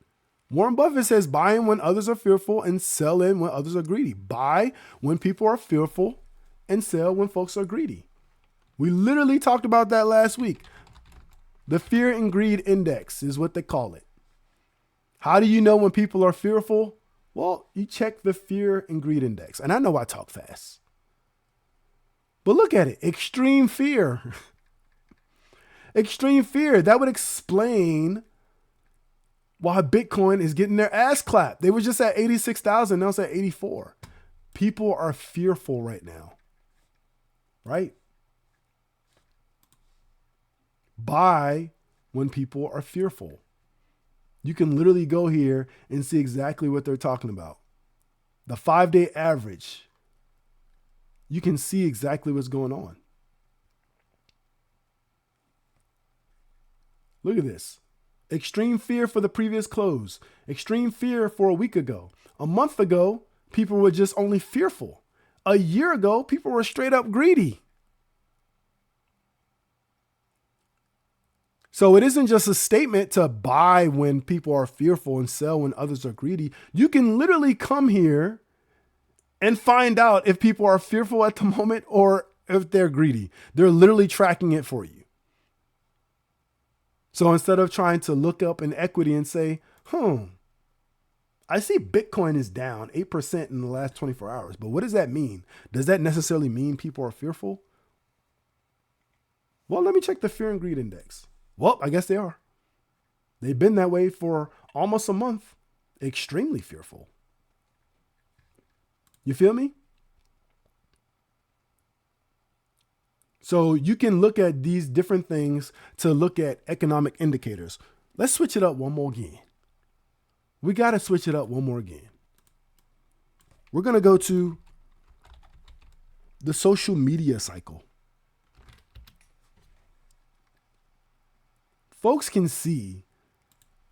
Warren Buffett says, buy in when others are fearful and sell in when others are greedy. Buy when people are fearful and sell when folks are greedy. We literally talked about that last week. The fear and greed index is what they call it. How do you know when people are fearful Well, you check the fear and greed index. And I know I talk fast. But look at it. Extreme fear. Extreme fear. That would explain why Bitcoin is getting their ass clapped. They were just at 86,000. Now it's at 84. People are fearful right now. Right? Buy when people are fearful. You can literally go here and see exactly what they're talking about. The 5-day average. You can see exactly what's going on. Look at this. Extreme fear for the previous close. Extreme fear for a week ago. A month ago, people were just only fearful. A year ago, people were straight up greedy. So it isn't just a statement to buy when people are fearful and sell when others are greedy. You can literally come here and find out if people are fearful at the moment or if they're greedy. They're literally tracking it for you. So instead of trying to look up an equity and say, I see Bitcoin is down 8% in the last 24 hours, but what does that mean? Does that necessarily mean people are fearful? Well, let me check the fear and greed index. Well, I guess they are. They've been that way for almost a month. Extremely fearful. You feel me? So you can look at these different things to look at economic indicators. Let's switch it up one more again. We got to switch it up one more again. We're going to go to the social media cycle. Folks can see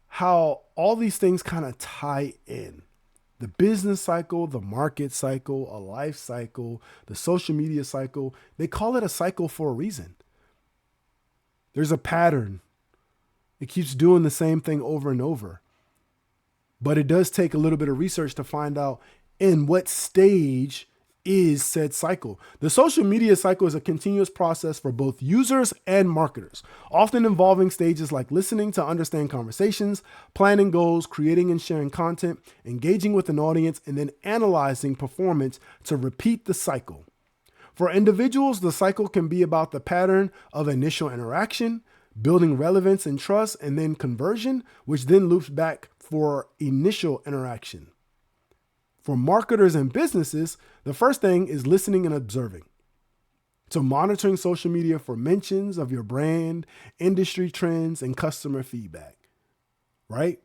how all these things kind of tie in. The business cycle, the market cycle, a life cycle, the social media cycle. They call it a cycle for a reason. There's a pattern. It keeps doing the same thing over and over. But it does take a little bit of research to find out in what stage is said cycle. The social media cycle is a continuous process for both users and marketers, often involving stages like listening to understand conversations, planning goals, creating and sharing content, engaging with an audience, and then analyzing performance to repeat the cycle. For individuals, the cycle can be about the pattern of initial interaction, building relevance and trust, and then conversion, which then loops back for initial interaction. For marketers and businesses, the first thing is listening and observing. So monitoring social media for mentions of your brand, industry trends, and customer feedback, right?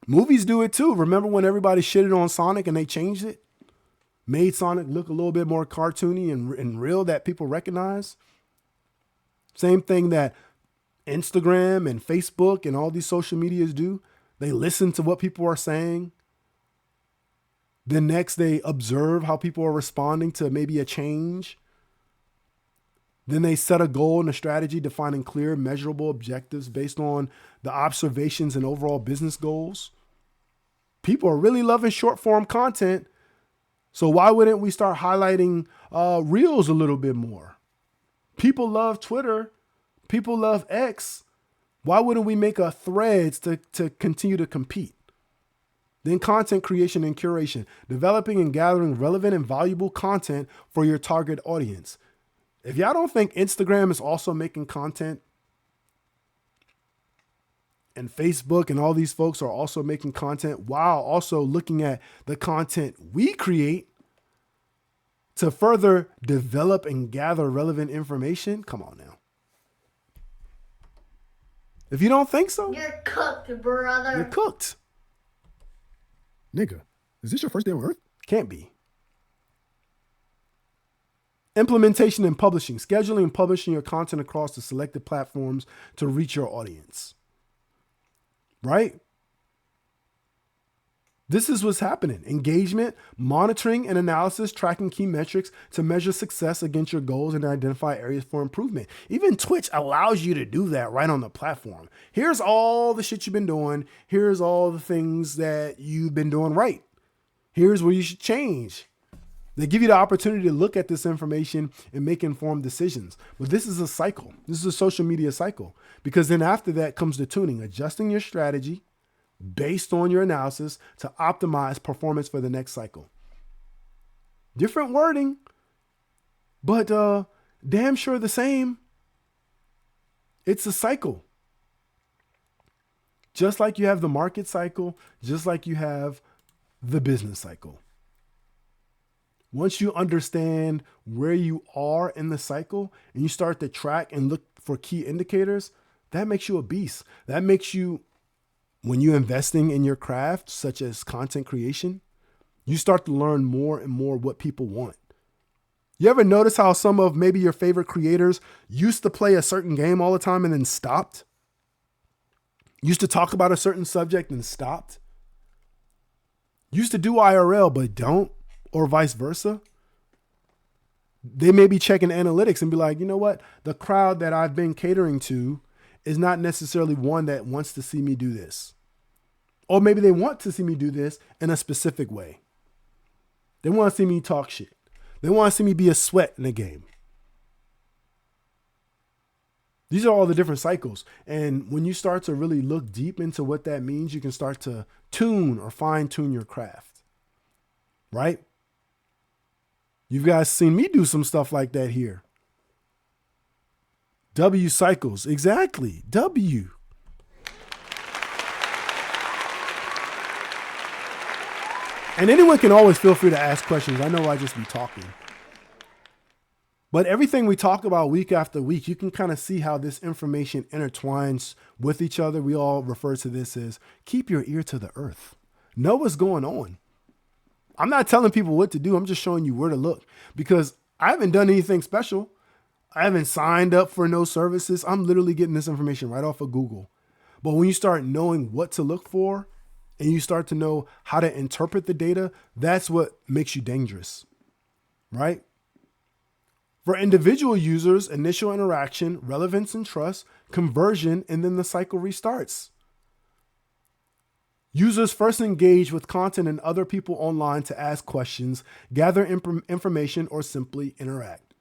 Movies do it too. Remember when everybody shitted on Sonic and they changed it? Made Sonic look a little bit more cartoony and real that people recognize? Same thing that Instagram and Facebook and all these social medias do. They listen to what people are saying. Then next, they observe how people are responding to maybe a change. Then they set a goal and a strategy, defining clear, measurable objectives based on the observations and overall business goals. People are really loving short form content. So why wouldn't we start highlighting Reels a little bit more? People love Twitter. People love X. Why wouldn't we make a Threads to continue to compete? Then content creation and curation, developing and gathering relevant and valuable content for your target audience. If y'all don't think Instagram is also making content, and Facebook and all these folks are also making content while also looking at the content we create to further develop and gather relevant information, come on now. If you don't think so, You're cooked, brother. you're cooked. Nigga, is this your first day on Earth? Can't be. Implementation and publishing. Scheduling and publishing your content across the selected platforms to reach your audience. Right? This is what's happening. Engagement, monitoring and analysis, tracking key metrics to measure success against your goals and identify areas for improvement. Even Twitch allows you to do that right on the platform. Here's all the shit you've been doing. Here's all the things that you've been doing right. Here's where you should change. They give you the opportunity to look at this information and make informed decisions. But this is a cycle. This is a social media cycle. Because then after that comes the tuning, adjusting your strategy, based on your analysis to optimize performance for the next cycle. Different wording, but damn sure the same. It's a cycle. Just like you have the market cycle, just like you have the business cycle. Once you understand where you are in the cycle and you start to track and look for key indicators, that makes you a beast. That makes you, when you're investing in your craft, such as content creation, you start to learn more and more what people want. You ever notice how some of maybe your favorite creators used to play a certain game all the time and then stopped? Used to talk about a certain subject and stopped? Used to do IRL but don't, or vice versa? They may be checking analytics and be like, you know what? The crowd that I've been catering to is not necessarily one that wants to see me do this. Or maybe they want to see me do this in a specific way. They want to see me talk shit. They want to see me be a sweat in the game. These are all the different cycles. And when you start to really look deep into what that means, you can start to tune or fine tune your craft. Right? You guys seen me do some stuff like that here. W cycles. Exactly. W. And anyone can always feel free to ask questions. I know I just be talking. But everything we talk about week after week, you can kind of see how this information intertwines with each other. We all refer to this as keep your ear to the earth. Know what's going on. I'm not telling people what to do. I'm just showing you where to look because I haven't done anything special. I haven't signed up for no services. I'm literally getting this information right off of Google. But when you start knowing what to look for and you start to know how to interpret the data, that's what makes you dangerous, right? For individual users, initial interaction, relevance and trust, conversion, and then the cycle restarts. Users first engage with content and other people online to ask questions, gather information, or simply interact.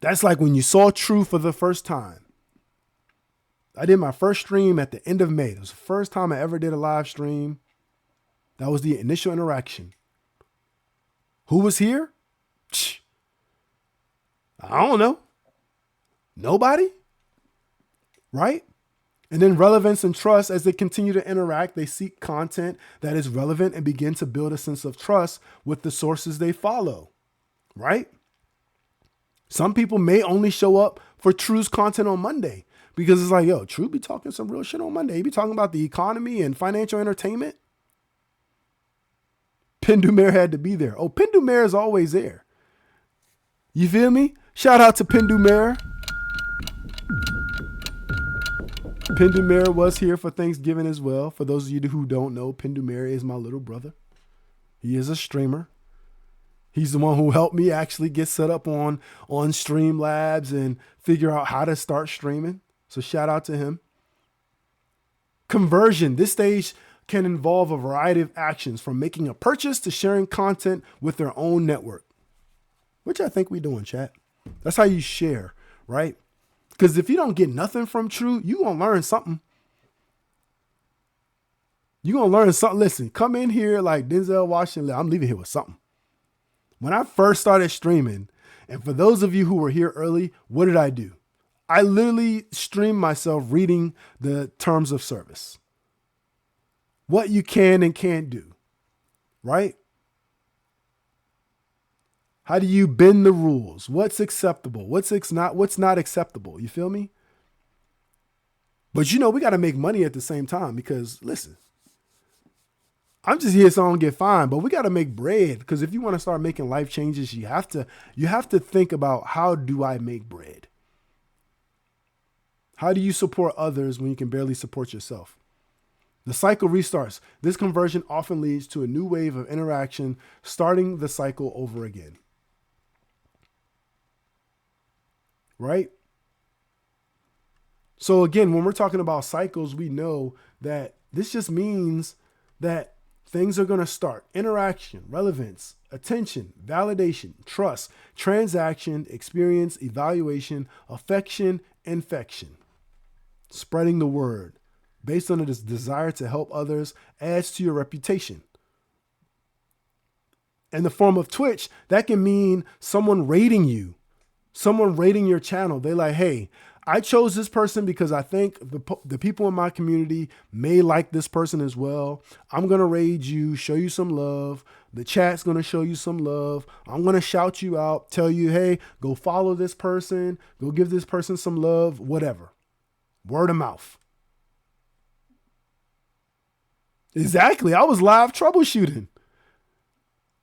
That's like when you saw True for the first time. I did my first stream at the end of May. It was the first time I ever did a live stream. That was the initial interaction. Who was here? I don't know. Nobody? Right? And then relevance and trust, as they continue to interact, they seek content that is relevant and begin to build a sense of trust with the sources they follow. Right? Some people may only show up for True's content on Monday because it's like, yo, True be talking some real shit on Monday. He be talking about the economy and financial entertainment. Pindumer had to be there. Oh, Pindumer is always there. You feel me? Shout out to Pindumer. Pindumer was here for Thanksgiving as well. For those of you who don't know, Pindumer is my little brother. He is a streamer. He's the one who helped me actually get set up on Streamlabs and figure out how to start streaming. So shout out to him. Conversion. This stage can involve a variety of actions from making a purchase to sharing content with their own network, which I think we doing, chat. That's how you share, right? Because if you don't get nothing from True, you going to learn something. You going to learn something. Listen, come in here like Denzel Washington. I'm leaving here with something. When I first started streaming, and for those of you who were here early, what did I do? I literally streamed myself reading the terms of service. What you can and can't do, right? How do you bend the rules? What's acceptable? What's not acceptable? You feel me? But you know, we got to make money at the same time because listen, I'm just here so I don't get fined, but we got to make bread because if you want to start making life changes, you have to think about how do I make bread? How do you support others when you can barely support yourself? The cycle restarts. This conversion often leads to a new wave of interaction, starting the cycle over again. Right? So again, when we're talking about cycles, we know that this just means that things are going to start. Interaction, relevance, attention, validation, trust, transaction, experience, evaluation, affection, infection. Spreading the word, based on this desire to help others adds to your reputation. In the form of Twitch, that can mean someone rating you, someone rating your channel. They like, hey, I chose this person because I think the people in my community may like this person as well. I'm going to raid you, show you some love. The chat's going to show you some love. I'm going to shout you out, tell you, hey, go follow this person, go give this person some love, whatever. Word of mouth. Exactly. I was live troubleshooting.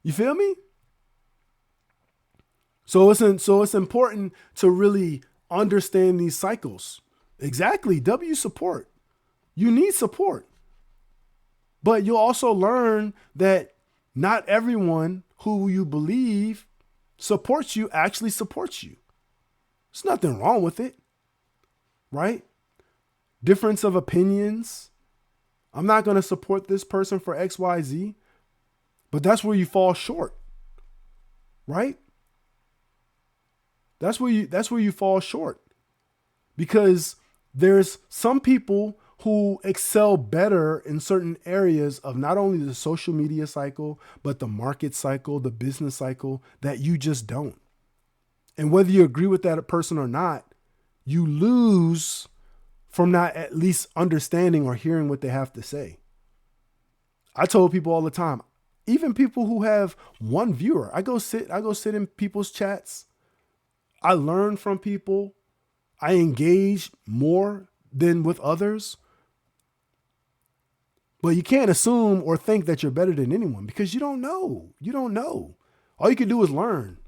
You feel me? So it's important to really understand these cycles. Exactly. W support. You need support. But you'll also learn that not everyone who you believe supports you actually supports you. There's nothing wrong with it. Right? Difference of opinions. I'm not going to support this person for XYZ. But that's where you fall short. Right? That's where you fall short. Because there's some people who excel better in certain areas of not only the social media cycle, but the market cycle, the business cycle that you just don't. And whether you agree with that person or not, you lose from not at least understanding or hearing what they have to say. I told people all the time, even people who have one viewer, I go sit in people's chats. I learn from people. I engage more than with others. But you can't assume or think that you're better than anyone because you don't know. You don't know. All you can do is learn.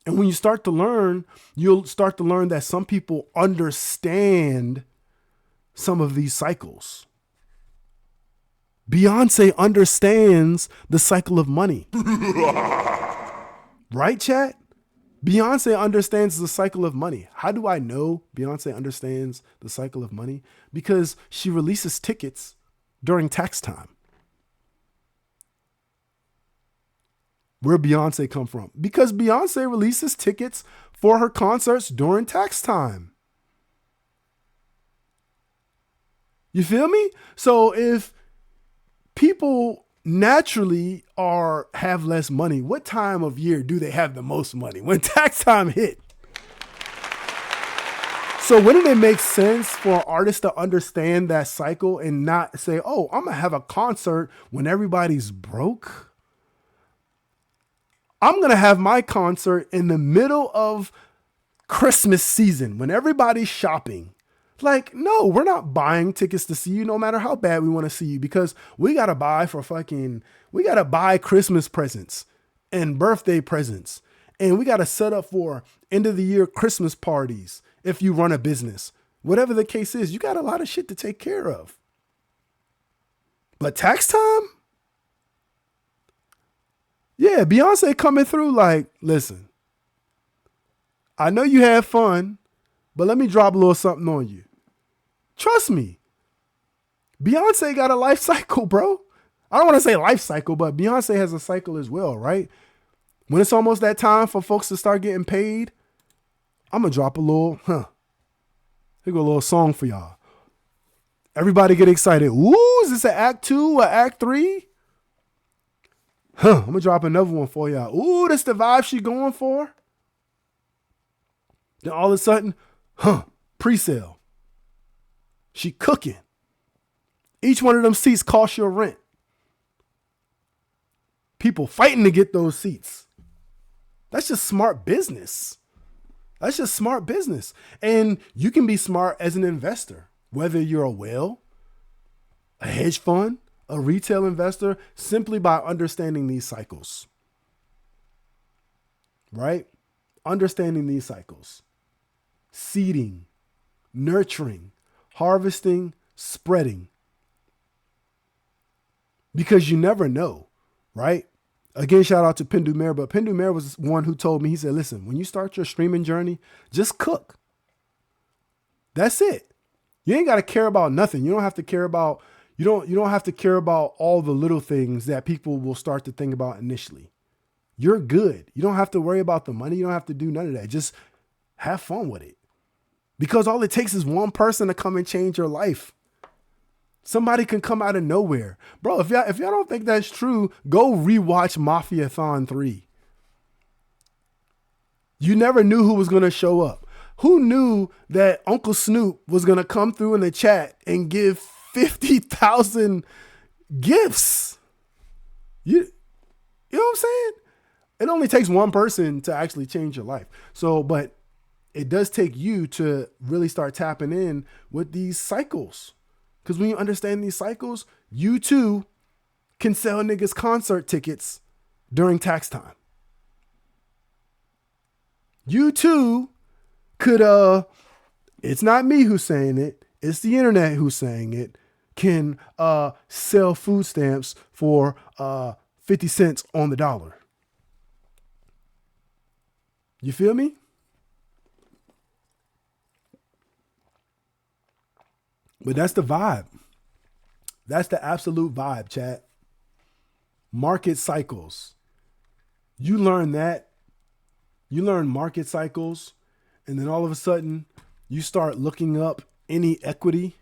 And when you start to learn, you'll start to learn that some people understand some of these cycles. Beyonce understands the cycle of money. Right, chat? Beyonce understands the cycle of money. How do I know Beyonce understands the cycle of money? Because she releases tickets during tax time. Where Beyonce come from? Because Beyonce releases tickets for her concerts during tax time. You feel me? So if people naturally have less money, what time of year do they have the most money? When tax time hit. So wouldn't it make sense for artists to understand that cycle and not say, oh, I'm going to have a concert when everybody's broke? I'm going to have my concert in the middle of Christmas season when everybody's shopping. Like, no, we're not buying tickets to see you no matter how bad we want to see you because we got to buy Christmas presents and birthday presents. And we got to set up for end of the year Christmas parties if you run a business. Whatever the case is, you got a lot of shit to take care of. But tax time? Yeah, Beyonce coming through like, listen, I know you had fun, but let me drop a little something on you. Trust me. Beyonce got a life cycle, bro. I don't want to say life cycle, but Beyonce has a cycle as well, right? When it's almost that time for folks to start getting paid, I'm going to drop a little, here go a little song for y'all. Everybody get excited. Ooh, is this an act 2 or act 3? I'm going to drop another one for y'all. Ooh, that's the vibe she going for. Then all of a sudden, pre-sale. She cooking. Each one of them seats costs your rent. People fighting to get those seats. That's just smart business. That's just smart business. And you can be smart as an investor, whether you're a whale, a hedge fund, a retail investor, simply by understanding these cycles. Right? Understanding these cycles. Seeding, nurturing, harvesting, spreading. Because you never know, right? Again, shout out to Pindu Mayor, but Pindu Mayor was one who told me, he said, listen, when you start your streaming journey, just cook. That's it. You ain't got to care about nothing. You don't have to care about, you don't have to care about all the little things that people will start to think about initially. You're good. You don't have to worry about the money. You don't have to do none of that. Just have fun with it. Because all it takes is one person to come and change your life. Somebody can come out of nowhere. Bro, if y'all don't think that's true, go rewatch Mafia-thon 3. You never knew who was going to show up. Who knew that Uncle Snoop was going to come through in the chat and give 50,000 gifts? You know what I'm saying? It only takes one person to actually change your life. So, but it does take you to really start tapping in with these cycles. Because when you understand these cycles, you too can sell niggas concert tickets during tax time. You too could, it's not me who's saying it, it's the internet who's saying it, can sell food stamps for 50 cents on the dollar. You feel me? But that's the vibe. That's the absolute vibe, chat. Market cycles. You learn that. You learn market cycles, and then all of a sudden, you start looking up any equity,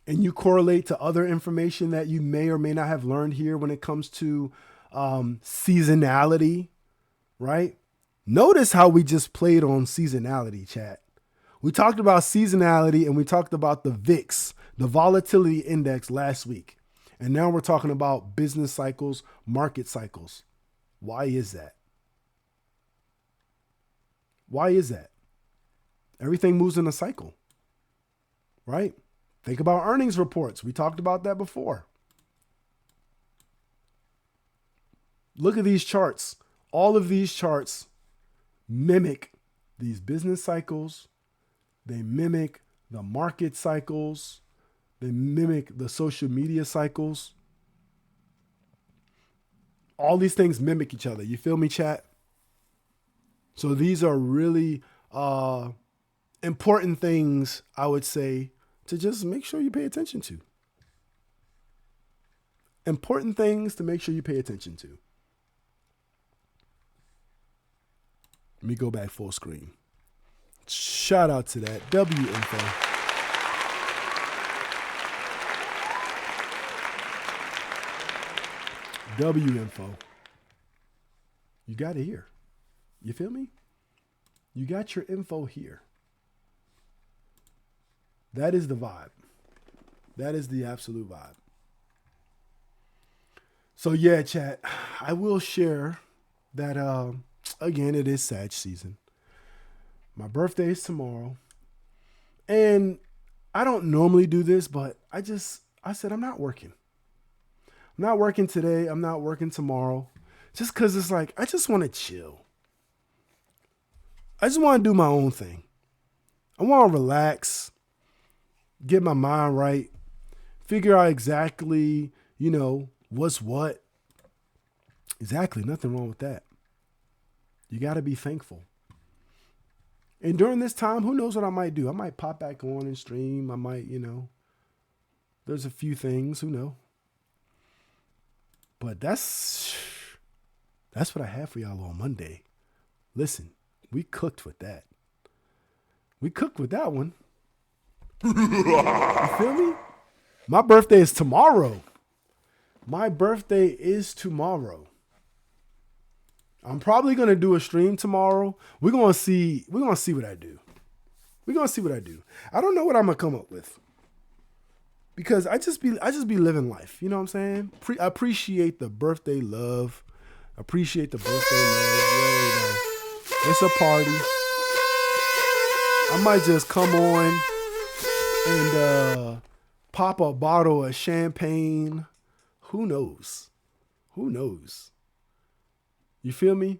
and you correlate to other information that you may or may not have learned here when it comes to seasonality, right? Notice how we just played on seasonality, chat. We talked about seasonality and we talked about the VIX, the volatility index last week. And now we're talking about business cycles, market cycles. Why is that? Why is that? Everything moves in a cycle, right? Think about earnings reports. We talked about that before. Look at these charts. All of these charts mimic these business cycles. They mimic the market cycles. They mimic the social media cycles. All these things mimic each other. You feel me, chat? So these are really important things, I would say, to just make sure you pay attention to. Important things to make sure you pay attention to. Let me go back full screen. Shout out to that WInfo. WInfo. You got it here. You feel me? You got your info here. That is the vibe. That is the absolute vibe. So yeah, chat, I will share that, again, it is Sag season. My birthday is tomorrow. And I don't normally do this, but I said, I'm not working. I'm not working today. I'm not working tomorrow. Just because it's like, I just want to chill. I just want to do my own thing. I want to relax, get my mind right, figure out exactly, what's what. Exactly. Nothing wrong with that. You got to be thankful. And during this time, who knows what I might do? I might pop back on and stream. I might, there's a few things, who knows? But that's what I have for y'all on Monday. Listen, we cooked with that. We cooked with that one. You feel me? My birthday is tomorrow. My birthday is tomorrow. I'm probably going to do a stream tomorrow. We're going to see what I do. We're going to see what I do. I don't know what I'm going to come up with. Because I just be living life. You know what I'm saying? I appreciate the birthday love. Appreciate the birthday love. It's a party. I might just come on and pop a bottle of champagne. Who knows? Who knows? You feel me?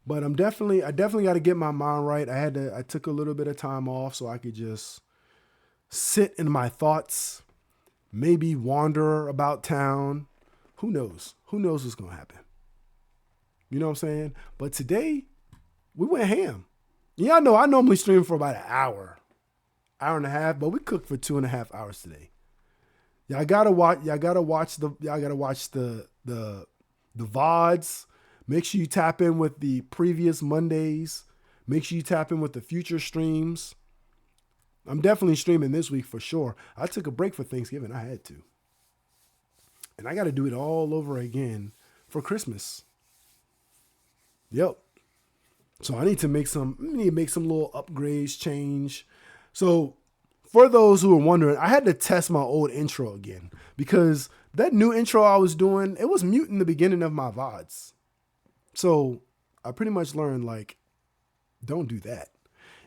But I definitely got to get my mind right. I took a little bit of time off so I could just sit in my thoughts, maybe wander about town. Who knows? Who knows what's going to happen? You know what I'm saying? But today, we went ham. Y'all know I normally stream for about an hour and a half, but we cooked for 2.5 hours today. Y'all gotta watch the VODs. Make sure you tap in with the previous Mondays. Make sure you tap in with the future streams. I'm definitely streaming this week for sure. I took a break for Thanksgiving. I had to. And I got to do it all over again for Christmas. Yep. So I need to make some little upgrades, change. So for those who are wondering, I had to test my old intro again because that new intro I was doing, it was muting the beginning of my VODs. So I pretty much learned, like, don't do that.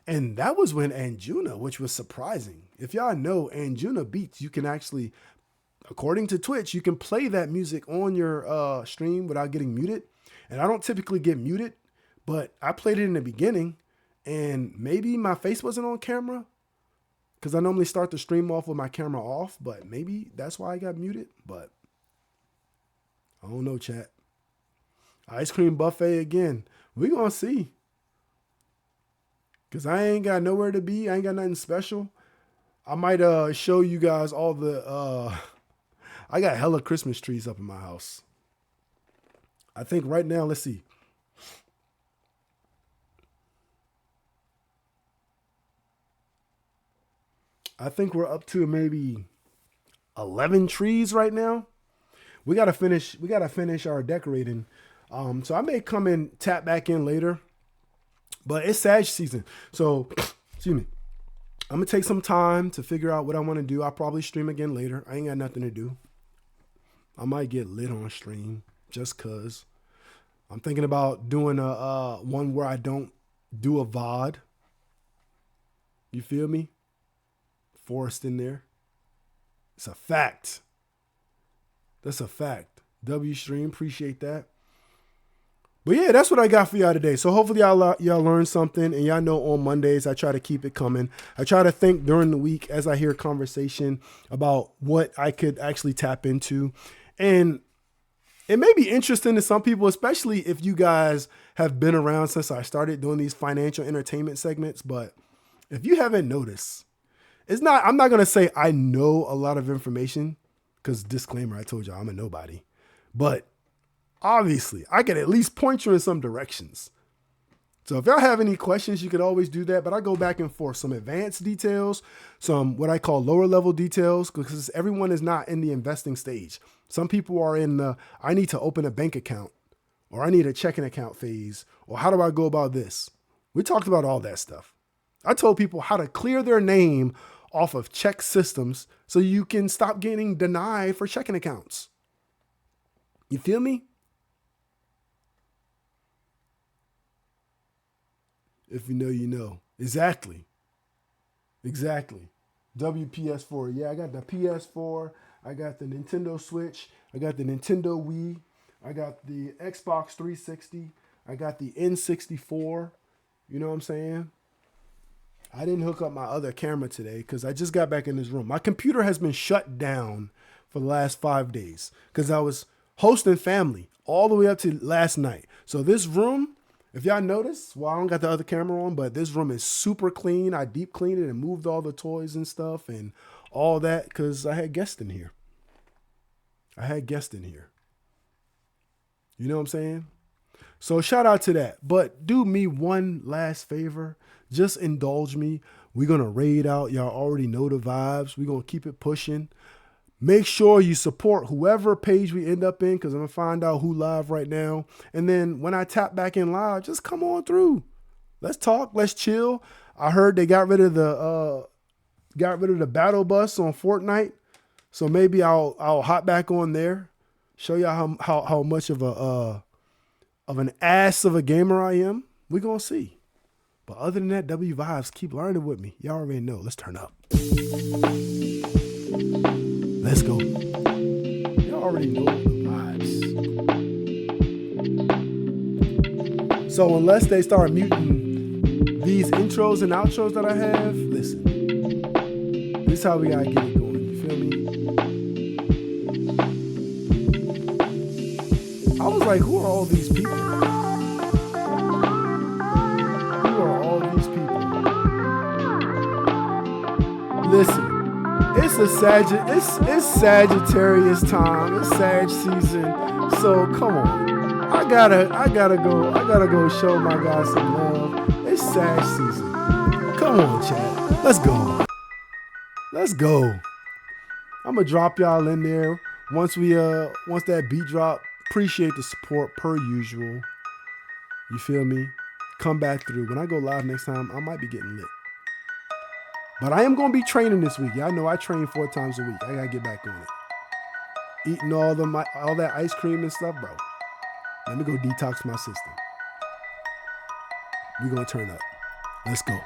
And that was when Anjuna, which was surprising. If y'all know, Anjuna Beats, you can actually, according to Twitch, you can play that music on your stream without getting muted. And I don't typically get muted, but I played it in the beginning and maybe my face wasn't on camera because I normally start the stream off with my camera off, but maybe that's why I got muted. But I don't know, chat. Ice cream buffet again. We gonna see. Because I ain't got nowhere to be. I ain't got nothing special. I might show you guys all the... I got hella Christmas trees up in my house. I think right now, let's see. I think we're up to maybe 11 trees right now. We gotta finish our decorating. So I may come and tap back in later. But it's Sag season. So, excuse me. I'm going to take some time to figure out what I want to do. I'll probably stream again later. I ain't got nothing to do. I might get lit on stream just because. I'm thinking about doing a one where I don't do a VOD. You feel me? Forced in there. It's a fact. That's a fact. W stream, appreciate that. But yeah, that's what I got for y'all today. So hopefully y'all learned something. And y'all know on Mondays, I try to keep it coming. I try to think during the week as I hear conversation about what I could actually tap into. And it may be interesting to some people, especially if you guys have been around since I started doing these financial entertainment segments. But if you haven't noticed, I'm not going to say I know a lot of information because disclaimer, I told y'all I'm a nobody. But obviously, I can at least point you in some directions. So if y'all have any questions, you could always do that. But I go back and forth. Some advanced details, some what I call lower level details, because everyone is not in the investing stage. Some people are in the, I need to open a bank account, or I need a checking account phase, or how do I go about this? We talked about all that stuff. I told people how to clear their name off of check systems so you can stop getting denied for checking accounts. You feel me? If you know, you know. Exactly. WPS4. Yeah, I got the PS4. I got the Nintendo Switch. I got the Nintendo Wii. I got the Xbox 360. I got the N64. You know what I'm saying? I didn't hook up my other camera today because I just got back in this room. My computer has been shut down for the last 5 days because I was hosting family all the way up to last night. So this room, if y'all notice, well, I don't got the other camera on, but this room is super clean. I deep cleaned it and moved all the toys and stuff and all that because I had guests in here. You know what I'm saying? So shout out to that. But do me one last favor. Just indulge me. We're going to raid out. Y'all already know the vibes. We're going to keep it pushing. Make sure you support whoever page we end up in because I'm going to find out who live right now. And then when I tap back in live, just come on through. Let's talk. Let's chill. I heard they got rid of the battle bus on Fortnite. So maybe I'll hop back on there. Show y'all how much of an ass of a gamer I am. We're going to see. But other than that, W Vibes, keep learning with me. Y'all already know. Let's turn up. Let's go. Y'all already know the vibes. So unless they start muting these intros and outros that I have, listen. This is how we gotta get it going. You feel me? I was like, who are all these people? Listen, it's Sagittarius time. It's Sag season. So come on. I gotta go show my guys some love. It's sad season. Come on, chat. Let's go. Let's go. I'm gonna drop y'all in there once that beat drop. Appreciate the support per usual. You feel me? Come back through. When I go live next time, I might be getting lit. But I am gonna be training this week. Y'all know I train 4 times a week. I gotta get back on it. Eating all that ice cream and stuff, bro. Let me go detox my system. We're gonna turn up. Let's go.